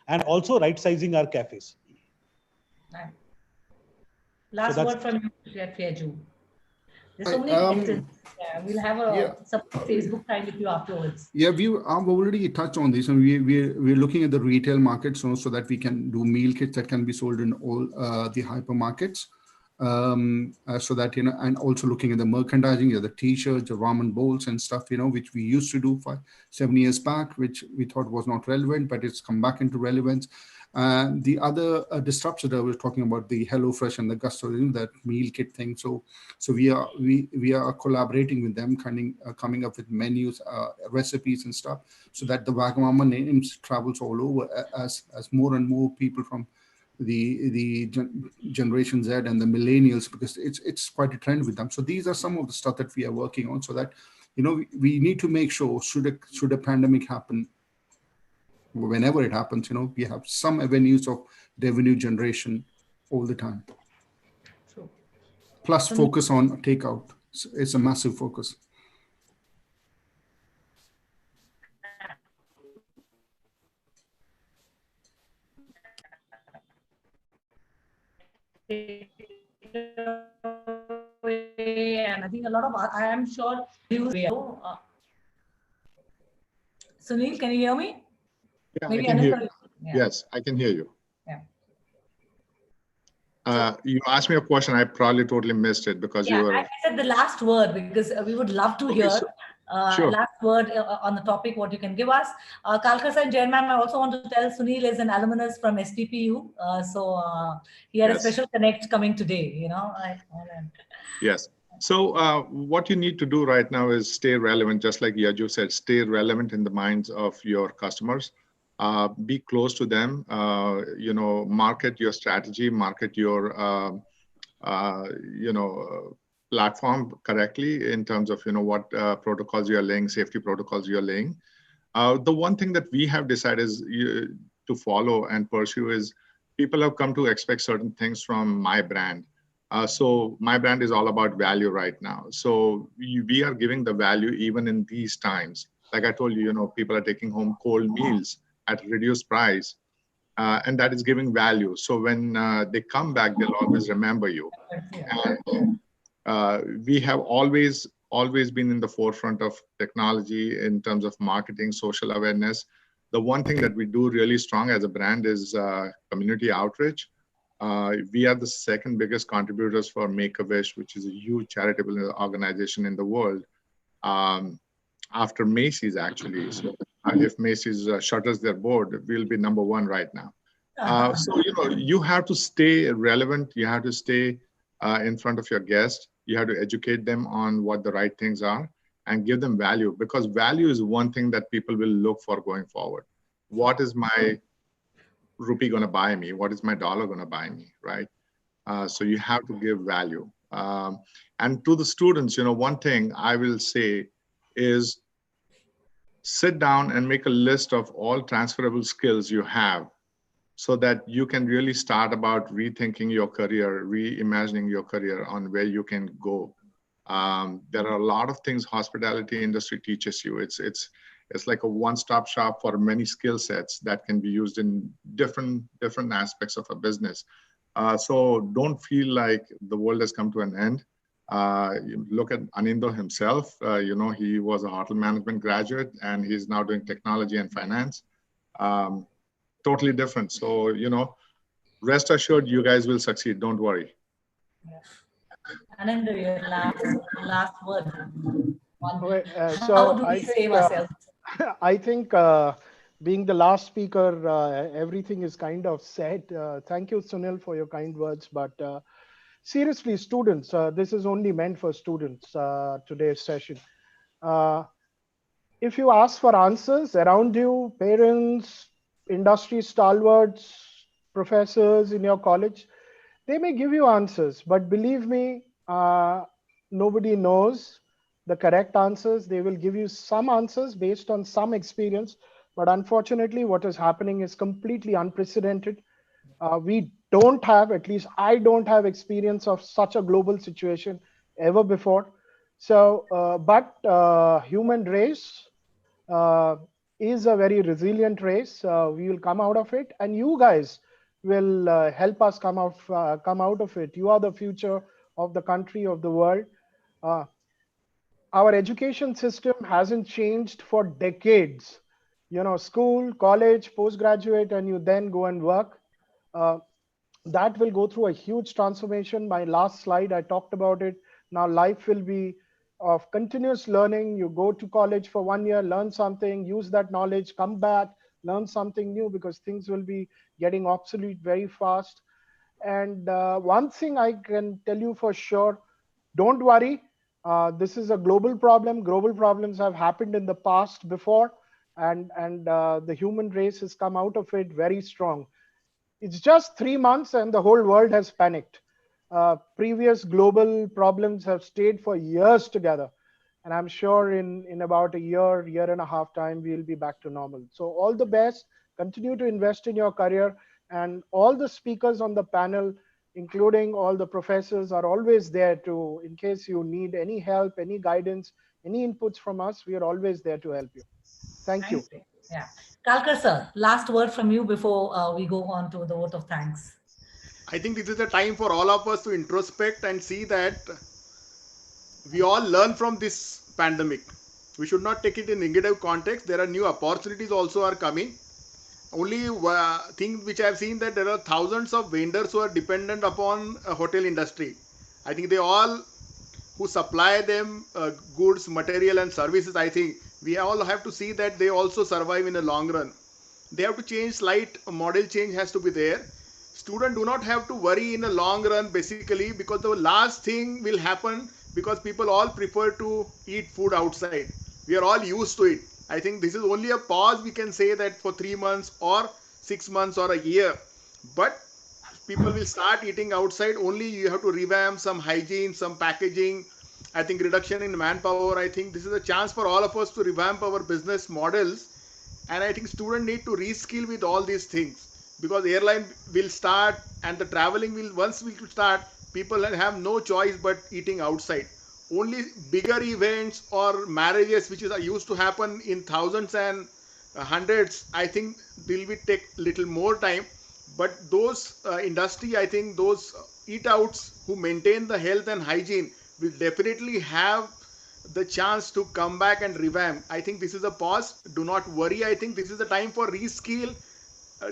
And also right-sizing our cafes. Right. Last word from you, Chef Hachoo. There's so many questions. Yeah, we'll have some Facebook time with you afterwards. Yeah, I've already touched on this, and we're looking at the retail market so that we can do meal kits that can be sold in all the hypermarkets. So that, you know, and also looking at the merchandising, the t-shirts, the ramen bowls and stuff, you know, which we used to do 7 years back, which we thought was not relevant, but it's come back into relevance. The other disruption that I was talking about, the HelloFresh and the Gusto, you know, that meal kit thing. So we are collaborating with them, coming up with menus, recipes and stuff, so that the Wagamama names travels all over as more and more people from the Generation Z and the millennials, because it's quite a trend with them. So these are some of the stuff that we are working on, so that, you know, we need to make sure should a pandemic happen, whenever it happens, you know, we have some avenues of revenue generation all the time. True. Plus focus on takeout. It's a massive focus. And I think a lot of, I am sure, Sunil, can you hear me? Yeah, Maybe I can hear you. Yeah. Yes, I can hear you. Yeah. You asked me a question. I probably totally missed it because you were. I said the last word, because we would love to hear sure. last word on the topic, what you can give us. Kalkar and Jain ma'am, I also want to tell Sunil is an alumnus from SPPU. So he had a special connect coming today, you know. Yes. So what you need to do right now is stay relevant, just like Yaju said, stay relevant in the minds of your customers. Be close to them, you know, market your strategy, market your, you know, platform correctly in terms of, you know, what protocols you're laying, safety protocols you're laying. The one thing that we have decided is to follow and pursue is people have come to expect certain things from my brand. So my brand is all about value right now. So we are giving the value even in these times. Like I told you, you know, people are taking home cold meals at reduced price, and that is giving value. So when they come back, they'll always remember you. And we have always been in the forefront of technology in terms of marketing, social awareness. The one thing that we do really strong as a brand is community outreach. We are the second biggest contributors for Make-A-Wish, which is a huge charitable organization in the world, after Macy's actually. So If Macy's shutters their board, we'll be number one right now. So, you have to stay relevant. You have to stay in front of your guests. You have to educate them on what the right things are and give them value, because value is one thing that people will look for going forward. What is my rupee going to buy me? What is my dollar going to buy me, right? So you have to give value. And to the students, one thing I will say is sit down and make a list of all transferable skills you have so that you can really start about rethinking your career, reimagining your career on where you can go. There are a lot of things hospitality industry teaches you. It's like a one-stop shop for many skill sets that can be used in different aspects of a business. So don't feel like the world has come to an end. You look at Anindo himself. He was a hotel management graduate and he's now doing technology and finance. Totally different. So, rest assured you guys will succeed. Don't worry. Anindo, your last word. So how do we save ourselves? I think being the last speaker, everything is kind of said. Thank you, Sunil, for your kind words. But seriously, students, this is only meant for students, today's session. If you ask for answers around you, parents, industry stalwarts, professors in your college, they may give you answers. But believe me, nobody knows the correct answers. They will give you some answers based on some experience. But unfortunately, what is happening is completely unprecedented. We don't have, at least I don't have experience of such a global situation ever before. So, but human race is a very resilient race. We will come out of it, and you guys will help us come out of it. You are the future of the country, of the world. Our education system hasn't changed for decades. School, college, postgraduate, and you then go and work. That will go through a huge transformation. My last slide, I talked about it. Now life will be of continuous learning. You go to college for 1 year, learn something, use that knowledge, come back, learn something new, because things will be getting obsolete very fast. And one thing I can tell you for sure, don't worry. This is a global problem. Global problems have happened in the past before, and the human race has come out of it very strong. It's just 3 months and the whole world has panicked. Previous global problems have stayed for years together. And I'm sure in about a year and a half time, we'll be back to normal. So all the best, continue to invest in your career. And all the speakers on the panel, including all the professors, are always there to, in case you need any help, any guidance, any inputs from us, we are always there to help you. Thank you. Yeah. Kalkar sir, last word from you before we go on to the vote of thanks. I think this is a time for all of us to introspect and see that we all learn from this pandemic. We should not take it in negative context. There are new opportunities also are coming. Only thing which I have seen that there are thousands of vendors who are dependent upon a hotel industry. I think they all who supply them goods, material and services, I think we all have to see that they also survive in the long run. They have to change, slight model change has to be there. Students do not have to worry in the long run basically, because the last thing will happen, because people all prefer to eat food outside. We are all used to it. I think this is only a pause, we can say that for 3 months or 6 months or a year. But people will start eating outside. Only you have to revamp some hygiene, some packaging. I think reduction in manpower. I think this is a chance for all of us to revamp our business models. And I think students need to reskill with all these things, because airline will start and the traveling will, once we start, people have no choice but eating outside. Only bigger events or marriages which is used to happen in thousands and hundreds, I think will be take little more time. But those industry, I think those eat outs who maintain the health and hygiene will definitely have the chance to come back and revamp. I think this is a pause. Do not worry. I think this is the time for reskill,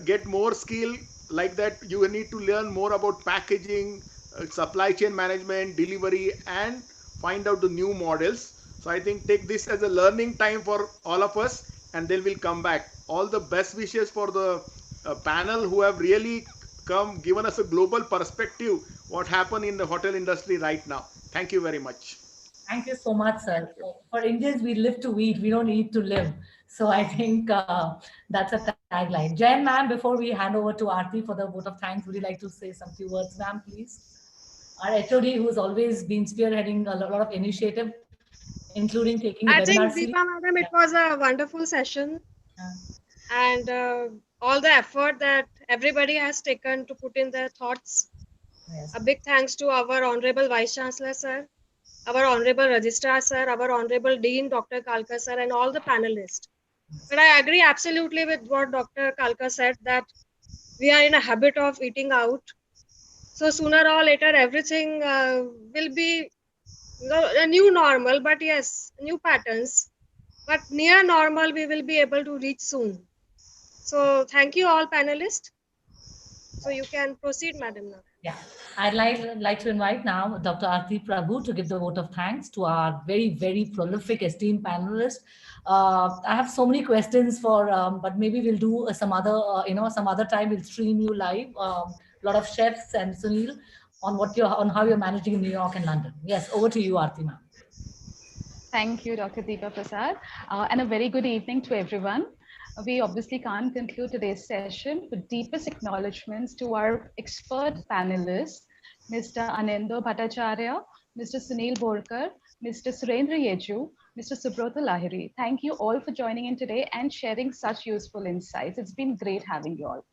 get more skill. Like that, you need to learn more about packaging, supply chain management, delivery, and find out the new models. So I think take this as a learning time for all of us. and they will come back. All the best wishes for the panel who have really given us a global perspective what happened in the hotel industry right now. Thank you very much. Thank you so much, sir. For Indians, we live to eat. We don't eat to live. So I think that's a tagline. Jen, ma'am, before we hand over to Aarti for the vote of thanks, would you like to say some few words, ma'am, please? Our HOD, who's always been spearheading a lot of initiative, including taking the I webinar think, series. Deepa Madam, it was a wonderful session. And all the effort that everybody has taken to put in their thoughts. Yes. A big thanks to our Honorable Vice Chancellor, sir, our Honorable Registrar, sir, our Honorable Dean, Dr. Kalkar, sir, and all the panelists. But I agree absolutely with what Dr. Kalkar said, that we are in a habit of eating out. So sooner or later, everything will be a new normal, but yes, new patterns. But near normal, we will be able to reach soon. So thank you all panelists. So you can proceed, madam. Now. Yeah, I'd like to invite now Dr. Aarti Prabhu to give the vote of thanks to our very prolific esteemed panelists. I have so many questions for, but maybe we'll do some other, some other time we'll stream you live. A lot of chefs and Sunil on how you're managing in New York and London. Yes, over to you, Aarti, ma'am. Thank you, Dr. Deepa Prasad, and a very good evening to everyone. We obviously can't conclude today's session with deepest acknowledgements to our expert panelists, Mr. Anendo Bhattacharya, Mr. Sunil Volker, Mr. Surendra Yeju, Mr. Subrata Lahiri. Thank you all for joining in today and sharing such useful insights. It's been great having you all.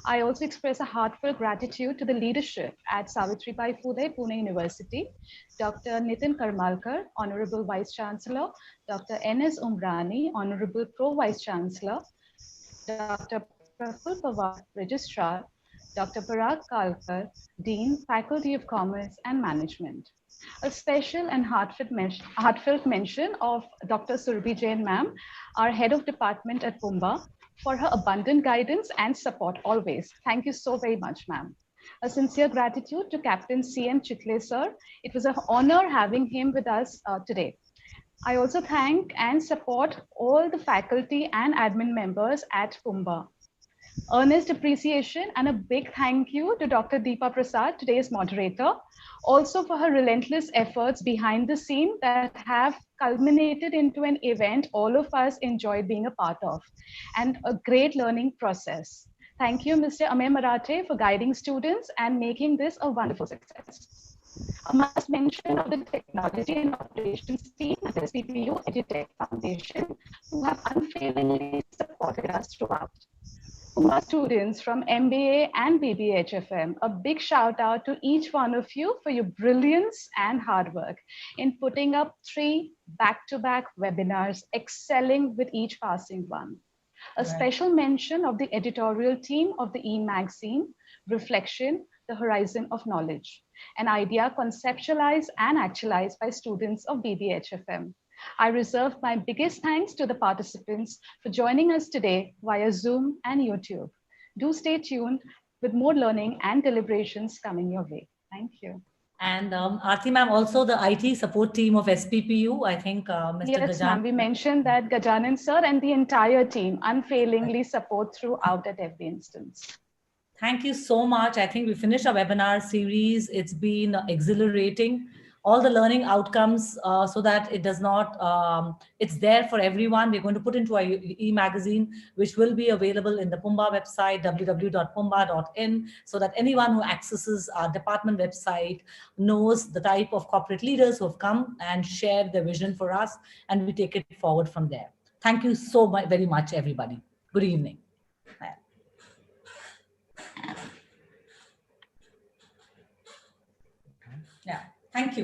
I also express a heartfelt gratitude to the leadership at Savitribai Phule, Pune University, Dr. Nitin Karmalkar, Honorable Vice Chancellor, Dr. N.S. Umrani, Honorable Pro Vice Chancellor, Dr. Praful Pawar, Registrar, Dr. Parag Kalkar, Dean, Faculty of Commerce and Management. A special and heartfelt mention of Dr. Surbhi Jain ma'am, our Head of Department at Pumba, for her abundant guidance and support always. Thank you so very much, ma'am. A sincere gratitude to Captain C.M. Chitle, sir. It was an honor having him with us today. I also thank and support all the faculty and admin members at Pumba. Earnest appreciation and a big thank you to Dr. Deepa Prasad, today's moderator, also for her relentless efforts behind the scene that have culminated into an event all of us enjoyed being a part of, and a great learning process. Thank you, Mr. Amey Marathe, for guiding students and making this a wonderful success. A must mention of the technology and operations team at the SPPU EduTech Foundation, who have unfailingly supported us throughout. Pumba students from MBA and BBA HFM, a big shout out to each one of you for your brilliance and hard work in putting up 3 back-to-back webinars, excelling with each passing one. A special mention of the editorial team of the e-magazine, Reflection, the Horizon of Knowledge, an idea conceptualized and actualized by students of BBA HFM. I reserve my biggest thanks to the participants for joining us today via Zoom and YouTube. Do stay tuned with more learning and deliberations coming your way. Thank you. And Aarti ma'am, also the IT support team of SPPU, I think Mr. Yes, Gajan. ma'am, we mentioned that Gajanan sir and the entire team unfailingly support throughout at every instance. Thank you so much. I think we finished our webinar series. It's been exhilarating. All the learning outcomes so that it does not, it's there for everyone. We're going to put into our e-magazine, which will be available in the Pumba website, www.pumba.in, so that anyone who accesses our department website knows the type of corporate leaders who have come and shared their vision for us, and we take it forward from there. Thank you so very much, everybody. Good evening. Yeah, thank you.